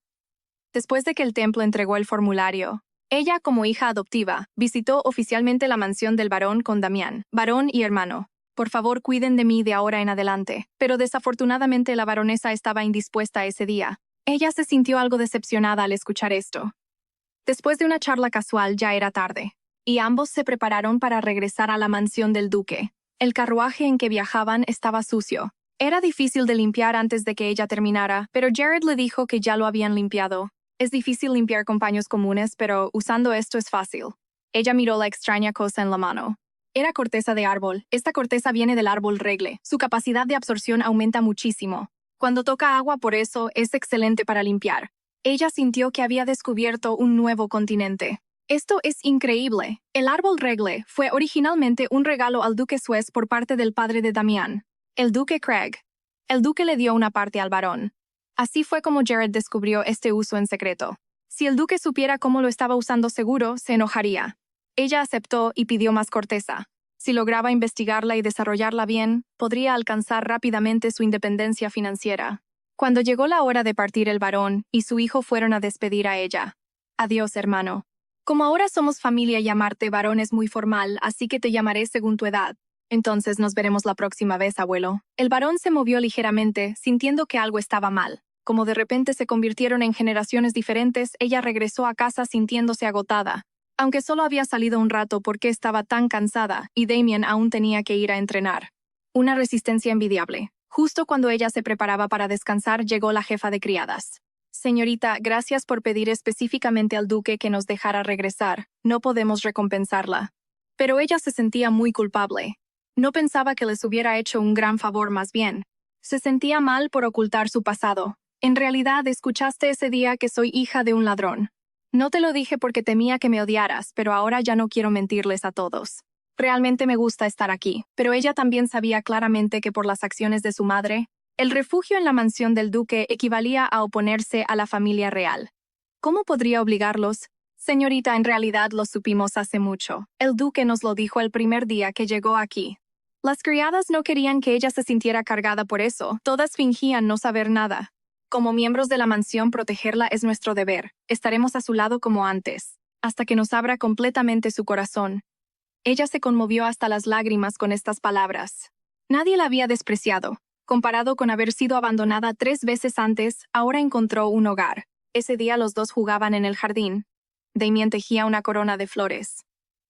Después de que el templo entregó el formulario, ella, como hija adoptiva, visitó oficialmente la mansión del varón con Damián, varón y hermano. Por favor, cuiden de mí de ahora en adelante. Pero desafortunadamente la baronesa estaba indispuesta ese día. Ella se sintió algo decepcionada al escuchar esto. Después de una charla casual ya era tarde, y ambos se prepararon para regresar a la mansión del duque. El carruaje en que viajaban estaba sucio. Era difícil de limpiar antes de que ella terminara, pero Jared le dijo que ya lo habían limpiado. Es difícil limpiar con paños comunes, pero usando esto es fácil. Ella miró la extraña cosa en la mano. Era corteza de árbol. Esta corteza viene del árbol regle. Su capacidad de absorción aumenta muchísimo. Cuando toca agua, por eso, es excelente para limpiar. Ella sintió que había descubierto un nuevo continente. Esto es increíble. El árbol regle fue originalmente un regalo al duque Suez por parte del padre de Damián, el duque Craig. El duque le dio una parte al varón. Así fue como Jared descubrió este uso en secreto. Si el duque supiera cómo lo estaba usando, seguro se enojaría. Ella aceptó y pidió más corteza. Si lograba investigarla y desarrollarla bien, podría alcanzar rápidamente su independencia financiera. Cuando llegó la hora de partir, el varón y su hijo fueron a despedir a ella. Adiós, hermano. Como ahora somos familia, llamarte varón es muy formal, así que te llamaré según tu edad. Entonces nos veremos la próxima vez, abuelo. El varón se movió ligeramente, sintiendo que algo estaba mal. Como de repente se convirtieron en generaciones diferentes, ella regresó a casa sintiéndose agotada. aunque solo había salido un rato porque estaba tan cansada y Damien aún tenía que ir a entrenar. Una resistencia envidiable. Justo cuando ella se preparaba para descansar, llegó la jefa de criadas. Señorita, gracias por pedir específicamente al duque que nos dejara regresar. No podemos recompensarla. Pero ella se sentía muy culpable. No pensaba que les hubiera hecho un gran favor, más bien. Se sentía mal por ocultar su pasado. En realidad, escuchaste ese día que soy hija de un ladrón. No te lo dije porque temía que me odiaras, pero ahora ya no quiero mentirles a todos. Realmente me gusta estar aquí, pero ella también sabía claramente que por las acciones de su madre, el refugio en la mansión del duque equivalía a oponerse a la familia real. ¿Cómo podría obligarlos? Señorita, en realidad lo supimos hace mucho. El duque nos lo dijo el primer día que llegó aquí. Las criadas no querían que ella se sintiera cargada por eso. Todas fingían no saber nada. Como miembros de la mansión, protegerla es nuestro deber. Estaremos a su lado como antes, hasta que nos abra completamente su corazón. Ella se conmovió hasta las lágrimas con estas palabras. Nadie la había despreciado. Comparado con haber sido abandonada 3 veces antes, ahora encontró un hogar. Ese día los dos jugaban en el jardín. Damien tejía una corona de flores.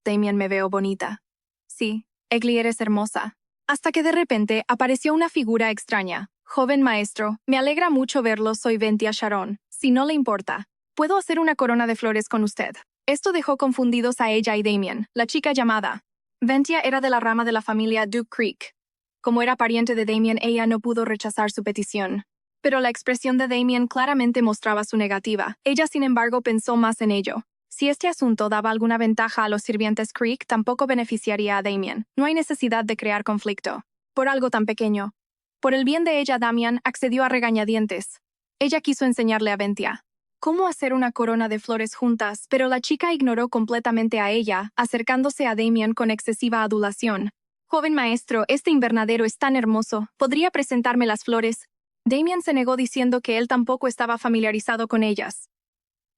Damien, me veo bonita. Sí, Egli, eres hermosa. Hasta que de repente apareció una figura extraña. Joven maestro, me alegra mucho verlo, soy Ventia Sharon. Si no le importa, puedo hacer una corona de flores con usted. Esto dejó confundidos a ella y Damien, la chica llamada. Ventia era de la rama de la familia Duke Creek. Como era pariente de Damien, ella no pudo rechazar su petición. Pero la expresión de Damien claramente mostraba su negativa. Ella, sin embargo, pensó más en ello. Si este asunto daba alguna ventaja a los sirvientes Creek, tampoco beneficiaría a Damien. No hay necesidad de crear conflicto. Por algo tan pequeño. Por el bien de ella, Damian accedió a regañadientes. Ella quiso enseñarle a Ventia cómo hacer una corona de flores juntas, pero la chica ignoró completamente a ella, acercándose a Damien con excesiva adulación. Joven maestro, este invernadero es tan hermoso. ¿Podría presentarme las flores? Damien se negó diciendo que él tampoco estaba familiarizado con ellas.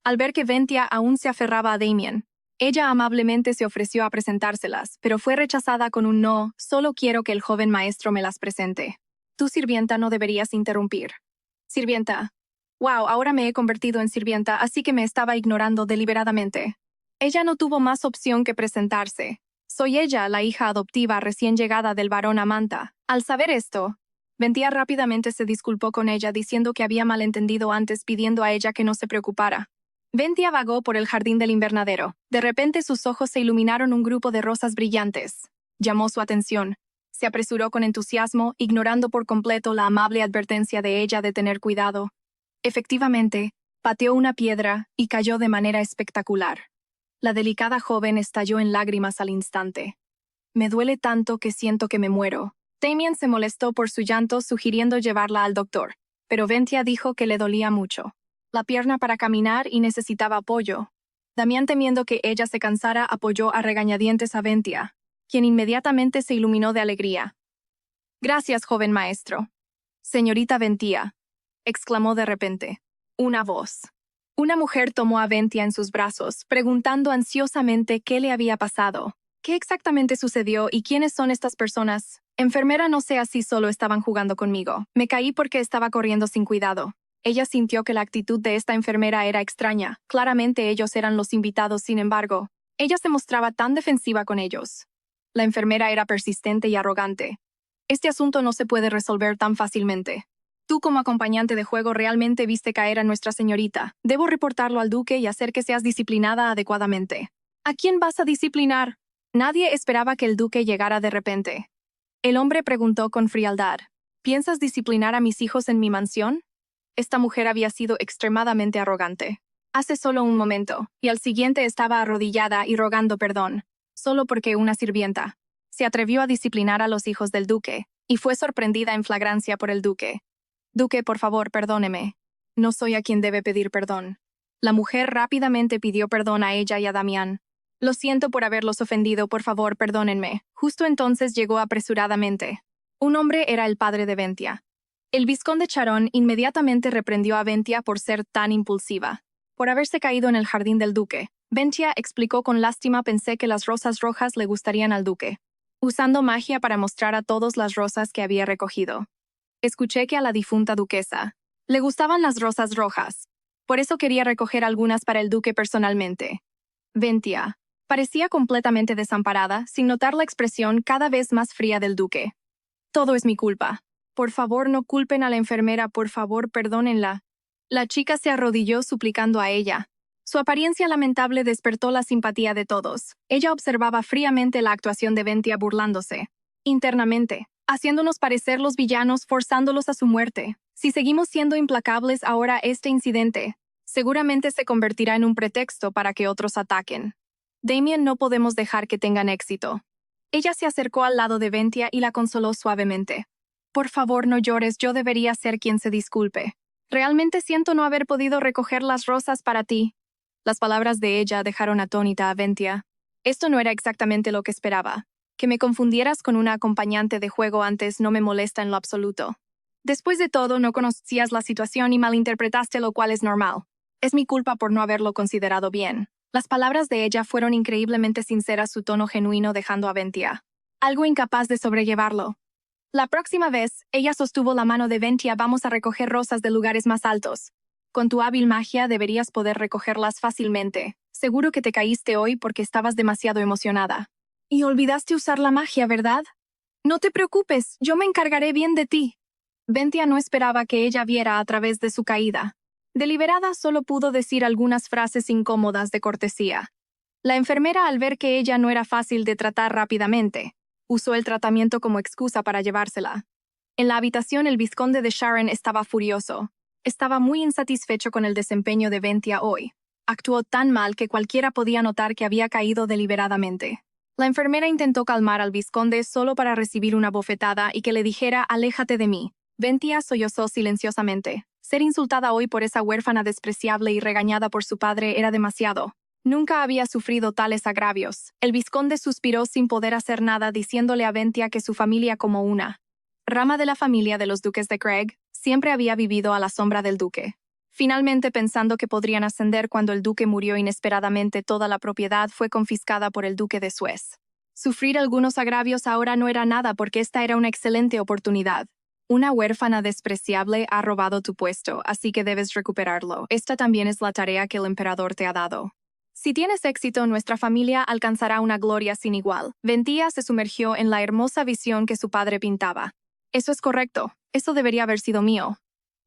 Al ver que Ventia aún se aferraba a Damien, ella amablemente se ofreció a presentárselas, pero fue rechazada con un no, solo quiero que el joven maestro me las presente. Tú, sirvienta, no deberías interrumpir. Sirvienta. Wow, ahora me he convertido en sirvienta, así que me estaba ignorando deliberadamente. Ella no tuvo más opción que presentarse. Soy ella, la hija adoptiva recién llegada del barón Amanta. Al saber esto, Ventia rápidamente se disculpó con ella diciendo que había malentendido antes, pidiendo a ella que no se preocupara. Ventia vagó por el jardín del invernadero. De repente sus ojos se iluminaron un grupo de rosas brillantes. Llamó su atención. Se apresuró con entusiasmo, ignorando por completo la amable advertencia de ella de tener cuidado. Efectivamente, pateó una piedra y cayó de manera espectacular. La delicada joven estalló en lágrimas al instante. Me duele tanto que siento que me muero. Damien se molestó por su llanto, sugiriendo llevarla al doctor, pero Ventia dijo que le dolía mucho. La pierna para caminar y necesitaba apoyo. Damián, temiendo que ella se cansara, apoyó a regañadientes a Ventia, quien inmediatamente se iluminó de alegría. Gracias, joven maestro. Señorita Ventia, exclamó de repente. Una voz. Una mujer tomó a Ventia en sus brazos, preguntando ansiosamente qué le había pasado. ¿Qué exactamente sucedió y quiénes son estas personas? Enfermera, no sé si solo estaban jugando conmigo. Me caí porque estaba corriendo sin cuidado. Ella sintió que la actitud de esta enfermera era extraña. Claramente ellos eran los invitados, sin embargo. Ella se mostraba tan defensiva con ellos. La enfermera era persistente y arrogante. Este asunto no se puede resolver tan fácilmente. Tú, como acompañante de juego, realmente viste caer a nuestra señorita. Debo reportarlo al duque y hacer que seas disciplinada adecuadamente. ¿A quién vas a disciplinar? Nadie esperaba que el duque llegara de repente. El hombre preguntó con frialdad. ¿Piensas disciplinar a mis hijos en mi mansión? Esta mujer había sido extremadamente arrogante. Hace solo un momento, y al siguiente estaba arrodillada y rogando perdón, solo porque una sirvienta se atrevió a disciplinar a los hijos del duque, y fue sorprendida en flagrancia por el duque. Duque, por favor, perdóneme. No soy a quien debe pedir perdón. La mujer rápidamente pidió perdón a ella y a Damián. Lo siento por haberlos ofendido, por favor, perdónenme. Justo entonces llegó apresuradamente. Un hombre era el padre de Ventia. El vizconde Charón inmediatamente reprendió a Ventia por ser tan impulsiva. Por haberse caído en el jardín del duque. Ventia explicó con lástima: pensé que las rosas rojas le gustarían al duque. Usando magia para mostrar a todos las rosas que había recogido. Escuché que a la difunta duquesa le gustaban las rosas rojas. Por eso quería recoger algunas para el duque personalmente. Ventia, Parecía completamente desamparada, sin notar la expresión cada vez más fría del duque. Todo es mi culpa. Por favor, no culpen a la enfermera, por favor, perdónenla. La chica se arrodilló suplicando a ella. Su apariencia lamentable despertó la simpatía de todos. Ella observaba fríamente la actuación de Ventia burlándose. Internamente, haciéndonos parecer los villanos, forzándolos a su muerte. Si seguimos siendo implacables ahora, este incidente seguramente se convertirá en un pretexto para que otros ataquen. Damien, no podemos dejar que tengan éxito. Ella se acercó al lado de Ventia y la consoló suavemente. Por favor, no llores, yo debería ser quien se disculpe. Realmente siento no haber podido recoger las rosas para ti. Las palabras de ella dejaron atónita a Ventia. Esto no era exactamente lo que esperaba. Que me confundieras con una acompañante de juego antes no me molesta en lo absoluto. Después de todo, no conocías la situación y malinterpretaste, lo cual es normal. Es mi culpa por no haberlo considerado bien. Las palabras de ella fueron increíblemente sinceras, su tono genuino dejando a Ventia algo incapaz de sobrellevarlo. La próxima vez, ella sostuvo la mano de Ventia. Vamos a recoger rosas de lugares más altos. Con tu hábil magia deberías poder recogerlas fácilmente. Seguro que te caíste hoy porque estabas demasiado emocionada. Y olvidaste usar la magia, ¿verdad? No te preocupes, yo me encargaré bien de ti. Ventia no esperaba que ella viera a través de su caída. Deliberada, solo pudo decir algunas frases incómodas de cortesía. La enfermera, al ver que ella no era fácil de tratar rápidamente, usó el tratamiento como excusa para llevársela. En la habitación, el vizconde de Sharon estaba furioso. Estaba muy insatisfecho con el desempeño de Ventia hoy. Actuó tan mal que cualquiera podía notar que había caído deliberadamente. La enfermera intentó calmar al vizconde solo para recibir una bofetada y que le dijera «Aléjate de mí». Ventia sollozó silenciosamente. Ser insultada hoy por esa huérfana despreciable y regañada por su padre era demasiado. Nunca había sufrido tales agravios. El vizconde suspiró sin poder hacer nada, diciéndole a Ventia que su familia, como una rama de la familia de los duques de Craig, siempre había vivido a la sombra del duque. Finalmente, pensando que podrían ascender cuando el duque murió inesperadamente, toda la propiedad fue confiscada por el duque de Suez. Sufrir algunos agravios ahora no era nada porque esta era una excelente oportunidad. Una huérfana despreciable ha robado tu puesto, así que debes recuperarlo. Esta también es la tarea que el emperador te ha dado. Si tienes éxito, nuestra familia alcanzará una gloria sin igual. Ventia se sumergió en la hermosa visión que su padre pintaba. Eso es correcto. Eso debería haber sido mío.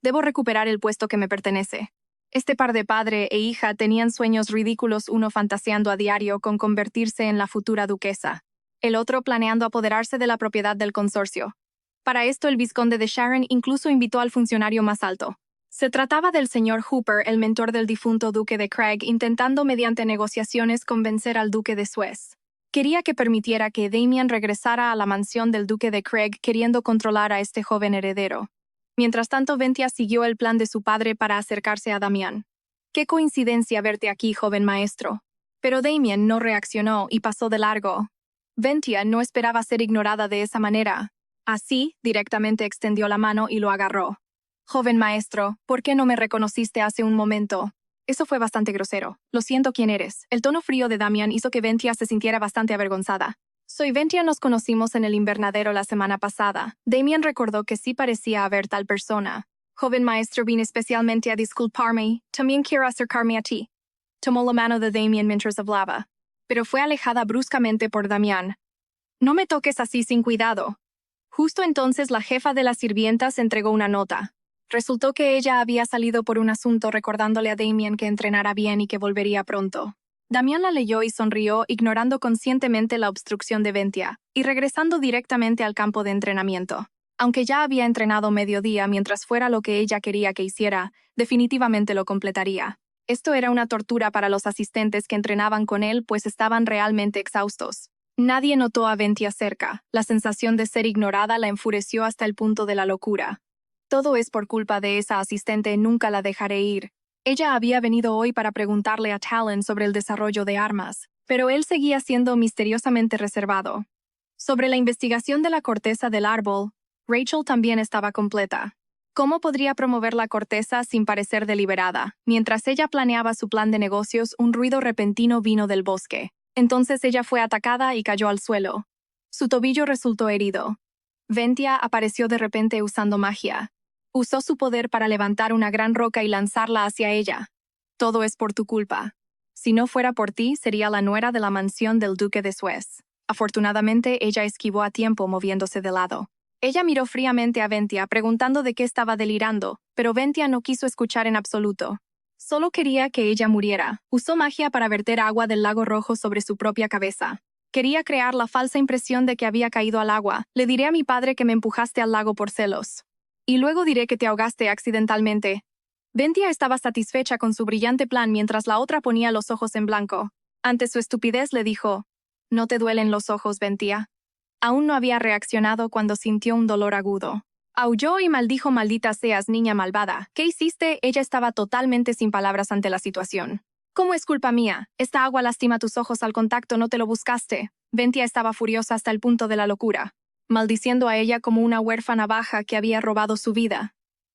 Debo recuperar el puesto que me pertenece. Este par de padre e hija tenían sueños ridículos, uno fantaseando a diario con convertirse en la futura duquesa, el otro planeando apoderarse de la propiedad del consorcio. Para esto, el vizconde de Sharon incluso invitó al funcionario más alto. Se trataba del señor Hooper, el mentor del difunto duque de Craig, intentando mediante negociaciones convencer al duque de Suez. Quería que permitiera que Damien regresara a la mansión del duque de Craig, queriendo controlar a este joven heredero. Mientras tanto, Ventia siguió el plan de su padre para acercarse a Damián. «Qué coincidencia verte aquí, joven maestro». Pero Damien no reaccionó y pasó de largo. Ventia no esperaba ser ignorada de esa manera. Así, directamente extendió la mano y lo agarró. «Joven maestro, ¿por qué no me reconociste hace un momento?» Eso fue bastante grosero. «Lo siento, ¿quién eres?» El tono frío de Damián hizo que Ventia se sintiera bastante avergonzada. «Soy Ventia, nos conocimos en el invernadero la semana pasada». Damien recordó que sí parecía haber tal persona. «Joven maestro, vine especialmente a disculparme. También quiero acercarme a ti». Tomó la mano de Damien mientras hablaba, pero fue alejada bruscamente por Damián. «No me toques así sin cuidado». Justo entonces la jefa de las sirvientas entregó una nota. Resultó que ella había salido por un asunto, recordándole a Damien que entrenara bien y que volvería pronto. Damián la leyó y sonrió, ignorando conscientemente la obstrucción de Ventia, y regresando directamente al campo de entrenamiento. Aunque ya había entrenado mediodía, mientras fuera lo que ella quería que hiciera, definitivamente lo completaría. Esto era una tortura para los asistentes que entrenaban con él, pues estaban realmente exhaustos. Nadie notó a Ventia cerca. La sensación de ser ignorada la enfureció hasta el punto de la locura. «Todo es por culpa de esa asistente, nunca la dejaré ir». Ella había venido hoy para preguntarle a Talon sobre el desarrollo de armas, pero él seguía siendo misteriosamente reservado. Sobre la investigación de la corteza del árbol, Rachel también estaba completa. ¿Cómo podría promover la corteza sin parecer deliberada? Mientras ella planeaba su plan de negocios, un ruido repentino vino del bosque. Entonces ella fue atacada y cayó al suelo. Su tobillo resultó herido. Ventia apareció de repente usando magia. Usó su poder para levantar una gran roca y lanzarla hacia ella. «Todo es por tu culpa». Si no fuera por ti, sería la nuera de la mansión del duque de Suez. Afortunadamente, ella esquivó a tiempo moviéndose de lado. Ella miró fríamente a Ventia preguntando de qué estaba delirando, pero Ventia no quiso escuchar en absoluto. Solo quería que ella muriera. Usó magia para verter agua del lago rojo sobre su propia cabeza. Quería crear la falsa impresión de que había caído al agua. Le diré a mi padre que me empujaste al lago por celos. Y luego diré que te ahogaste accidentalmente. Ventia estaba satisfecha con su brillante plan mientras la otra ponía los ojos en blanco. Ante su estupidez le dijo, «¿No te duelen los ojos, Ventia?» Aún no había reaccionado cuando sintió un dolor agudo. Aulló y maldijo: «Maldita seas, niña malvada. ¿Qué hiciste?» Ella estaba totalmente sin palabras ante la situación. «¿Cómo es culpa mía? Esta agua lastima tus ojos al contacto, no te lo buscaste». Ventia estaba furiosa hasta el punto de la locura, maldiciendo a ella como una huérfana baja que había robado su vida.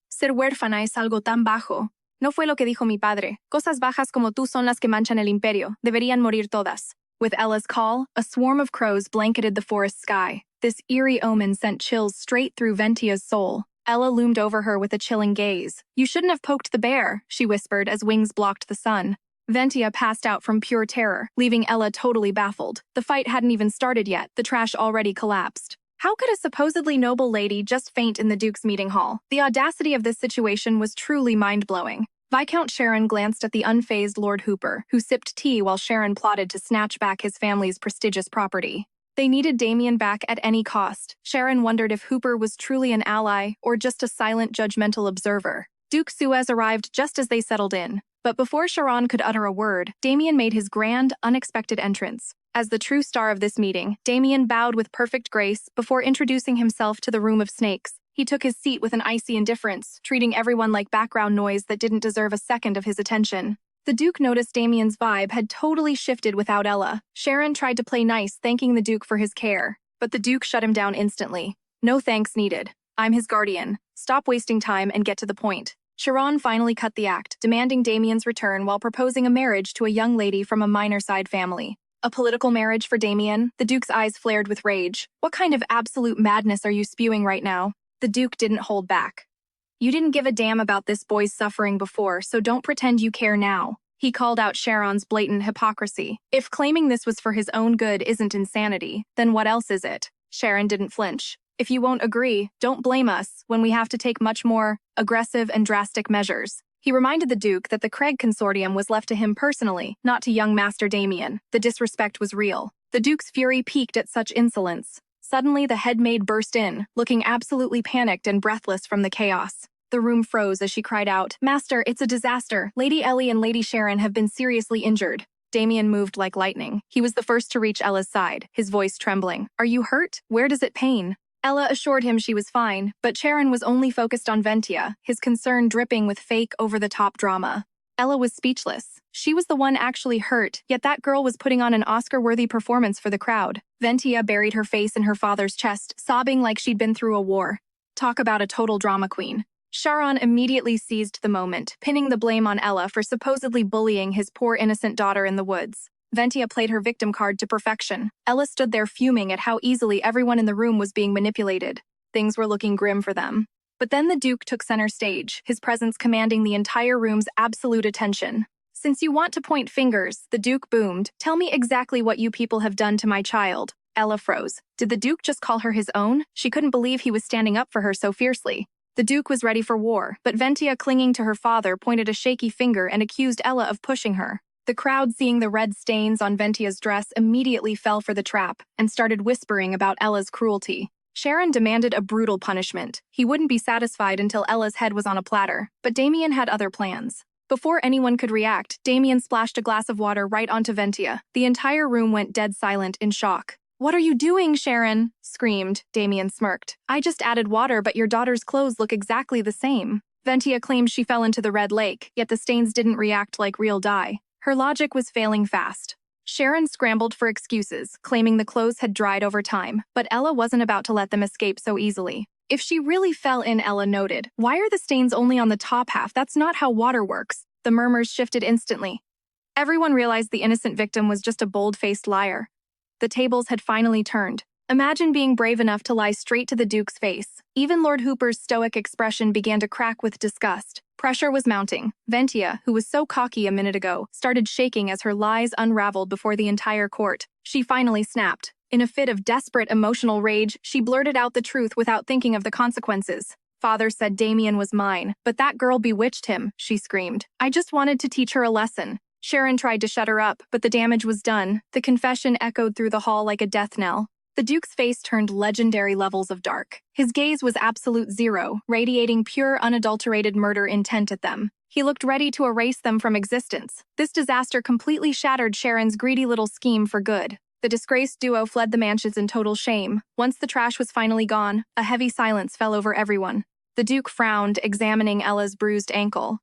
Ser huérfana es algo tan bajo. No fue lo que dijo mi padre. Cosas bajas como tú son las que manchan el imperio. Deberían morir todas. With Ella's call, a swarm of crows blanketed the forest sky. This eerie omen sent chills straight through Ventia's soul. Ella loomed over her with a chilling gaze. "You shouldn't have poked the bear," she whispered as wings blocked the sun. Ventia passed out from pure terror, leaving Ella totally baffled. The fight hadn't even started yet, the trash already collapsed. How could a supposedly noble lady just faint in the Duke's meeting hall? The audacity of this situation was truly mind-blowing. Viscount Sharon glanced at the unfazed Lord Hooper, who sipped tea while Sharon plotted to snatch back his family's prestigious property. They needed Damien back at any cost. Sharon wondered if Hooper was truly an ally or just a silent, judgmental observer. Duke Suez arrived just as they settled in. But before Sharon could utter a word, Damien made his grand, unexpected entrance. As the true star of this meeting, Damien bowed with perfect grace before introducing himself to the room of snakes. He took his seat with an icy indifference, treating everyone like background noise that didn't deserve a second of his attention. The Duke noticed Damien's vibe had totally shifted without Ella. Sharon tried to play nice, thanking the Duke for his care, but the Duke shut him down instantly. "No thanks needed. I'm his guardian. Stop wasting time and get to the point." Sharon finally cut the act, demanding Damien's return while proposing a marriage to a young lady from a minor side family. A political marriage for Damien? The Duke's eyes flared with rage. What kind of absolute madness are you spewing right now? The Duke didn't hold back. "You didn't give a damn about this boy's suffering before, so don't pretend you care now." He called out Sharon's blatant hypocrisy. If claiming this was for his own good isn't insanity, then what else is it? Sharon didn't flinch. "If you won't agree, don't blame us when we have to take much more aggressive and drastic measures." He reminded the Duke that the Craig Consortium was left to him personally, not to young Master Damien. The disrespect was real. The Duke's fury peaked at such insolence. Suddenly, the head maid burst in, looking absolutely panicked and breathless from the chaos. The room froze as she cried out, "Master, it's a disaster. Lady Ellie and Lady Sharon have been seriously injured." Damien moved like lightning. He was the first to reach Ella's side, his voice trembling. "Are you hurt? Where does it pain?" Ella assured him she was fine, but Sharon was only focused on Ventia, his concern dripping with fake, over-the-top drama. Ella was speechless. She was the one actually hurt, yet that girl was putting on an Oscar-worthy performance for the crowd. Ventia buried her face in her father's chest, sobbing like she'd been through a war. Talk about a total drama queen. Sharon immediately seized the moment, pinning the blame on Ella for supposedly bullying his poor innocent daughter in the woods. Ventia played her victim card to perfection. Ella stood there fuming at how easily everyone in the room was being manipulated. Things were looking grim for them. But then the Duke took center stage, his presence commanding the entire room's absolute attention. "Since you want to point fingers," the Duke boomed, "tell me exactly what you people have done to my child." Ella froze. Did the Duke just call her his own? She couldn't believe he was standing up for her so fiercely. The Duke was ready for war, but Ventia, clinging to her father, pointed a shaky finger and accused Ella of pushing her. The crowd, seeing the red stains on Ventia's dress, immediately fell for the trap and started whispering about Ella's cruelty. Sharon demanded a brutal punishment. He wouldn't be satisfied until Ella's head was on a platter, but Damien had other plans. Before anyone could react, Damien splashed a glass of water right onto Ventia. The entire room went dead silent in shock. "What are you doing, Sharon?" screamed. Damien smirked. "I just added water, but your daughter's clothes look exactly the same." Ventia claimed she fell into the red lake, yet the stains didn't react like real dye. Her logic was failing fast. Sharon scrambled for excuses, claiming the clothes had dried over time, but Ella wasn't about to let them escape so easily. If she really fell in, Ella noted, "Why are the stains only on the top half? That's not how water works." The murmurs shifted instantly. Everyone realized the innocent victim was just a bold-faced liar. The tables had finally turned. Imagine being brave enough to lie straight to the Duke's face. Even Lord Hooper's stoic expression began to crack with disgust. Pressure was mounting. Ventia, who was so cocky a minute ago, started shaking as her lies unraveled before the entire court. She finally snapped. In a fit of desperate emotional rage, she blurted out the truth without thinking of the consequences. Father said Damien was mine, but that girl bewitched him, she screamed. I just wanted to teach her a lesson. Sharon tried to shut her up, but the damage was done. The confession echoed through the hall like a death knell. The Duke's face turned legendary levels of dark. His gaze was absolute zero, radiating pure, unadulterated murder intent at them. He looked ready to erase them from existence. This disaster completely shattered Sharon's greedy little scheme for good. The disgraced duo fled the mansions in total shame. Once the trash was finally gone, a heavy silence fell over everyone. The Duke frowned, examining Ella's bruised ankle.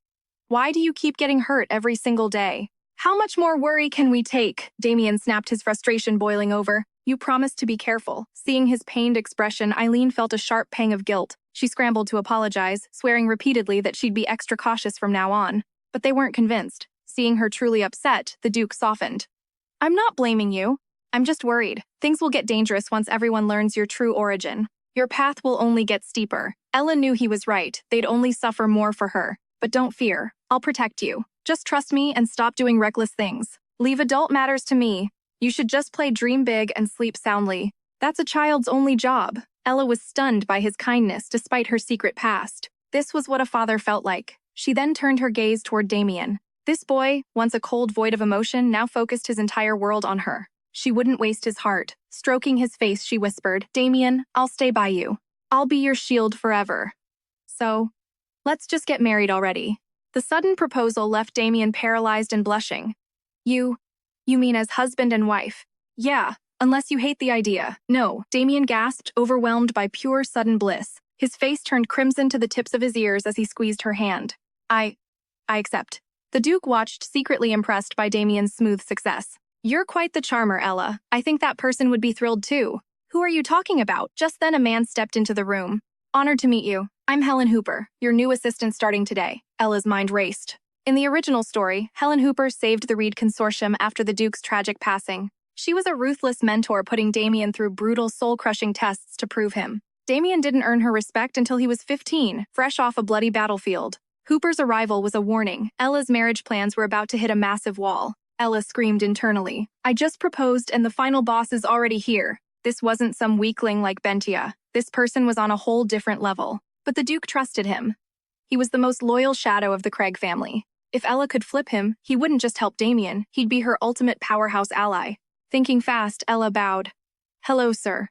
Why do you keep getting hurt every single day? How much more worry can we take? Damien snapped, his frustration boiling over. You promised to be careful. Seeing his pained expression, Eileen felt a sharp pang of guilt. She scrambled to apologize, swearing repeatedly that she'd be extra cautious from now on. But they weren't convinced. Seeing her truly upset, the Duke softened. I'm not blaming you. I'm just worried. Things will get dangerous once everyone learns your true origin. Your path will only get steeper. Ella knew he was right. They'd only suffer more for her. But don't fear. I'll protect you. Just trust me and stop doing reckless things. Leave adult matters to me. You should just dream big and sleep soundly. That's a child's only job. Ella was stunned by his kindness despite her secret past. This was what a father felt like. She then turned her gaze toward Damien. This boy, once a cold void of emotion, now focused his entire world on her. She wouldn't waste his heart. Stroking his face, she whispered, Damien, I'll stay by you. I'll be your shield forever. So, let's just get married already. The sudden proposal left Damien paralyzed and blushing. You mean as husband and wife? Yeah, unless you hate the idea. No, Damien gasped, overwhelmed by pure sudden bliss. His face turned crimson to the tips of his ears as he squeezed her hand. I accept. The Duke watched, secretly impressed by Damien's smooth success. You're quite the charmer, Ella. I think that person would be thrilled too. Who are you talking about? Just then a man stepped into the room. Honored to meet you. I'm Helen Hooper, your new assistant starting today. Ella's mind raced. In the original story, Helen Hooper saved the Reed Consortium after the Duke's tragic passing. She was a ruthless mentor, putting Damien through brutal, soul-crushing tests to prove him. Damien didn't earn her respect until he was 15, fresh off a bloody battlefield. Hooper's arrival was a warning. Ella's marriage plans were about to hit a massive wall. Ella screamed internally. I just proposed and the final boss is already here. This wasn't some weakling like Bentia. This person was on a whole different level. But the Duke trusted him. He was the most loyal shadow of the Craig family. If Ella could flip him, he wouldn't just help Damien, he'd be her ultimate powerhouse ally. Thinking fast, Ella bowed. Hello, sir.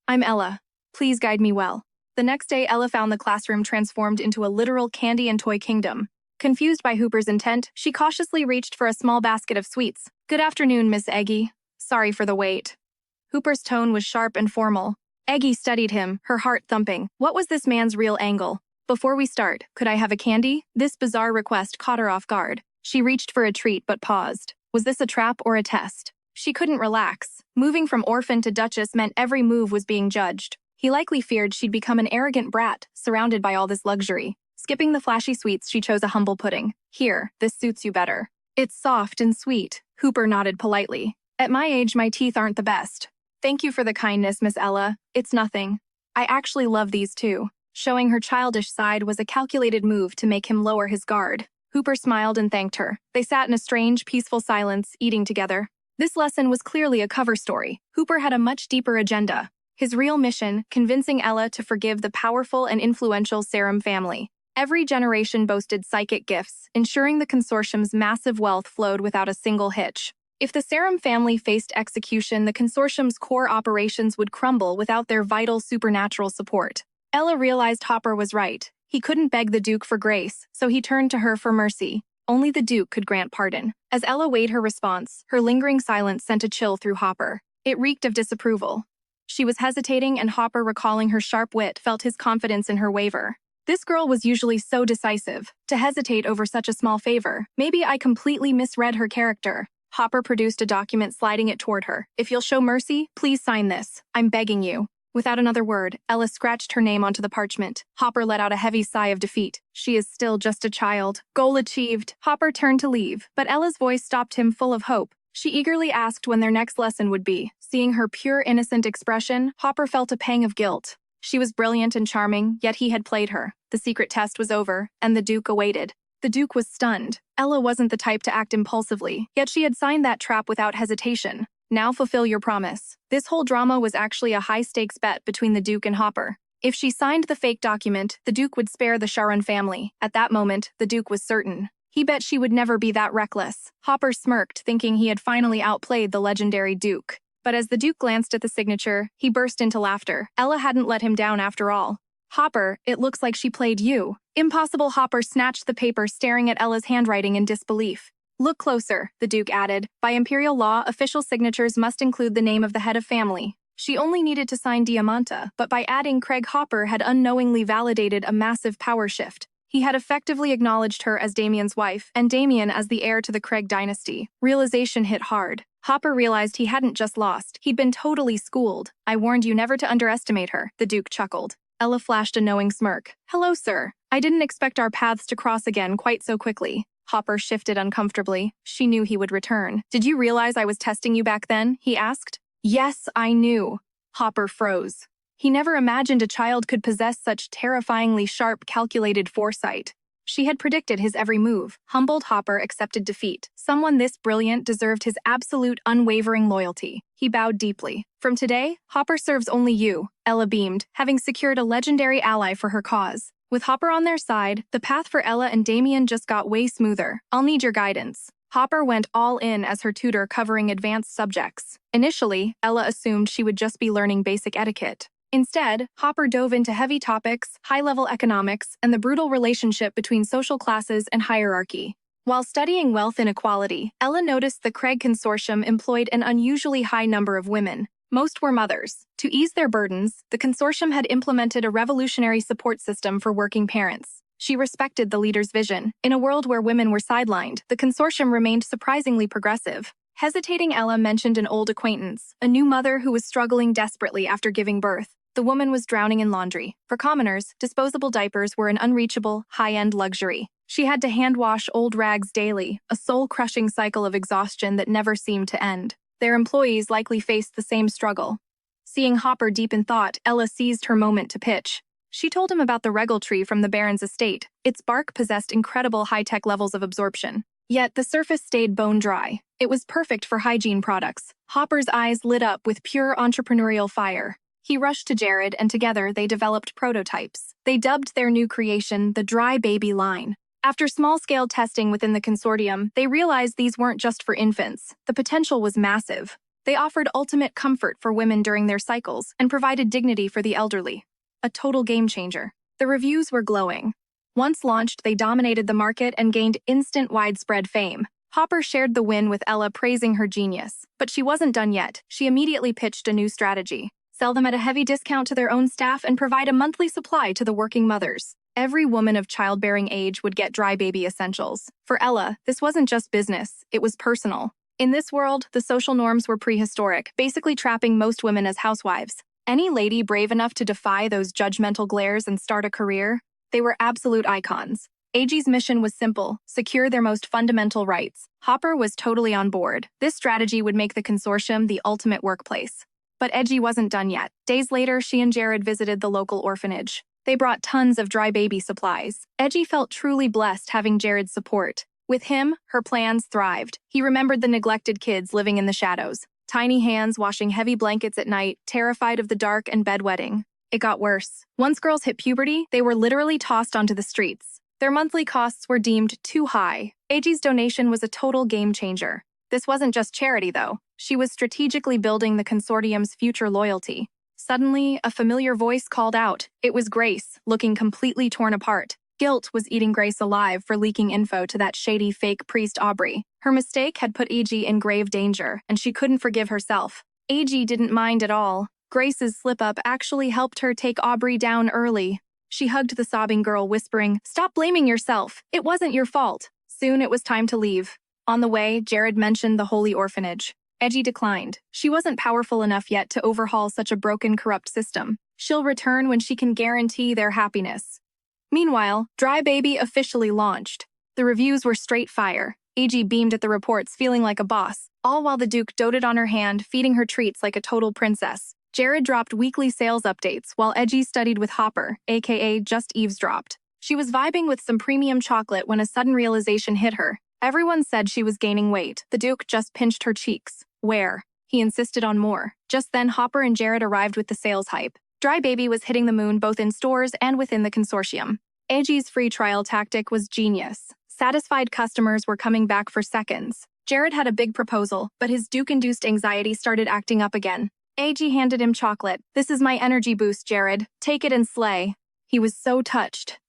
I'm Ella. Please guide me well. The next day, Ella found the classroom transformed into a literal candy and toy kingdom. Confused by Hooper's intent, she cautiously reached for a small basket of sweets. Good afternoon, Miss Eggy. Sorry for the wait. Hooper's tone was sharp and formal. Eggy studied him, her heart thumping. What was this man's real angle? Before we start, could I have a candy? This bizarre request caught her off guard. She reached for a treat but paused. Was this a trap or a test? She couldn't relax. Moving from orphan to duchess meant every move was being judged. He likely feared she'd become an arrogant brat, surrounded by all this luxury. Skipping the flashy sweets, she chose a humble pudding. Here, this suits you better. It's soft and sweet. Hooper nodded politely. At my age, my teeth aren't the best. Thank you for the kindness, Miss Ella. It's nothing. I actually love these too. Showing her childish side was a calculated move to make him lower his guard. Hooper smiled and thanked her. They sat in a strange, peaceful silence, eating together. This lesson was clearly a cover story. Hooper had a much deeper agenda. His real mission, convincing Ella to forgive the powerful and influential Sarum family. Every generation boasted psychic gifts, ensuring the consortium's massive wealth flowed without a single hitch. If the Sarum family faced execution, the consortium's core operations would crumble without their vital supernatural support. Ella realized Hopper was right. He couldn't beg the Duke for grace, so he turned to her for mercy. Only the Duke could grant pardon. As Ella weighed her response, her lingering silence sent a chill through Hopper. It reeked of disapproval. She was hesitating, and Hopper, recalling her sharp wit, felt his confidence in her waver. This girl was usually so decisive. To hesitate over such a small favor. Maybe I completely misread her character. Hopper produced a document, sliding it toward her. If you'll show mercy, please sign this. I'm begging you. Without another word, Ella scratched her name onto the parchment. Hopper let out a heavy sigh of defeat. She is still just a child. Goal achieved. Hopper turned to leave, but Ella's voice stopped him, full of hope. She eagerly asked when their next lesson would be. Seeing her pure, innocent expression, Hopper felt a pang of guilt. She was brilliant and charming, yet he had played her. The secret test was over, and the Duke awaited. The Duke was stunned. Ella wasn't the type to act impulsively, yet she had signed that trap without hesitation. Now fulfill your promise. This whole drama was actually a high-stakes bet between the Duke and Hopper. If she signed the fake document, the Duke would spare the Sharon family. At that moment, the Duke was certain. He bet she would never be that reckless. Hopper smirked, thinking he had finally outplayed the legendary Duke. But as the Duke glanced at the signature, he burst into laughter. Ella hadn't let him down after all. Hopper, it looks like she played you. Impossible. Hopper snatched the paper, staring at Ella's handwriting in disbelief. Look closer, the Duke added. By imperial law, official signatures must include the name of the head of family. She only needed to sign Diamanta, but by adding Craig, Hopper had unknowingly validated a massive power shift. He had effectively acknowledged her as Damien's wife, and Damien as the heir to the Craig dynasty. Realization hit hard. Hopper realized he hadn't just lost, he'd been totally schooled. I warned you never to underestimate her, the Duke chuckled. Ella flashed a knowing smirk. Hello, sir. I didn't expect our paths to cross again quite so quickly. Hopper shifted uncomfortably. She knew he would return. Did you realize I was testing you back then? He asked. Yes, I knew. Hopper froze. He never imagined a child could possess such terrifyingly sharp, calculated foresight. She had predicted his every move. Humbled, Hopper accepted defeat. Someone this brilliant deserved his absolute, unwavering loyalty. He bowed deeply. From today, Hopper serves only you, Ella beamed, having secured a legendary ally for her cause. With Hopper on their side, the path for Ella and Damien just got way smoother. I'll need your guidance. Hopper went all in as her tutor, covering advanced subjects. Initially, Ella assumed she would just be learning basic etiquette. Instead, Hopper dove into heavy topics, high-level economics, and the brutal relationship between social classes and hierarchy. While studying wealth inequality, Ella noticed the Craig Consortium employed an unusually high number of women. Most were mothers. To ease their burdens, the consortium had implemented a revolutionary support system for working parents. She respected the leader's vision. In a world where women were sidelined, the consortium remained surprisingly progressive. Hesitating, Ella mentioned an old acquaintance, a new mother who was struggling desperately after giving birth. The woman was drowning in laundry. For commoners, disposable diapers were an unreachable, high-end luxury. She had to hand-wash old rags daily, a soul-crushing cycle of exhaustion that never seemed to end. Their employees likely faced the same struggle. Seeing Hopper deep in thought, Ella seized her moment to pitch. She told him about the regal tree from the Baron's estate. Its bark possessed incredible high-tech levels of absorption. Yet the surface stayed bone-dry. It was perfect for hygiene products. Hopper's eyes lit up with pure entrepreneurial fire. He rushed to Jared, and together they developed prototypes. They dubbed their new creation the Dry Baby line. After small-scale testing within the consortium, they realized these weren't just for infants. The potential was massive. They offered ultimate comfort for women during their cycles and provided dignity for the elderly. A total game-changer. The reviews were glowing. Once launched, they dominated the market and gained instant widespread fame. Hopper shared the win with Ella, praising her genius. But she wasn't done yet. She immediately pitched a new strategy. Sell them at a heavy discount to their own staff and provide a monthly supply to the working mothers. Every woman of childbearing age would get Dry Baby essentials. For Ella, this wasn't just business, it was personal. In this world, the social norms were prehistoric, basically trapping most women as housewives. Any lady brave enough to defy those judgmental glares and start a career, they were absolute icons. AG's mission was simple: secure their most fundamental rights. Hopper was totally on board. This strategy would make the consortium the ultimate workplace. But Edgy wasn't done yet. Days later, she and Jared visited the local orphanage. They brought tons of Dry Baby supplies. Edgy felt truly blessed having Jared's support. With him, her plans thrived. He remembered the neglected kids living in the shadows. Tiny hands washing heavy blankets at night, terrified of the dark and bedwetting. It got worse. Once girls hit puberty, they were literally tossed onto the streets. Their monthly costs were deemed too high. AG's donation was a total game changer. This wasn't just charity, though. She was strategically building the consortium's future loyalty. Suddenly, a familiar voice called out. It was Grace, looking completely torn apart. Guilt was eating Grace alive for leaking info to that shady fake priest Aubrey. Her mistake had put AG in grave danger, and she couldn't forgive herself. AG didn't mind at all. Grace's slip-up actually helped her take Aubrey down early. She hugged the sobbing girl, whispering, "Stop blaming yourself. It wasn't your fault." Soon it was time to leave. On the way, Jared mentioned the Holy Orphanage. Edgy declined. She wasn't powerful enough yet to overhaul such a broken, corrupt system. She'll return when she can guarantee their happiness. Meanwhile, Dry Baby officially launched. The reviews were straight fire. AG beamed at the reports, feeling like a boss, all while the Duke doted on her hand, feeding her treats like a total princess. Jared dropped weekly sales updates, while Edgy studied with Hopper, aka just eavesdropped. She was vibing with some premium chocolate when a sudden realization hit her. Everyone said she was gaining weight. The Duke just pinched her cheeks. Where? He insisted on more. Just then, Hopper and Jared arrived with the sales hype. Dry Baby was hitting the moon both in stores and within the consortium. AG's free trial tactic was genius. Satisfied customers were coming back for seconds. Jared had a big proposal, but his Duke-induced anxiety started acting up again. AG handed him chocolate. "This is my energy boost, Jared. Take it and slay." He was so touched.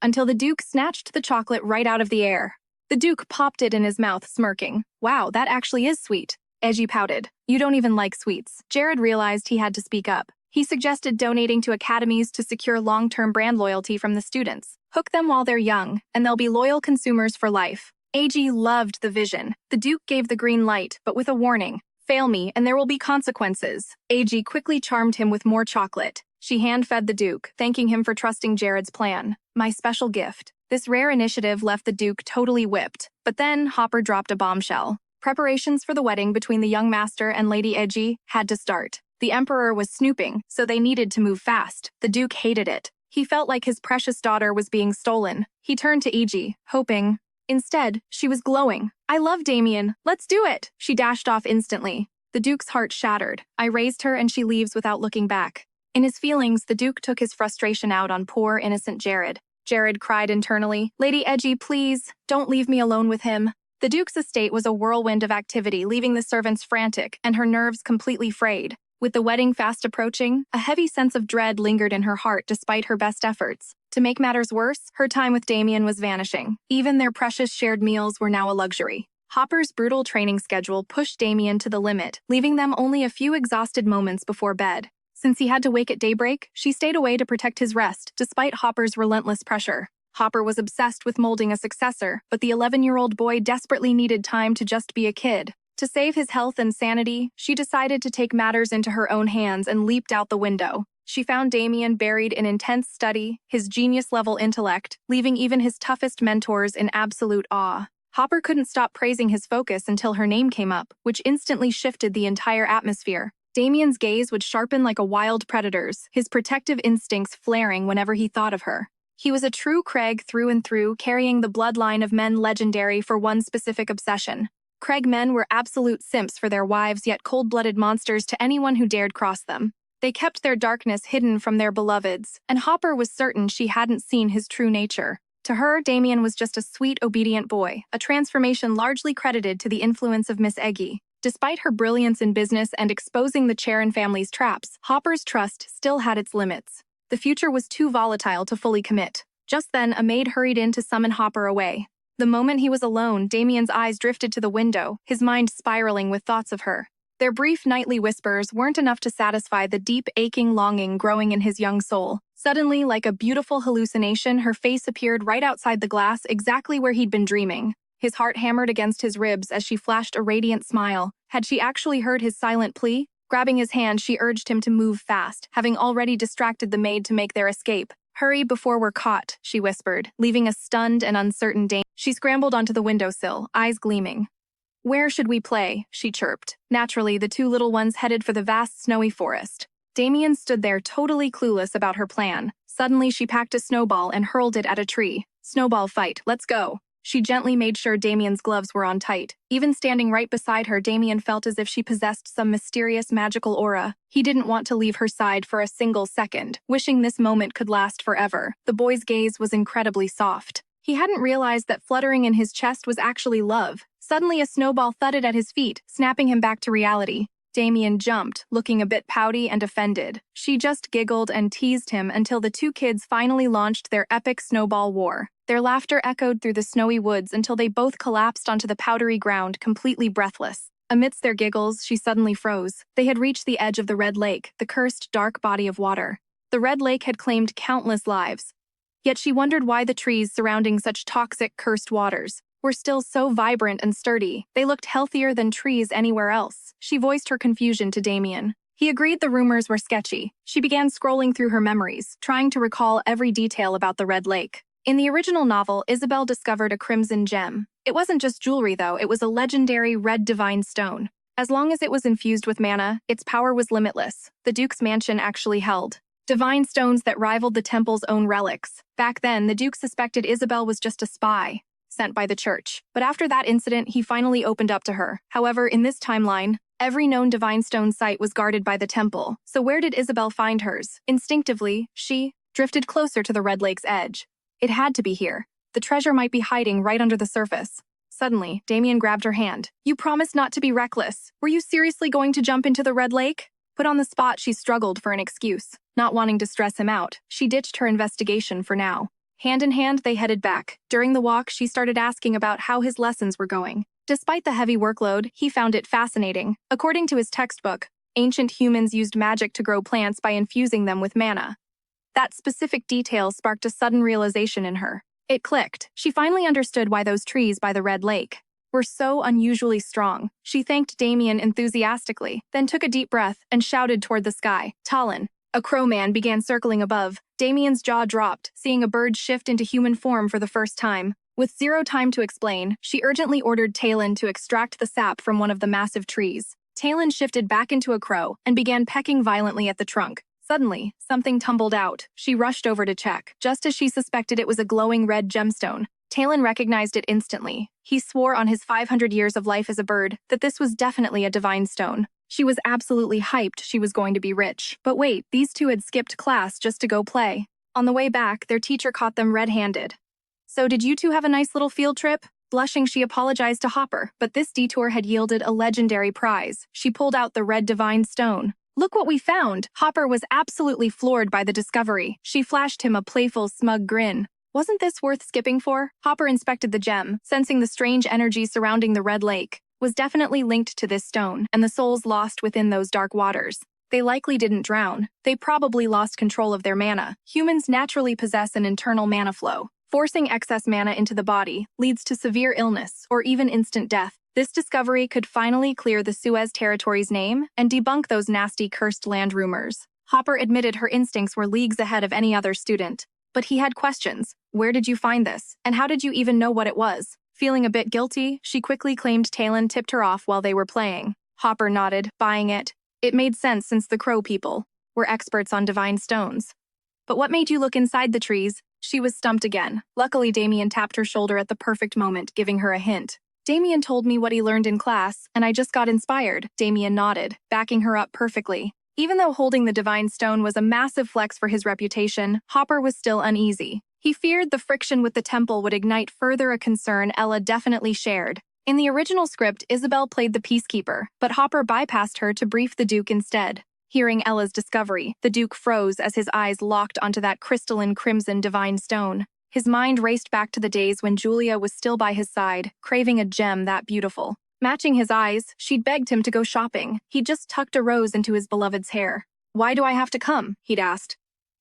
Until the Duke snatched the chocolate right out of the air. The Duke popped it in his mouth, smirking. "Wow, that actually is sweet." Edgy pouted. "You don't even like sweets." Jared realized he had to speak up. He suggested donating to academies to secure long-term brand loyalty from the students. Hook them while they're young, and they'll be loyal consumers for life. AG loved the vision. The Duke gave the green light, but with a warning. "Fail me, and there will be consequences." AG quickly charmed him with more chocolate. She hand-fed the Duke, thanking him for trusting Jared's plan. "My special gift." This rare initiative left the Duke totally whipped. But then Hopper dropped a bombshell. Preparations for the wedding between the young master and Lady Edgy had to start. The Emperor was snooping, so they needed to move fast. The Duke hated it. He felt like his precious daughter was being stolen. He turned to Edgy, hoping. Instead, she was glowing. "I love Damien. Let's do it." She dashed off instantly. The Duke's heart shattered. I raised her and she leaves without looking back. In his feelings, the Duke took his frustration out on poor, innocent Jared. Jared cried internally, "Lady Edgy, please, don't leave me alone with him." The Duke's estate was a whirlwind of activity, leaving the servants frantic and her nerves completely frayed. With the wedding fast approaching, a heavy sense of dread lingered in her heart despite her best efforts. To make matters worse, her time with Damien was vanishing. Even their precious shared meals were now a luxury. Hopper's brutal training schedule pushed Damien to the limit, leaving them only a few exhausted moments before bed. Since he had to wake at daybreak, she stayed away to protect his rest, despite Hopper's relentless pressure. Hopper was obsessed with molding a successor, but the 11-year-old boy desperately needed time to just be a kid. To save his health and sanity, she decided to take matters into her own hands and leaped out the window. She found Damien buried in intense study, his genius-level intellect, leaving even his toughest mentors in absolute awe. Hopper couldn't stop praising his focus until her name came up, which instantly shifted the entire atmosphere. Damien's gaze would sharpen like a wild predator's, his protective instincts flaring whenever he thought of her. He was a true Craig through and through, carrying the bloodline of men legendary for one specific obsession. Craig men were absolute simps for their wives, yet cold-blooded monsters to anyone who dared cross them. They kept their darkness hidden from their beloveds, and Hopper was certain she hadn't seen his true nature. To her, Damien was just a sweet, obedient boy, a transformation largely credited to the influence of Miss Eggy. Despite her brilliance in business and exposing the Charon family's traps, Hopper's trust still had its limits. The future was too volatile to fully commit. Just then, a maid hurried in to summon Hopper away. The moment he was alone, Damien's eyes drifted to the window, his mind spiraling with thoughts of her. Their brief nightly whispers weren't enough to satisfy the deep, aching longing growing in his young soul. Suddenly, like a beautiful hallucination, her face appeared right outside the glass, exactly where he'd been dreaming. His heart hammered against his ribs as she flashed a radiant smile. Had she actually heard his silent plea? Grabbing his hand, she urged him to move fast, having already distracted the maid to make their escape. "Hurry before we're caught," she whispered, leaving a stunned and uncertain Damien. She scrambled onto the windowsill, eyes gleaming. "Where should we play?" she chirped. Naturally, the two little ones headed for the vast snowy forest. Damien stood there totally clueless about her plan. Suddenly, she packed a snowball and hurled it at a tree. "Snowball fight, let's go." She gently made sure Damien's gloves were on tight. Even standing right beside her, Damien felt as if she possessed some mysterious magical aura. He didn't want to leave her side for a single second, wishing this moment could last forever. The boy's gaze was incredibly soft. He hadn't realized that fluttering in his chest was actually love. Suddenly, a snowball thudded at his feet, snapping him back to reality. Damien jumped, looking a bit pouty and offended. She just giggled and teased him until the two kids finally launched their epic snowball war. Their laughter echoed through the snowy woods until they both collapsed onto the powdery ground, completely breathless. Amidst their giggles, she suddenly froze. They had reached the edge of the Red Lake, the cursed, dark body of water. The Red Lake had claimed countless lives. Yet she wondered why the trees surrounding such toxic, cursed waters were still so vibrant and sturdy. They looked healthier than trees anywhere else. She voiced her confusion to Damien. He agreed the rumors were sketchy. She began scrolling through her memories, trying to recall every detail about the Red Lake. In the original novel, Isabel discovered a crimson gem. It wasn't just jewelry, though. It was a legendary red divine stone. As long as it was infused with mana, its power was limitless. The Duke's mansion actually held divine stones that rivaled the temple's own relics. Back then, the Duke suspected Isabel was just a spy sent by the church. But after that incident, he finally opened up to her. However, in this timeline, every known divine stone site was guarded by the temple. So where did Isabel find hers? Instinctively, she drifted closer to the Red Lake's edge. It had to be here. The treasure might be hiding right under the surface. Suddenly, Damien grabbed her hand. "You promised not to be reckless. Were you seriously going to jump into the Red Lake?" Put on the spot, she struggled for an excuse. Not wanting to stress him out, she ditched her investigation for now. Hand in hand, they headed back. During the walk, she started asking about how his lessons were going. Despite the heavy workload, he found it fascinating. According to his textbook, ancient humans used magic to grow plants by infusing them with mana. That specific detail sparked a sudden realization in her. It clicked. She finally understood why those trees by the Red Lake were so unusually strong. She thanked Damien enthusiastically, then took a deep breath and shouted toward the sky. "Talon!" A crowman began circling above. Damien's jaw dropped, seeing a bird shift into human form for the first time. With zero time to explain, she urgently ordered Talon to extract the sap from one of the massive trees. Talon shifted back into a crow and began pecking violently at the trunk. Suddenly, something tumbled out. She rushed over to check. Just as she suspected, it was a glowing red gemstone. Talon recognized it instantly. He swore on his 500 years of life as a bird that this was definitely a divine stone. She was absolutely hyped she was going to be rich. But wait, these two had skipped class just to go play. On the way back, their teacher caught them red-handed. "So did you two have a nice little field trip?" Blushing, she apologized to Hopper, but this detour had yielded a legendary prize. She pulled out the red divine stone. "Look what we found!" Hopper was absolutely floored by the discovery. She flashed him a playful, smug grin. "Wasn't this worth skipping for?" Hopper inspected the gem, sensing the strange energy surrounding the Red Lake was definitely linked to this stone and the souls lost within those dark waters. They likely didn't drown. They probably lost control of their mana. Humans naturally possess an internal mana flow. Forcing excess mana into the body leads to severe illness or even instant death. This discovery could finally clear the Suez territory's name and debunk those nasty cursed land rumors. Hopper admitted her instincts were leagues ahead of any other student. But he had questions. "Where did you find this? And how did you even know what it was?" Feeling a bit guilty, she quickly claimed Talon tipped her off while they were playing. Hopper nodded, buying it. It made sense since the Crow people were experts on divine stones. "But what made you look inside the trees?" She was stumped again. Luckily, Damien tapped her shoulder at the perfect moment, giving her a hint. "Damien told me what he learned in class, and I just got inspired." Damien nodded, backing her up perfectly. Even though holding the divine stone was a massive flex for his reputation, Hopper was still uneasy. He feared the friction with the temple would ignite further, a concern Ella definitely shared. In the original script, Isabel played the peacekeeper, but Hopper bypassed her to brief the Duke instead. Hearing Ella's discovery, the Duke froze as his eyes locked onto that crystalline crimson divine stone. His mind raced back to the days when Julia was still by his side, craving a gem that beautiful. Matching his eyes, she'd begged him to go shopping. He'd just tucked a rose into his beloved's hair. "Why do I have to come?" he'd asked.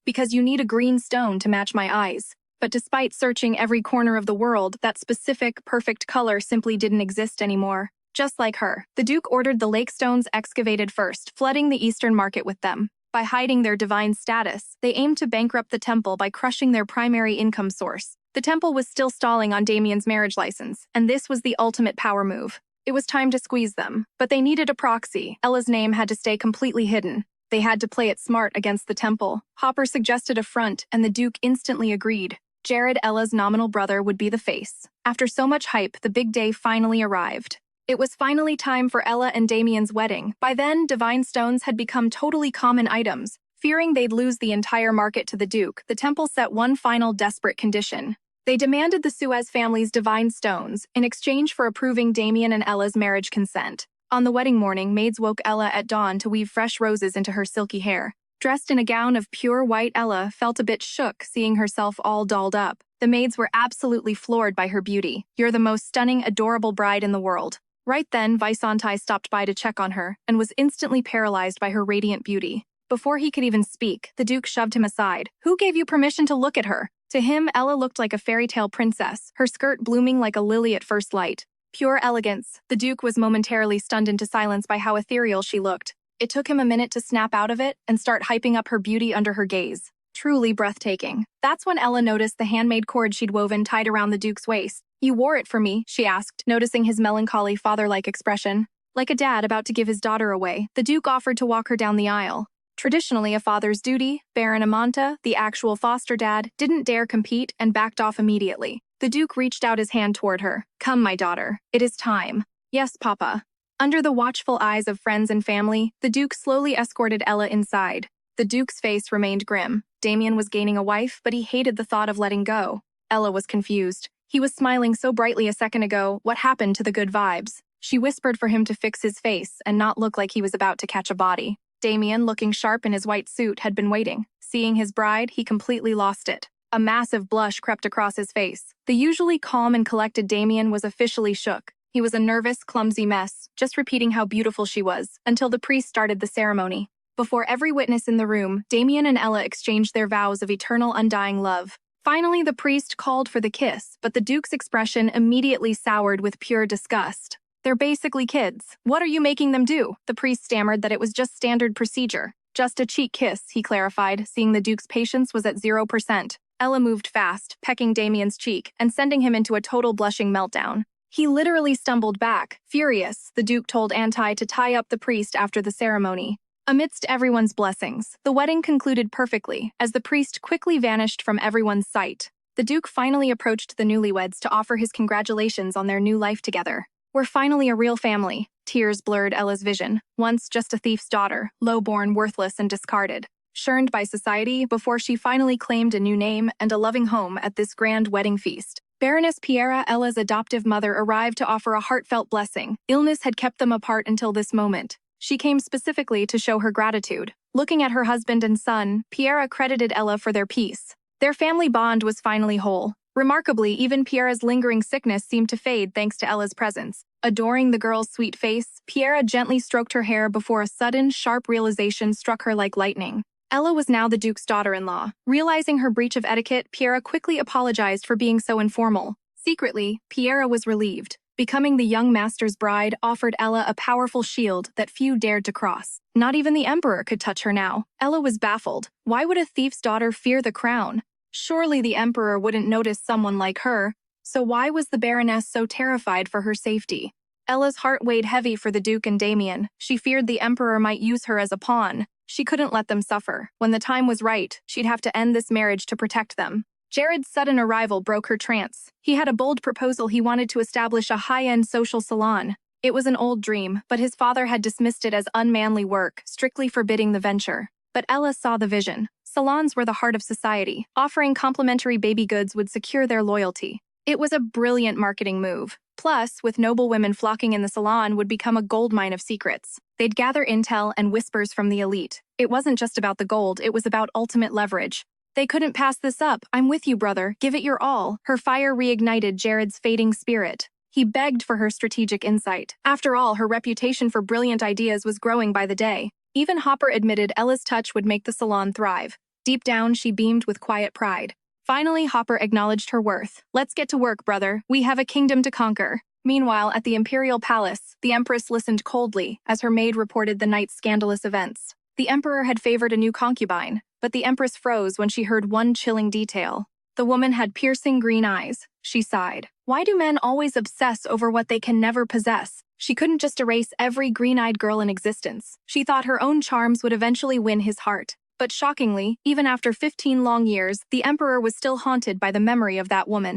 "Because you need a green stone to match my eyes." But despite searching every corner of the world, that specific, perfect color simply didn't exist anymore. Just like her, the Duke ordered the lake stones excavated first, flooding the eastern market with them. By hiding their divine status, they aimed to bankrupt the temple by crushing their primary income source. The temple was still stalling on Damien's marriage license, and this was the ultimate power move. It was time to squeeze them, but they needed a proxy. Ella's name had to stay completely hidden. They had to play it smart against the temple. Hopper suggested a front, and the Duke instantly agreed. Jared, Ella's nominal brother, would be the face. After so much hype, the big day finally arrived. It was finally time for Ella and Damien's wedding. By then, divine stones had become totally common items. Fearing they'd lose the entire market to the Duke, the temple set one final desperate condition. They demanded the Suez family's divine stones in exchange for approving Damien and Ella's marriage consent. On the wedding morning, maids woke Ella at dawn to weave fresh roses into her silky hair. Dressed in a gown of pure white, Ella felt a bit shook seeing herself all dolled up. The maids were absolutely floored by her beauty. "You're the most stunning, adorable bride in the world." Right then, Visontai stopped by to check on her and was instantly paralyzed by her radiant beauty. Before he could even speak, the Duke shoved him aside. "Who gave you permission to look at her?" To him, Ella looked like a fairy tale princess, her skirt blooming like a lily at first light. Pure elegance. The Duke was momentarily stunned into silence by how ethereal she looked. It took him a minute to snap out of it and start hyping up her beauty under her gaze. Truly breathtaking. That's when Ella noticed the handmade cord she'd woven tied around the Duke's waist. You wore it for me, she asked, noticing his melancholy father-like expression. Like a dad about to give his daughter away, the Duke offered to walk her down the aisle. Traditionally a father's duty, Baron Amanta, the actual foster dad, didn't dare compete and backed off immediately. The Duke reached out his hand toward her. Come, my daughter. It is time. Yes, Papa. Under the watchful eyes of friends and family, the Duke slowly escorted Ella inside. The Duke's face remained grim. Damien was gaining a wife, but he hated the thought of letting go. Ella was confused. He was smiling so brightly a second ago. What happened to the good vibes? She whispered for him to fix his face and not look like he was about to catch a body. Damien, looking sharp in his white suit, had been waiting. Seeing his bride, he completely lost it. A massive blush crept across his face. The usually calm and collected Damien was officially shook. He was a nervous, clumsy mess, just repeating how beautiful she was, until the priest started the ceremony. Before every witness in the room, Damien and Ella exchanged their vows of eternal, undying love. Finally, the priest called for the kiss, but the Duke's expression immediately soured with pure disgust. They're basically kids. What are you making them do? The priest stammered that it was just standard procedure. Just a cheek kiss, he clarified, seeing the Duke's patience was at 0%. Ella moved fast, pecking Damien's cheek, and sending him into a total blushing meltdown. He literally stumbled back. Furious, the Duke told Anti to tie up the priest after the ceremony. Amidst everyone's blessings, the wedding concluded perfectly, as the priest quickly vanished from everyone's sight. The Duke finally approached the newlyweds to offer his congratulations on their new life together. We're finally a real family. Tears blurred Ella's vision. Once just a thief's daughter, low-born, worthless, and discarded. Shunned by society before she finally claimed a new name and a loving home at this grand wedding feast. Baroness Piera, Ella's adoptive mother, arrived to offer a heartfelt blessing. Illness had kept them apart until this moment. She came specifically to show her gratitude. Looking at her husband and son, Piera credited Ella for their peace. Their family bond was finally whole. Remarkably, even Piera's lingering sickness seemed to fade thanks to Ella's presence. Adoring the girl's sweet face, Piera gently stroked her hair before a sudden, sharp realization struck her like lightning. Ella was now the Duke's daughter-in-law. Realizing her breach of etiquette, Piera quickly apologized for being so informal. Secretly, Piera was relieved. Becoming the young master's bride offered Ella a powerful shield that few dared to cross. Not even the Emperor could touch her now. Ella was baffled. Why would a thief's daughter fear the crown? Surely the Emperor wouldn't notice someone like her, so why was the Baroness so terrified for her safety? Ella's heart weighed heavy for the Duke and Damien. She feared the Emperor might use her as a pawn. She couldn't let them suffer. When the time was right, she'd have to end this marriage to protect them. Jared's sudden arrival broke her trance. He had a bold proposal. He wanted to establish a high-end social salon. It was an old dream, but his father had dismissed it as unmanly work, strictly forbidding the venture. But Ella saw the vision. Salons were the heart of society. Offering complimentary baby goods would secure their loyalty. It was a brilliant marketing move. Plus, with noble women flocking in the salon would become a goldmine of secrets. They'd gather intel and whispers from the elite. It wasn't just about the gold, it was about ultimate leverage. They couldn't pass this up. I'm with you, brother. Give it your all. Her fire reignited Jared's fading spirit. He begged for her strategic insight. After all, her reputation for brilliant ideas was growing by the day. Even Hopper admitted Ella's touch would make the salon thrive. Deep down, she beamed with quiet pride. Finally, Hopper acknowledged her worth. Let's get to work, brother. We have a kingdom to conquer. Meanwhile, at the Imperial Palace, the Empress listened coldly as her maid reported the night's scandalous events. The Emperor had favored a new concubine, but the Empress froze when she heard one chilling detail. The woman had piercing green eyes. She sighed. Why do men always obsess over what they can never possess? She couldn't just erase every green-eyed girl in existence. She thought her own charms would eventually win his heart. But shockingly, even after 15 long years, the Emperor was still haunted by the memory of that woman.